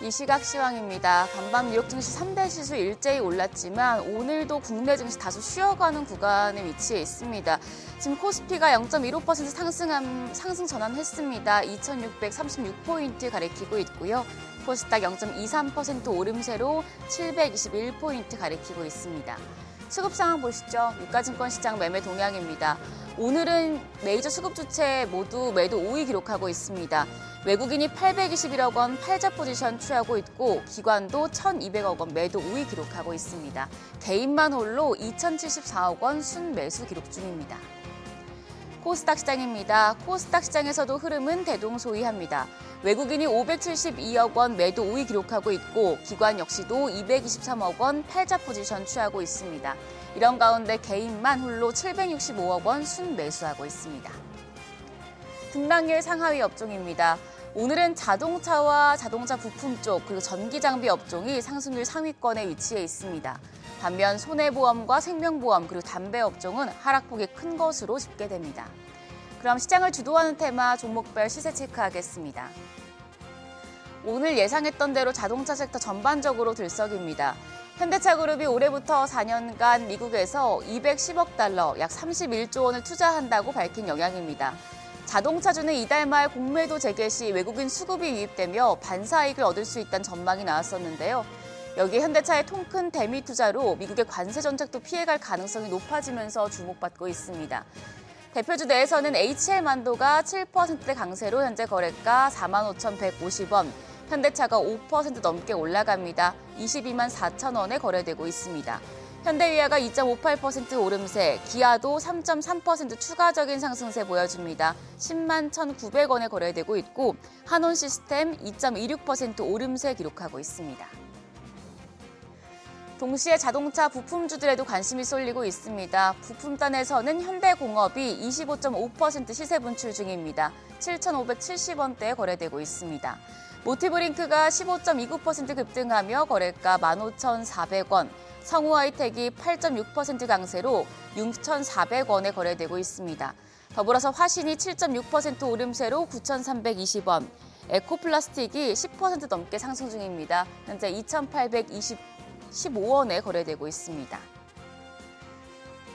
이 시각 시황입니다. 간밤 뉴욕 증시 3대 지수 일제히 올랐지만 오늘도 국내 증시 다소 쉬어가는 구간에 위치해 있습니다. 지금 코스피가 0.15% 상승 전환했습니다. 2,636포인트 가리키고 있고요. 코스닥 0.23% 오름세로 721포인트 가리키고 있습니다. 수급 상황 보시죠. 유가증권 시장 매매 동향입니다. 오늘은 메이저 수급 주체 모두 매도 5위 기록하고 있습니다. 외국인이 821억 원 팔자 포지션 취하고 있고 기관도 1,200억 원 매도 5위 기록하고 있습니다. 개인만 홀로 2,074억 원 순매수 기록 중입니다. 코스닥 시장입니다. 코스닥 시장에서도 흐름은 대동소이합니다. 외국인이 572억 원 매도 5위 기록하고 있고 기관 역시도 223억 원 팔자 포지션 취하고 있습니다. 이런 가운데 개인만 홀로 765억 원 순매수하고 있습니다. 등락일 상하위 업종입니다. 오늘은 자동차와 자동차 부품 쪽 그리고 전기 장비 업종이 상승률 상위권에 위치해 있습니다. 반면 손해보험과 생명보험 그리고 담배 업종은 하락폭이 큰 것으로 집계됩니다. 그럼 시장을 주도하는 테마 종목별 시세 체크하겠습니다. 오늘 예상했던 대로 자동차 섹터 전반적으로 들썩입니다. 현대차그룹이 올해부터 4년간 미국에서 210억 달러, 약 31조 원을 투자한다고 밝힌 영향입니다. 자동차주는 이달 말 공매도 재개 시 외국인 수급이 유입되며 반사이익을 얻을 수 있다는 전망이 나왔었는데요. 여기에 현대차의 통큰 대미 투자로 미국의 관세 정책도 피해갈 가능성이 높아지면서 주목받고 있습니다. 대표주 내에서는 HL만도가 7%대 강세로 현재 거래가 45,150원, 현대차가 5% 넘게 올라갑니다. 22만 4천 원에 거래되고 있습니다. 현대위아가 2.58% 오름세, 기아도 3.3% 추가적인 상승세 보여줍니다. 10만 1,900원에 거래되고 있고 한온시스템 2.26% 오름세 기록하고 있습니다. 동시에 자동차 부품주들에도 관심이 쏠리고 있습니다. 부품단에서는 현대공업이 25.5% 시세 분출 중입니다. 7,570원대에 거래되고 있습니다. 모티브링크가 15.29% 급등하며 거래가 15,400원, 성우하이텍이 8.6% 강세로 6,400원에 거래되고 있습니다. 더불어서 화신이 7.6% 오름세로 9,320원, 에코플라스틱이 10% 넘게 상승 중입니다. 현재 2,815원에 거래되고 있습니다.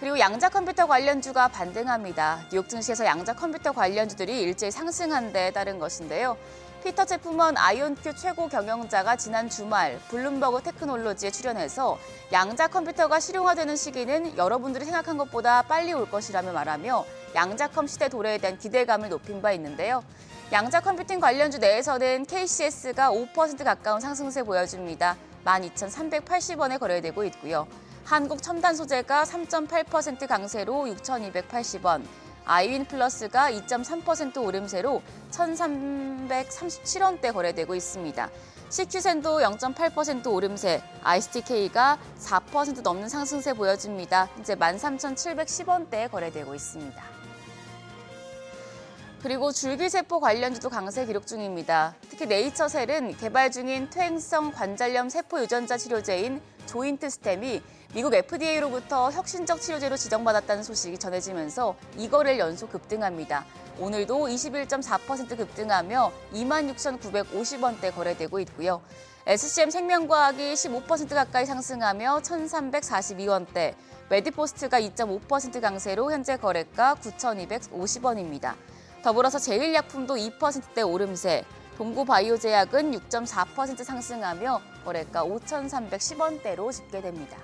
그리고 양자 컴퓨터 관련주가 반등합니다. 뉴욕 증시에서 양자 컴퓨터 관련주들이 일제히 상승한 데 따른 것인데요. 피터 체프먼 아이온큐 최고 경영자가 지난 주말 블룸버그 테크놀로지에 출연해서 양자 컴퓨터가 실용화되는 시기는 여러분들이 생각한 것보다 빨리 올 것이라며 말하며 양자컴 시대 도래에 대한 기대감을 높인 바 있는데요. 양자 컴퓨팅 관련주 내에서는 KCS가 5% 가까운 상승세 보여줍니다. 12,380원에 거래되고 있고요. 한국첨단소재가 3.8% 강세로 6,280원, 아이윈플러스가 2.3% 오름세로 1,337원대 거래되고 있습니다. CQ센도 0.8% 오름세, ICTK가 4% 넘는 상승세 보여줍니다. 현재 13,710원대에 거래되고 있습니다. 그리고 줄기세포 관련주도 강세 기록 중입니다. 특히 네이처셀은 개발 중인 퇴행성 관절염 세포 유전자 치료제인 조인트스템이 미국 FDA로부터 혁신적 치료제로 지정받았다는 소식이 전해지면서 2거래일 연속 급등합니다. 오늘도 21.4% 급등하며 26,950원대 거래되고 있고요. SCM 생명과학이 15% 가까이 상승하며 1,342원대, 메디포스트가 2.5% 강세로 현재 거래가 9,250원입니다. 더불어서 제일약품도 2%대 오름세, 동구바이오제약은 6.4% 상승하며 거래가 5,310원대로 집계됩니다.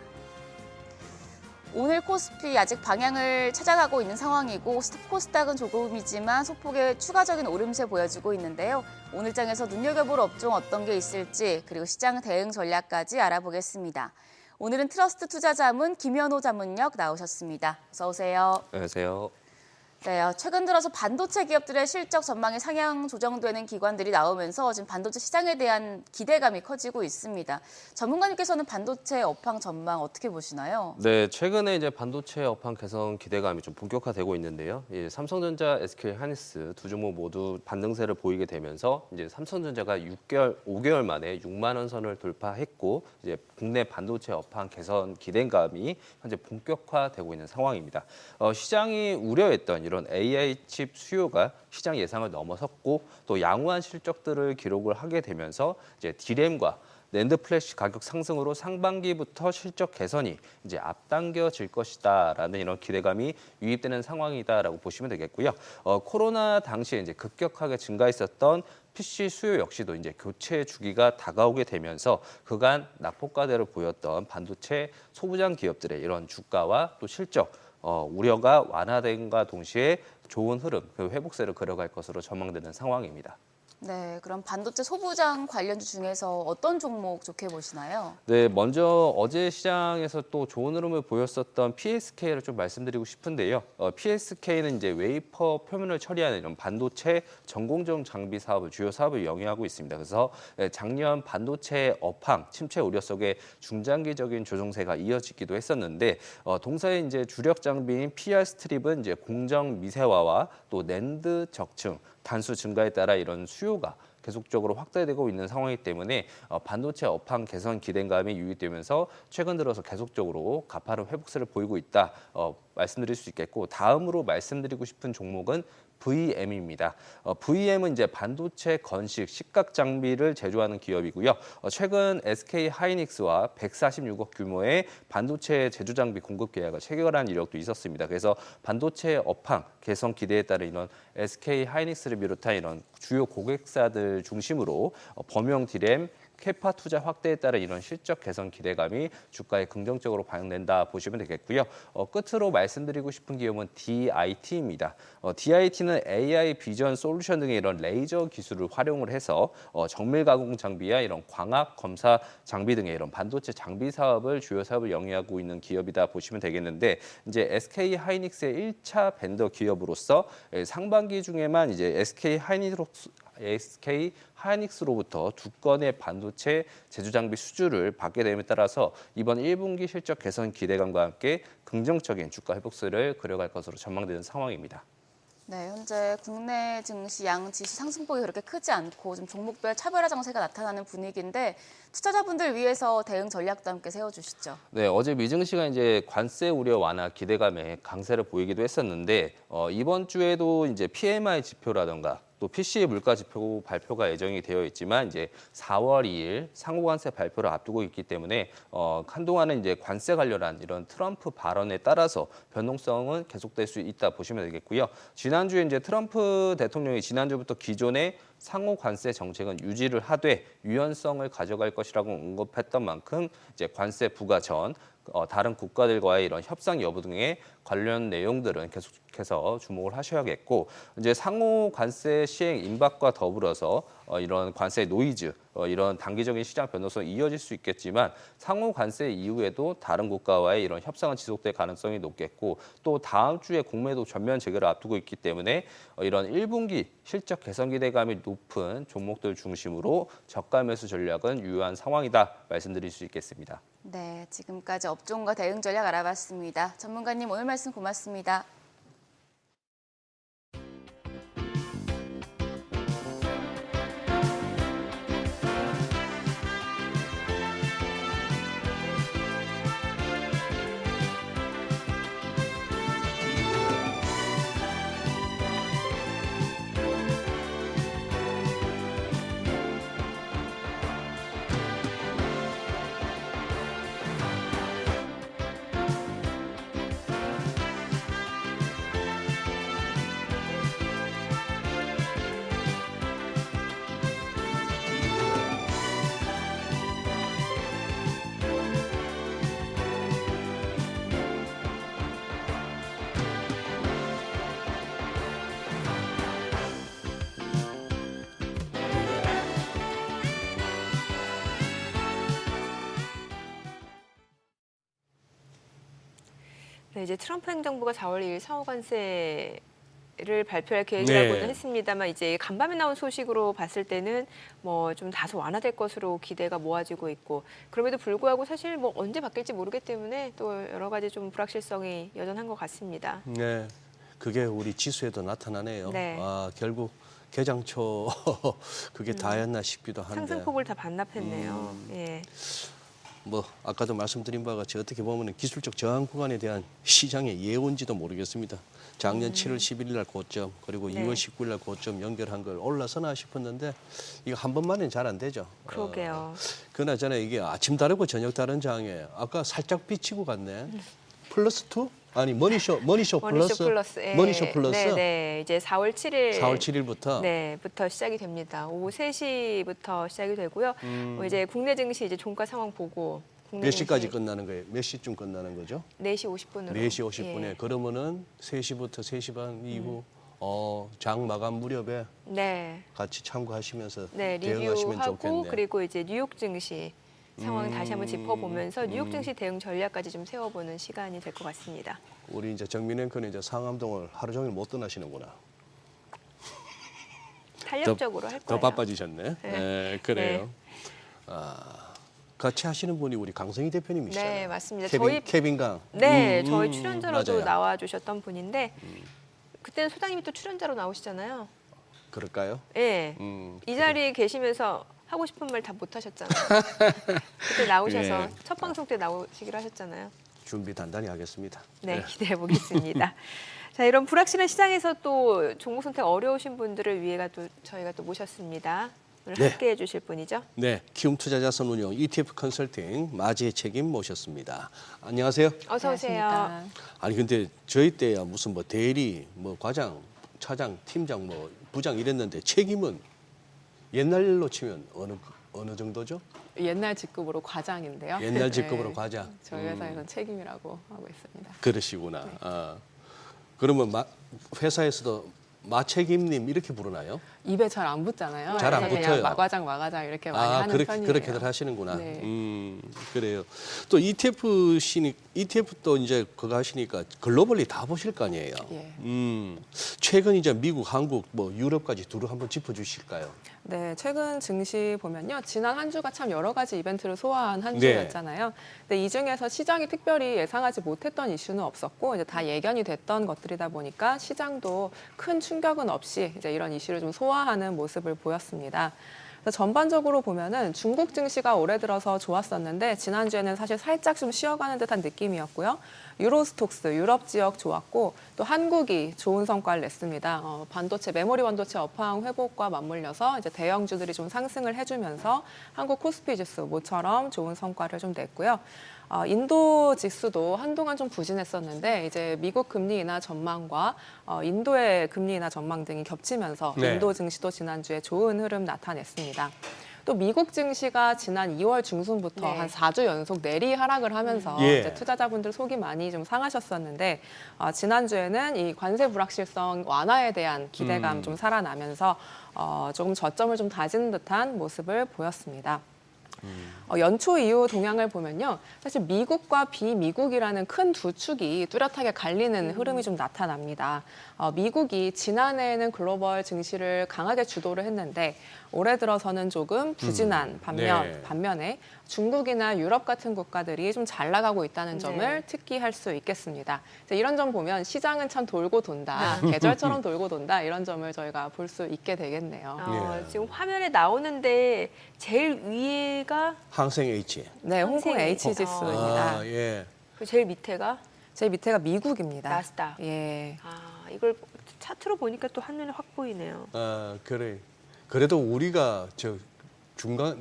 오늘 코스피 아직 방향을 찾아가고 있는 상황이고 코스닥은 조금이지만 소폭의 추가적인 오름세 보여주고 있는데요. 오늘 장에서 눈여겨볼 업종 어떤 게 있을지 그리고 시장 대응 전략까지 알아보겠습니다. 오늘은 트러스트 투자자문 김현호 자문역 나오셨습니다. 어서 오세요. 안녕하세요. 네, 최근 들어서 반도체 기업들의 실적 전망이 상향 조정되는 기관들이 나오면서 지금 반도체 시장에 대한 기대감이 커지고 있습니다. 전문가님께서는 반도체 업황 전망 어떻게 보시나요? 네, 최근에 이제 반도체 업황 개선 기대감이 좀 본격화되고 있는데요. 삼성전자, SK 하이닉스 두 종목 모두 반등세를 보이게 되면서 이제 삼성전자가 5개월 만에 6만 원 선을 돌파했고 이제 국내 반도체 업황 개선 기대감이 현재 본격화되고 있는 상황입니다. 시장이 우려했던 이런 AI 칩 수요가 시장 예상을 넘어섰고 또 양호한 실적들을 기록을 하게 되면서 이제 D램과 낸드 플래시 가격 상승으로 상반기부터 실적 개선이 이제 앞당겨질 것이다라는 이런 기대감이 유입되는 상황이다라고 보시면 되겠고요. 코로나 당시에 이제 급격하게 증가했었던 PC 수요 역시도 이제 교체 주기가 다가오게 되면서 그간 낙폭과대를 보였던 반도체 소부장 기업들의 이런 주가와 또 실적 우려가 완화된과 동시에 좋은 흐름, 그 회복세를 그려갈 것으로 전망되는 상황입니다. 네, 그럼 반도체 소부장 관련주 중에서 어떤 종목 좋게 보시나요? 네, 먼저 어제 시장에서 또 좋은 흐름을 보였었던 PSK를 좀 말씀드리고 싶은데요. PSK는 이제 웨이퍼 표면을 처리하는 이런 반도체 전공정 장비 사업을 주요 사업을 영위하고 있습니다. 그래서 작년 반도체 업황 침체 우려 속에 중장기적인 조정세가 이어지기도 했었는데 동사의 이제 주력 장비인 PR 스트립은 이제 공정 미세화와 또 낸드 적층 단수 증가에 따라 이런 수요가 계속적으로 확대되고 있는 상황이기 때문에 반도체 업황 개선 기대감이 유입되면서 최근 들어서 계속적으로 가파른 회복세를 보이고 있다 말씀드릴 수 있겠고, 다음으로 말씀드리고 싶은 종목은 VM입니다. VM은 이제 반도체 건식 식각 장비를 제조하는 기업이고요. 최근 SK 하이닉스와 146억 규모의 반도체 제조 장비 공급 계약을 체결한 이력도 있었습니다. 그래서 반도체 업황 개선 기대에 따른 이런 SK 하이닉스를 비롯한 이런 주요 고객사들 중심으로 범용 디램 캐파 투자 확대에 따른 이런 실적 개선 기대감이 주가에 긍정적으로 반영된다 보시면 되겠고요. 끝으로 말씀드리고 싶은 기업은 DIT입니다. DIT는 AI 비전 솔루션 등의 이런 레이저 기술을 활용을 해서 정밀 가공 장비와 이런 광학 검사 장비 등의 이런 반도체 장비 사업을 주요 사업을 영위하고 있는 기업이다 보시면 되겠는데, 이제 SK 하이닉스의 1차 벤더 기업으로서 상반기 중에만 이제 SK 하이닉스로부터 2건의 반도체 제조 장비 수주를 받게 됨에 따라서 이번 1분기 실적 개선 기대감과 함께 긍정적인 주가 회복세를 그려갈 것으로 전망되는 상황입니다. 네, 현재 국내 증시 양 지수 상승폭이 그렇게 크지 않고 좀 종목별 차별화 장세가 나타나는 분위기인데, 투자자분들 위해서 대응 전략도 함께 세워주시죠. 네, 어제 미증시가 이제 관세 우려 완화 기대감에 강세를 보이기도 했었는데, 이번 주에도 이제 PMI 지표라던가 또 PCE 물가 지표 발표가 예정이 되어 있지만 이제 4월 2일 상호관세 발표를 앞두고 있기 때문에 한동안은 이제 관세 관련한 이런 트럼프 발언에 따라서 변동성은 계속될 수 있다 보시면 되겠고요. 지난주에 이제 트럼프 대통령이 지난주부터 기존의 상호 관세 정책은 유지를 하되 유연성을 가져갈 것이라고 언급했던 만큼 이제 관세 부과 전 다른 국가들과의 이런 협상 여부 등의 관련 내용들은 계속해서 주목을 하셔야겠고, 이제 상호 관세 시행 임박과 더불어서 이런 관세 노이즈, 이런 단기적인 시장 변동성이 이어질 수 있겠지만 상호 관세 이후에도 다른 국가와의 이런 협상은 지속될 가능성이 높겠고, 또 다음 주에 공매도 전면 재개를 앞두고 있기 때문에 이런 1분기 실적 개선 기대감이 높은 종목들 중심으로 저가 매수 전략은 유효한 상황이다 말씀드릴 수 있겠습니다. 네, 지금까지 업종과 대응 전략 알아봤습니다. 전문가님 오늘 말씀 고맙습니다. 네, 이제 트럼프 행정부가 4월 2일 상호관세를 발표할 계획이라고는 네. 했습니다만, 이제 간밤에 나온 소식으로 봤을 때는 뭐 좀 다소 완화될 것으로 기대가 모아지고 있고, 그럼에도 불구하고 사실 뭐 언제 바뀔지 모르기 때문에 또 여러 가지 좀 불확실성이 여전한 것 같습니다. 네, 그게 우리 지수에도 나타나네요. 네. 아, 결국 개장초 그게 다였나 싶기도 한데. 상승폭을 다 반납했네요. 예. 뭐 아까도 말씀드린 바와 같이 어떻게 보면 기술적 저항 구간에 대한 시장의 예언지도 모르겠습니다. 작년 7월 11일 날 고점, 그리고 네. 2월 19일 날 고점 연결한 걸 올라서나 싶었는데 이거 한 번만에는 잘 안 되죠. 그러게요. 그나저나 이게 아침 다르고 저녁 다른 장에 아까 살짝 비치고 갔네. 플러스 2? 아니 머니쇼 플러스. 예. 머니쇼 플러스. 네, 네. 이제 4월 7일 4월 7일부터. 네, 부터 시작이 됩니다. 오후 3시부터 시작이 되고요. 이제 국내 증시 이제 종가 상황 보고 국내 몇 시까지 증시 끝나는 거예요? 몇 시쯤 끝나는 거죠? 4시 50분으로. 4시 50분에. 예. 그러면은 3시부터 3시 반 이후 장 마감 무렵에 네. 같이 참고하시면서 네, 대응하시면 리뷰하고 좋겠네요. 그리고 이제 뉴욕 증시 상황 다시 한번 짚어보면서 뉴욕 증시 대응 전략까지 좀 세워보는 시간이 될 것 같습니다. 우리 이제 정민 앵커는 이제 상암동을 하루 종일 못 떠나시는구나. 탄력적으로 할 더 거예요. 바빠지셨네. 네. 네, 그래요. 네. 아, 같이 하시는 분이 우리 강성희 대표님이시잖아요. 네, 맞습니다. 케빈, 케빈강. 네, 저희 출연자로도 맞아요. 나와주셨던 분인데 그때는 소장님이 또 출연자로 나오시잖아요. 그럴까요? 예. 이 자리에 계시면서 하고 싶은 말 다 못 하셨잖아요. 그때 나오셔서 예. 첫 방송 때 나오시기로 하셨잖아요. 준비 단단히 하겠습니다. 네, 기대해 보겠습니다. 자, 이런 불확실한 시장에서 또 종목 선택 어려우신 분들을 위해 저희가 또 모셨습니다. 오늘 네. 함께해 주실 분이죠. 네, 키움 투자자산 운용 ETF 컨설팅 마지의 책임 모셨습니다. 안녕하세요. 어서 오세요. 안녕하십니까. 아니 근데 저희 때야 무슨 뭐 대리, 뭐 과장, 차장, 팀장, 뭐 부장 이랬는데 책임은 옛날로 치면 어느 정도죠? 옛날 직급으로 과장인데요. 옛날 직급으로 네, 과장. 저희 회사에서는 책임이라고 하고 있습니다. 그러시구나. 그러면 회사에서도 마책임님 이렇게 부르나요? 입에 잘 안 붙잖아요. 잘안 그냥 붙어요. 마과장 이렇게 많이 하는 그렇게, 편이에요. 그렇게들 하시는구나. 네. 그래요. 또 ETF 또 이제 그거 하시니까 글로벌리 다 보실 거 아니에요. 예. 최근 이제 미국, 한국, 뭐 유럽까지 두루 한번 짚어주실까요? 네, 최근 증시 보면요. 지난 한 주가 참 여러 가지 이벤트를 소화한 한 네. 주였잖아요. 근데 이 중에서 시장이 특별히 예상하지 못했던 이슈는 없었고 이제 다 예견이 됐던 것들이다 보니까 시장도 큰 충격은 없이 이제 이런 이슈를 좀 소화하는 모습을 보였습니다. 그래서 전반적으로 보면은 중국 증시가 올해 들어서 좋았었는데 지난주에는 사실 살짝 좀 쉬어가는 듯한 느낌이었고요. 유로스톡스, 유럽 지역 좋았고 또 한국이 좋은 성과를 냈습니다. 메모리 반도체 업황 회복과 맞물려서 이제 대형주들이 좀 상승을 해주면서 한국 코스피 지수 모처럼 좋은 성과를 좀 냈고요. 인도 지수도 한동안 좀 부진했었는데 이제 미국 금리 인하 전망과 인도의 금리 인하 전망 등이 겹치면서 네. 인도 증시도 지난주에 좋은 흐름 나타냈습니다. 또 미국 증시가 지난 2월 중순부터 네. 한 4주 연속 내리 하락을 하면서 예. 이제 투자자분들 속이 많이 좀 상하셨었는데 지난주에는 이 관세 불확실성 완화에 대한 기대감 좀 살아나면서 조금 저점을 좀 다지는 듯한 모습을 보였습니다. 연초 이후 동향을 보면요. 사실 미국과 비미국이라는 큰 두 축이 뚜렷하게 갈리는 흐름이 좀 나타납니다. 미국이 지난해에는 글로벌 증시를 강하게 주도를 했는데 올해 들어서는 조금 부진한 네. 반면에 중국이나 유럽 같은 국가들이 좀 잘 나가고 있다는 점을 네. 특기할 수 있겠습니다. 이런 점 보면 시장은 참 돌고 돈다, 계절처럼 돌고 돈다 이런 점을 저희가 볼 수 있게 되겠네요. 예. 지금 화면에 나오는데 제일 위에가 항생 H. 네, 홍콩 항생 H 지수입니다. 예. 그 제일 밑에가 제일 밑에가 미국입니다. 나스닥. 예. 이걸 차트로 보니까 또 한눈에 확 보이네요. 그래. 그래도 우리가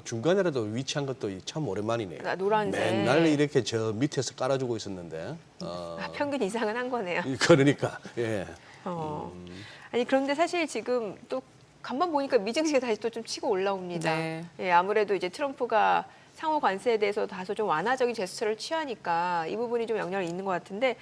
중간에라도 위치한 것도 참 오랜만이네요. 노란색. 맨날 이렇게 저 밑에서 깔아주고 있었는데. 평균 이상은 한 거네요. 그러니까 예. 아니 그런데 사실 지금 또 간만 보니까 미증시가 다시 또 좀 치고 올라옵니다. 네. 예, 아무래도 이제 트럼프가 상호 관세에 대해서 다소 좀 완화적인 제스처를 취하니까 이 부분이 좀 영향을 있는 것 같은데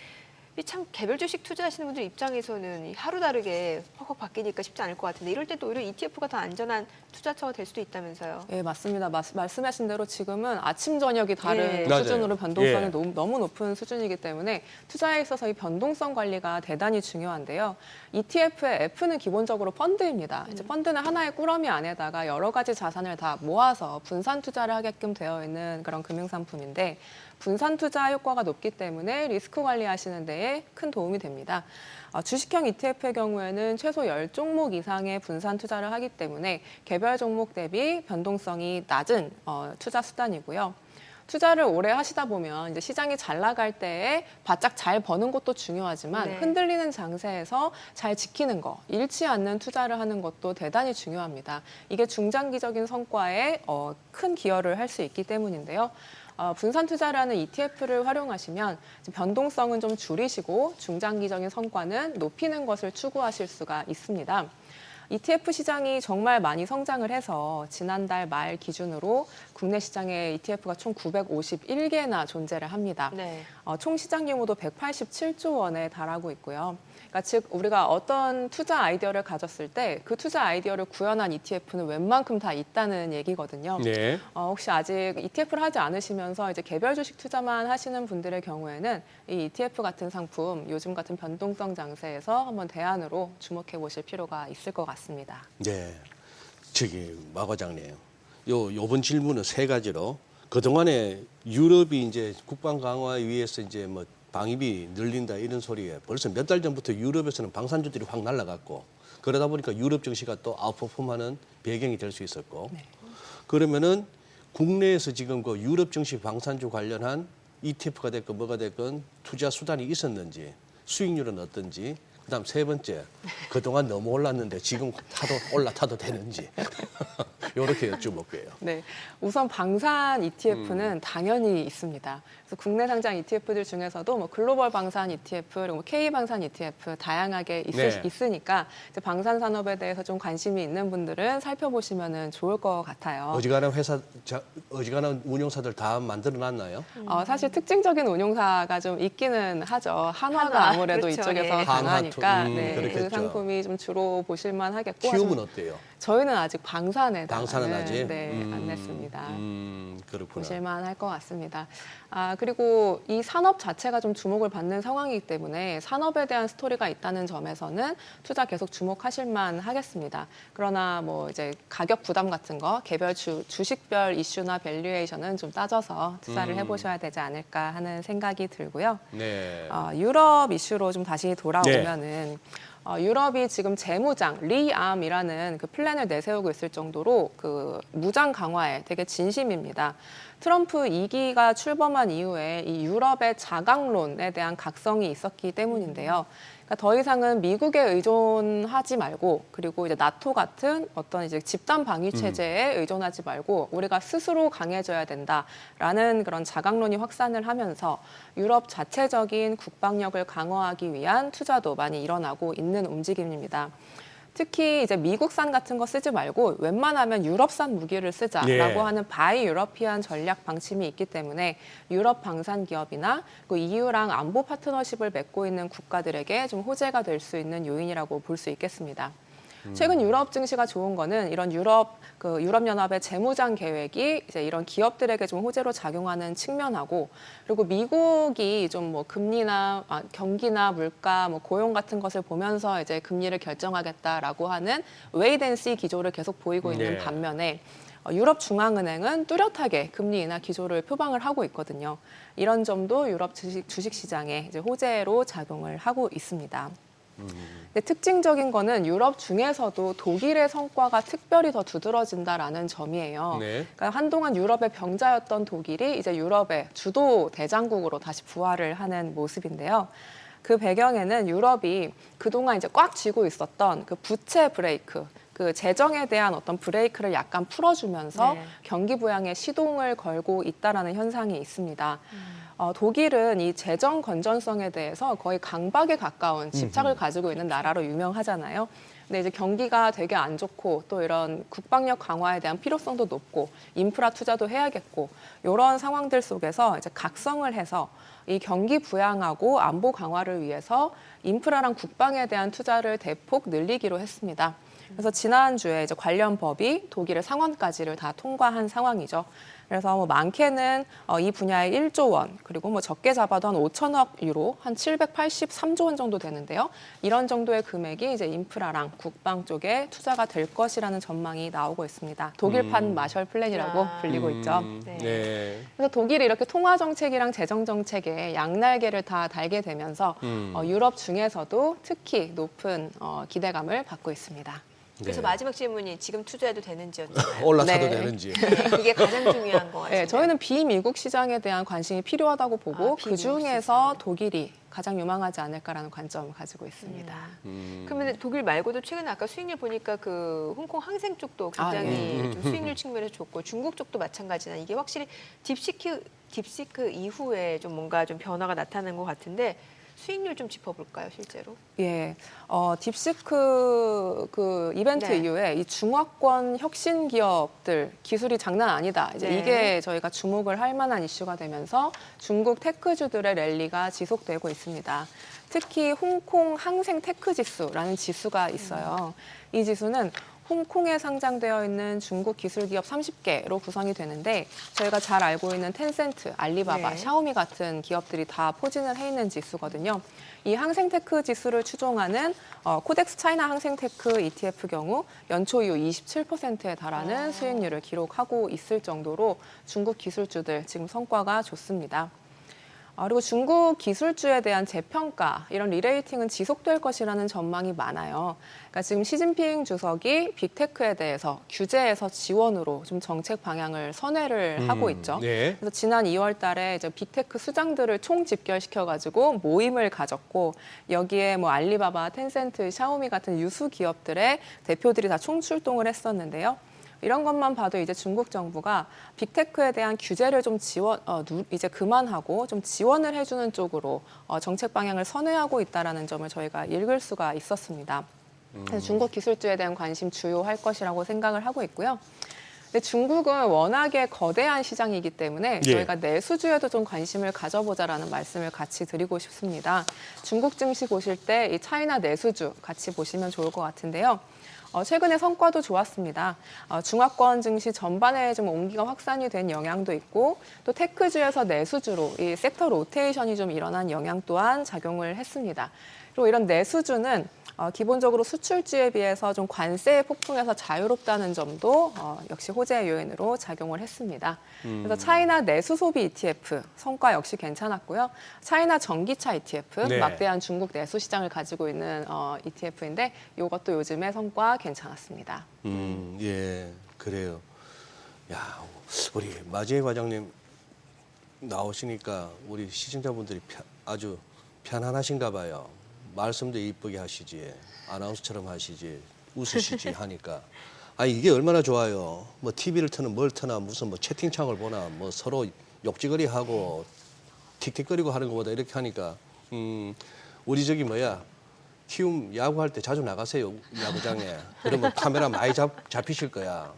이 참 개별 주식 투자하시는 분들 입장에서는 하루 다르게 확확 바뀌니까 쉽지 않을 것 같은데 이럴 때 또 오히려 ETF가 더 안전한 투자처가 될 수도 있다면서요. 예, 맞습니다. 말씀하신 대로 지금은 아침 저녁이 다른 예. 수준으로 맞아요. 변동성이 예. 너무 높은 수준이기 때문에 투자에 있어서 이 변동성 관리가 대단히 중요한데요. ETF의 F는 기본적으로 펀드입니다. 이제 펀드는 하나의 꾸러미 안에다가 여러 가지 자산을 다 모아서 분산 투자를 하게끔 되어 있는 그런 금융상품인데 분산 투자 효과가 높기 때문에 리스크 관리하시는 데에 큰 도움이 됩니다. 주식형 ETF의 경우에는 최소 10종목 이상의 분산 투자를 하기 때문에 개별 종목 대비 변동성이 낮은 투자 수단이고요. 투자를 오래 하시다 보면 이제 시장이 잘 나갈 때에 바짝 잘 버는 것도 중요하지만 네. 흔들리는 장세에서 잘 지키는 거, 잃지 않는 투자를 하는 것도 대단히 중요합니다. 이게 중장기적인 성과에 큰 기여를 할 수 있기 때문인데요. 분산 투자라는 ETF를 활용하시면 변동성은 좀 줄이시고 중장기적인 성과는 높이는 것을 추구하실 수가 있습니다. ETF 시장이 정말 많이 성장을 해서 지난달 말 기준으로 국내 시장에 ETF가 총 951개나 존재를 합니다. 네. 총 시장 규모도 187조 원에 달하고 있고요. 그러니까 즉 우리가 어떤 투자 아이디어를 가졌을 때 그 투자 아이디어를 구현한 ETF는 웬만큼 다 있다는 얘기거든요. 네. 혹시 아직 ETF를 하지 않으시면서 이제 개별 주식 투자만 하시는 분들의 경우에는 이 ETF 같은 상품, 요즘 같은 변동성 장세에서 한번 대안으로 주목해 보실 필요가 있을 것 같습니다. 네. 마 과장님. 요번 질문은 세 가지로 그동안에 유럽이 이제 국방 강화에 위해서 이제 뭐 방위비 늘린다 이런 소리에 벌써 몇 달 전부터 유럽에서는 방산주들이 확 날아갔고 그러다 보니까 유럽 증시가 또 아웃퍼폼하는 배경이 될 수 있었고 네. 그러면은 국내에서 지금 그 유럽 증시 방산주 관련한 ETF가 됐건 뭐가 됐건 투자 수단이 있었는지 수익률은 어떤지 그다음 세 번째 그동안 너무 올랐는데 지금 올라타도 되는지 이렇게 여쭤볼게요. 네, 우선 방산 ETF는 당연히 있습니다. 그래서 국내 상장 ETF들 중에서도 뭐 글로벌 방산 ETF 그리고 뭐 K 방산 ETF 다양하게 있으니까 이제 방산 산업에 대해서 좀 관심이 있는 분들은 살펴보시면 좋을 것 같아요. 어지간한 운용사들 다 만들어놨나요? 사실 특징적인 운용사가 좀 있기는 하죠. 한화가 아무래도 그렇죠. 이쪽에서 예. 강하니까 네, 그렇겠죠. 그 상품이 좀 주로 보실만 하겠고. 키움은 어때요? 저희는 아직 방산은 아직? 안 냈습니다. 그렇구나. 보실만 할 것 같습니다. 그리고 이 산업 자체가 좀 주목을 받는 상황이기 때문에 산업에 대한 스토리가 있다는 점에서는 투자 계속 주목하실만 하겠습니다. 그러나 뭐 이제 가격 부담 같은 거 개별 주식별 이슈나 밸류에이션은 좀 따져서 투자를 해보셔야 되지 않을까 하는 생각이 들고요. 네. 유럽 이슈로 좀 다시 돌아오면은 유럽이 지금 재무장, 리암이라는 그 플랜을 내세우고 있을 정도로 그 무장 강화에 되게 진심입니다. 트럼프 2기가 출범한 이후에 이 유럽의 자강론에 대한 각성이 있었기 때문인데요. 그러니까 더 이상은 미국에 의존하지 말고 그리고 이제 나토 같은 어떤 이제 집단 방위 체제에 의존하지 말고 우리가 스스로 강해져야 된다라는 그런 자강론이 확산을 하면서 유럽 자체적인 국방력을 강화하기 위한 투자도 많이 일어나고 있는 움직임입니다. 특히 이제 미국산 같은 거 쓰지 말고 웬만하면 유럽산 무기를 쓰자라고 하는 바이 유러피안 전략 방침이 있기 때문에 유럽 방산 기업이나 그 EU랑 안보 파트너십을 맺고 있는 국가들에게 좀 호재가 될 수 있는 요인이라고 볼 수 있겠습니다. 최근 유럽 증시가 좋은 거는 이런 유럽연합의 재무장 계획이 이제 이런 기업들에게 좀 호재로 작용하는 측면하고 그리고 미국이 좀 뭐 금리나 경기나 물가, 뭐 고용 같은 것을 보면서 이제 금리를 결정하겠다라고 하는 웨이트 앤 시 기조를 계속 보이고 있는 반면에 유럽 중앙은행은 뚜렷하게 금리 인하 기조를 표방을 하고 있거든요. 이런 점도 유럽 주식 시장에 이제 호재로 작용을 하고 있습니다. 근데 특징적인 거는 유럽 중에서도 독일의 성과가 특별히 더 두드러진다라는 점이에요. 네. 그러니까 한동안 유럽의 병자였던 독일이 이제 유럽의 주도 대장국으로 다시 부활을 하는 모습인데요. 그 배경에는 유럽이 그동안 이제 꽉 쥐고 있었던 그 부채 브레이크, 그 재정에 대한 어떤 브레이크를 약간 풀어주면서 경기 부양에 시동을 걸고 있다라는 현상이 있습니다. 독일은 이 재정 건전성에 대해서 거의 강박에 가까운 집착을 가지고 있는 나라로 유명하잖아요. 근데 이제 경기가 되게 안 좋고 또 이런 국방력 강화에 대한 필요성도 높고 인프라 투자도 해야겠고 이런 상황들 속에서 이제 각성을 해서 이 경기 부양하고 안보 강화를 위해서 인프라랑 국방에 대한 투자를 대폭 늘리기로 했습니다. 그래서 지난주에 이제 관련 법이 독일의 상원까지를 다 통과한 상황이죠. 그래서 뭐 많게는 이 분야에 1조 원, 그리고 뭐 적게 잡아도 한 5천억 유로, 한 783조 원 정도 되는데요. 이런 정도의 금액이 이제 인프라랑 국방 쪽에 투자가 될 것이라는 전망이 나오고 있습니다. 독일판 마셜 플랜이라고 불리고 있죠. 네. 그래서 독일이 이렇게 통화 정책이랑 재정 정책에 양날개를 다 달게 되면서 유럽 중에서도 특히 높은 기대감을 받고 있습니다. 그래서 마지막 질문이 지금 투자해도 되는지였잖아요. 올라타도 네. 되는지. 그게 가장 중요한 것 같아요. 네, 저희는 비미국 시장에 대한 관심이 필요하다고 보고 비미국 그중에서 독일이 가장 유망하지 않을까라는 관점을 가지고 있습니다. 그러면 독일 말고도 최근에 아까 수익률 보니까 그 홍콩 항생 쪽도 굉장히 좀 수익률 측면에서 좋고 중국 쪽도 마찬가지나 이게 확실히 딥시크 이후에 좀 뭔가 좀 변화가 나타난 것 같은데 수익률 좀 짚어볼까요, 실제로? 예, 딥시크 그 이벤트 이후에 이 중화권 혁신 기업들 기술이 장난 아니다. 이제 이게 저희가 주목을 할 만한 이슈가 되면서 중국 테크주들의 랠리가 지속되고 있습니다. 특히 홍콩 항생 테크 지수라는 지수가 있어요. 이 지수는 홍콩에 상장되어 있는 중국 기술 기업 30개로 구성이 되는데 저희가 잘 알고 있는 텐센트, 알리바바, 샤오미 같은 기업들이 다 포진을 해 있는 지수거든요. 이 항생테크 지수를 추종하는 코덱스 차이나 항생테크 ETF 경우 연초 이후 27%에 달하는 수익률을 기록하고 있을 정도로 중국 기술주들 지금 성과가 좋습니다. 그리고 중국 기술주에 대한 재평가, 이런 리레이팅은 지속될 것이라는 전망이 많아요. 그러니까 지금 시진핑 주석이 빅테크에 대해서 규제에서 지원으로 좀 정책 방향을 선회를 하고 있죠. 네. 그래서 지난 2월 달에 이제 빅테크 수장들을 총 집결시켜가지고 모임을 가졌고, 여기에 뭐 알리바바, 텐센트, 샤오미 같은 유수 기업들의 대표들이 다 총출동을 했었는데요. 이런 것만 봐도 이제 중국 정부가 빅테크에 대한 규제를 좀 이제 그만하고 좀 지원을 해주는 쪽으로 정책 방향을 선회하고 있다라는 점을 저희가 읽을 수가 있었습니다. 그래서 중국 기술주에 대한 관심 주요할 것이라고 생각을 하고 있고요. 근데 중국은 워낙에 거대한 시장이기 때문에 예. 저희가 내수주에도 좀 관심을 가져보자라는 말씀을 같이 드리고 싶습니다. 중국 증시 보실 때 이 차이나 내수주 같이 보시면 좋을 것 같은데요. 최근에 성과도 좋았습니다. 중화권 증시 전반에 좀 온기가 확산이 된 영향도 있고, 또 테크주에서 내수주로 이 섹터 로테이션이 좀 일어난 영향 또한 작용을 했습니다. 그리고 이런 내수주는 기본적으로 수출주에 비해서 좀 관세 폭풍에서 자유롭다는 점도 역시 호재의 요인으로 작용을 했습니다. 그래서 차이나 내수 소비 ETF 성과 역시 괜찮았고요. 차이나 전기차 ETF, 네. 막대한 중국 내수 시장을 가지고 있는 ETF인데 이것도 요즘에 성과 괜찮았습니다. 예, 그래요. 야, 우리 마지혜 과장님 나오시니까 우리 시청자분들이 아주 편안하신가 봐요. 말씀도 이쁘게 하시지, 아나운서처럼 하시지, 웃으시지 하니까. 아, 이게 얼마나 좋아요. 뭐 TV를 트는 뭘 트나 무슨 뭐 채팅창을 보나 뭐 서로 욕지거리 하고 틱틱거리고 하는 것보다 이렇게 하니까 우리 저기 뭐야 키움 야구할 때 자주 나가세요, 야구장에. 그러면 카메라 많이 잡히실 거야.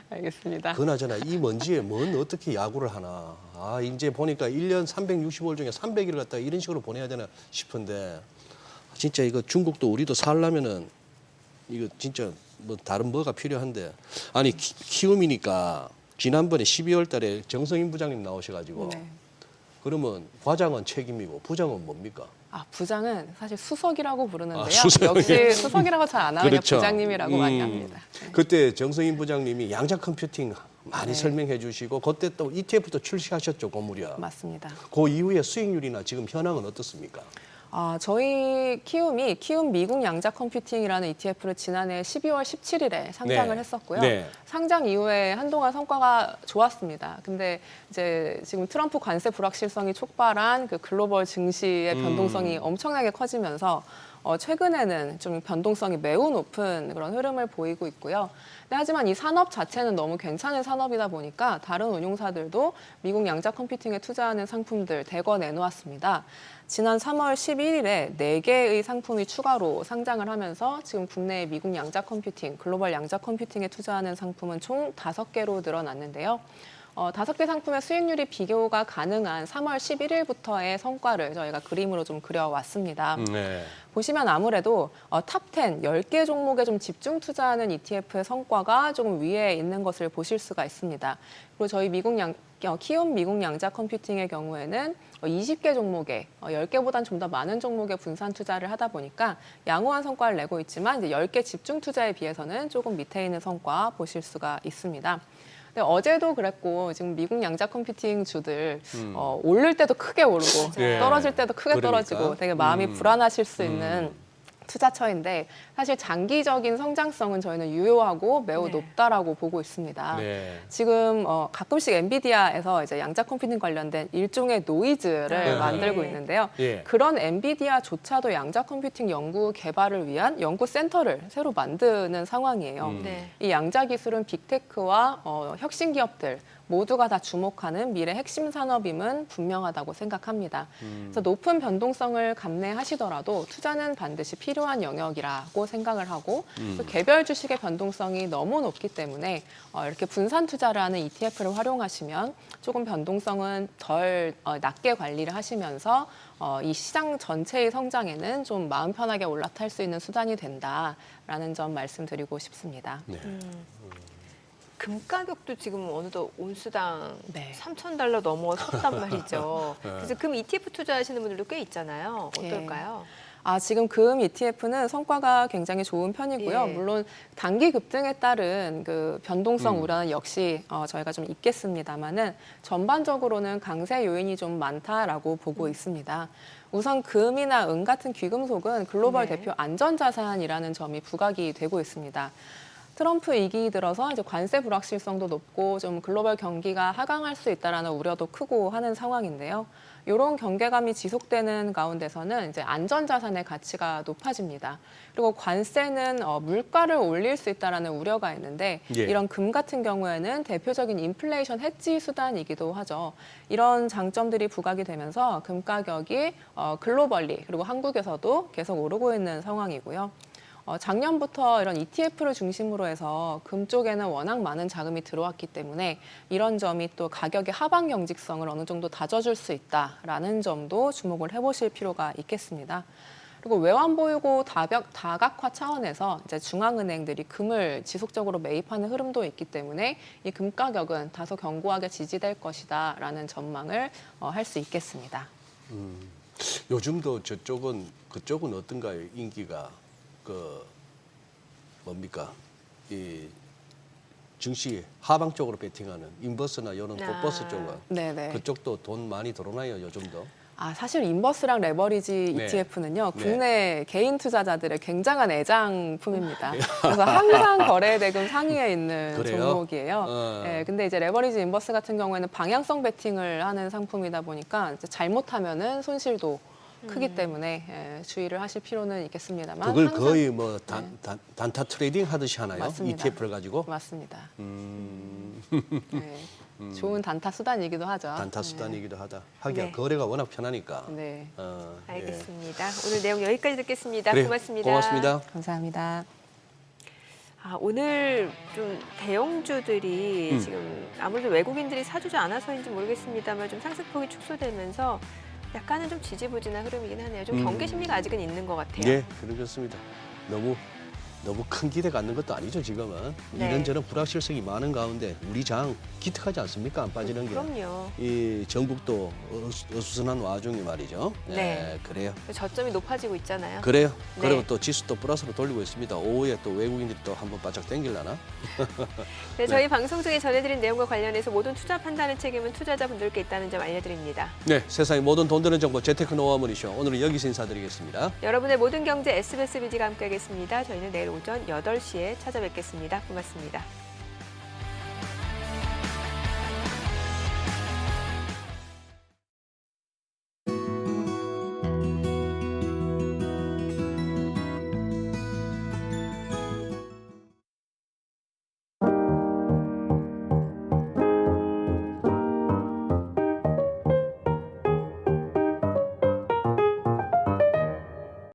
알겠습니다. 그나저나 이 먼지에 뭔 어떻게 야구를 하나. 아, 이제 보니까 1년 365일 중에 300일을 갖다가 이런 식으로 보내야 되나 싶은데 진짜 이거 중국도 우리도 살려면은 이거 진짜 뭐 다른 뭐가 필요한데. 아니 키움이니까 지난번에 12월 달에 정성인 부장님 나오셔가지고 네. 그러면 과장은 책임이고 부장은 뭡니까? 부장은 사실 수석이라고 부르는데요. 수석이. 역시 수석이라고 잘 안 하니까 그렇죠. 부장님이라고 많이 합니다. 네. 그때 정성인 부장님이 양자 컴퓨팅 많이 설명해 주시고 그때 또 ETF도 출시하셨죠, 고무려. 맞습니다. 그 이후에 수익률이나 지금 현황은 어떻습니까? 저희 키움 미국 양자 컴퓨팅이라는 ETF를 지난해 12월 17일에 상장을 네. 했었고요. 네. 상장 이후에 한동안 성과가 좋았습니다. 근데 이제 지금 트럼프 관세 불확실성이 촉발한 그 글로벌 증시의 변동성이 엄청나게 커지면서 최근에는 좀 변동성이 매우 높은 그런 흐름을 보이고 있고요. 근데 하지만 이 산업 자체는 너무 괜찮은 산업이다 보니까 다른 운용사들도 미국 양자 컴퓨팅에 투자하는 상품들 대거 내놓았습니다. 지난 3월 11일에 4개의 상품이 추가로 상장을 하면서 지금 국내의 미국 양자 컴퓨팅, 글로벌 양자 컴퓨팅에 투자하는 상품은 총 5개로 늘어났는데요. 5개 상품의 수익률이 비교가 가능한 3월 11일부터의 성과를 저희가 그림으로 좀 그려왔습니다. 네. 보시면 아무래도 탑10, 10개 종목에 좀 집중 투자하는 ETF의 성과가 조금 위에 있는 것을 보실 수가 있습니다. 그리고 저희 키움 미국 양자 컴퓨팅의 경우에는 20개 종목에 10개보다는 좀 더 많은 종목에 분산 투자를 하다 보니까 양호한 성과를 내고 있지만 이제 10개 집중 투자에 비해서는 조금 밑에 있는 성과 보실 수가 있습니다. 근데 어제도 그랬고 지금 미국 양자 컴퓨팅 주들 오를 때도 크게 오르고 네. 떨어질 때도 크게 그러니까. 떨어지고 되게 마음이 불안하실 수 있는 투자처인데 사실 장기적인 성장성은 저희는 유효하고 매우 높다라고 보고 있습니다. 네. 지금 가끔씩 엔비디아에서 이제 양자 컴퓨팅 관련된 일종의 노이즈를 만들고 있는데요. 예. 그런 엔비디아조차도 양자 컴퓨팅 연구 개발을 위한 연구 센터를 새로 만드는 상황이에요. 네. 이 양자 기술은 빅테크와 혁신 기업들 모두가 다 주목하는 미래 핵심 산업임은 분명하다고 생각합니다. 그래서 높은 변동성을 감내하시더라도 투자는 반드시 필요한 영역이라고 생각을 하고 또 개별 주식의 변동성이 너무 높기 때문에 이렇게 분산 투자를 하는 ETF를 활용하시면 조금 변동성은 덜 낮게 관리를 하시면서 이 시장 전체의 성장에는 좀 마음 편하게 올라탈 수 있는 수단이 된다라는 점 말씀드리고 싶습니다. 네. 금 가격도 지금 어느덧 온수당 네. $3,000 넘어섰단 말이죠. 그래서 금 ETF 투자하시는 분들도 꽤 있잖아요. 어떨까요? 지금 금 ETF는 성과가 굉장히 좋은 편이고요. 예. 물론 단기 급등에 따른 그 변동성 우려는 역시 저희가 좀 있겠습니다만은 전반적으로는 강세 요인이 좀 많다라고 보고 있습니다. 우선 금이나 은 같은 귀금속은 글로벌 네. 대표 안전자산이라는 점이 부각이 되고 있습니다. 트럼프 2기 들어서 이제 관세 불확실성도 높고 좀 글로벌 경기가 하강할 수 있다라는 우려도 크고 하는 상황인데요. 이런 경계감이 지속되는 가운데서는 이제 안전자산의 가치가 높아집니다. 그리고 관세는 물가를 올릴 수 있다라는 우려가 있는데 예. 이런 금 같은 경우에는 대표적인 인플레이션 해지 수단이기도 하죠. 이런 장점들이 부각이 되면서 금 가격이 글로벌리 그리고 한국에서도 계속 오르고 있는 상황이고요. 작년부터 이런 ETF를 중심으로 해서 금 쪽에는 워낙 많은 자금이 들어왔기 때문에 이런 점이 또 가격의 하방 경직성을 어느 정도 다져줄 수 있다라는 점도 주목을 해보실 필요가 있겠습니다. 그리고 외환 보유고 다각화 차원에서 이제 중앙은행들이 금을 지속적으로 매입하는 흐름도 있기 때문에 이 금 가격은 다소 견고하게 지지될 것이다라는 전망을 할 수 있겠습니다. 요즘도 그쪽은 어떤가요? 인기가 뭡니까? 이 증시 하방 쪽으로 베팅하는 인버스나 이런 톱버스 쪽은 네네. 그쪽도 돈 많이 들어오나요? 요즘도? 사실 인버스랑 레버리지 네. ETF는요, 네. 국내 개인 투자자들의 굉장한 애장품입니다. 그래서 항상 거래대금 상위에 있는 그래요? 종목이에요. 네, 근데 이제 레버리지 인버스 같은 경우에는 방향성 베팅을 하는 상품이다 보니까 이제 잘못하면은 손실도 크기 때문에 주의를 하실 필요는 있겠습니다만. 그걸 항상- 거의 뭐 단타 트레이딩 하듯이 하나요? 맞습니다. ETF를 가지고? 맞습니다. 네, 좋은 단타 수단이기도 하죠. 단타 수단이기도 하다. 하기야 네. 거래가 워낙 편하니까. 네, 예. 알겠습니다. 오늘 내용 여기까지 듣겠습니다. 그래요. 고맙습니다. 고맙습니다. 감사합니다. 오늘 좀 대형주들이 지금 아무래도 외국인들이 사주지 않아서인지 모르겠습니다만 좀 상승폭이 축소되면서 약간은 좀 지지부진한 흐름이긴 하네요. 좀 경계 심리가 아직은 있는 것 같아요. 예, 그렇습니다. 너무 큰 기대 갖는 것도 아니죠, 지금은. 네. 이런저런 불확실성이 많은 가운데 우리 장 기특하지 않습니까? 안 빠지는 게. 그럼요. 이 전국도 어수선한 와중에 말이죠. 네. 예, 그래요. 저점이 높아지고 있잖아요. 그래요. 네. 그리고 또 지수도 플러스로 돌리고 있습니다. 오후에 또 외국인들이 또 한번 바짝 땡길라나? 네, 저희 방송 중에 전해드린 내용과 관련해서 모든 투자 판단의 책임은 투자자분들께 있다는 점 알려드립니다. 네, 세상의 모든 돈 되는 정보 재테크 노하우 머니쇼. 오늘은 여기서 인사드리겠습니다. 여러분의 모든 경제 SBS 비지가 함께하겠습니다. 저희는 내일 오전 8시에 찾아뵙겠습니다. 고맙습니다.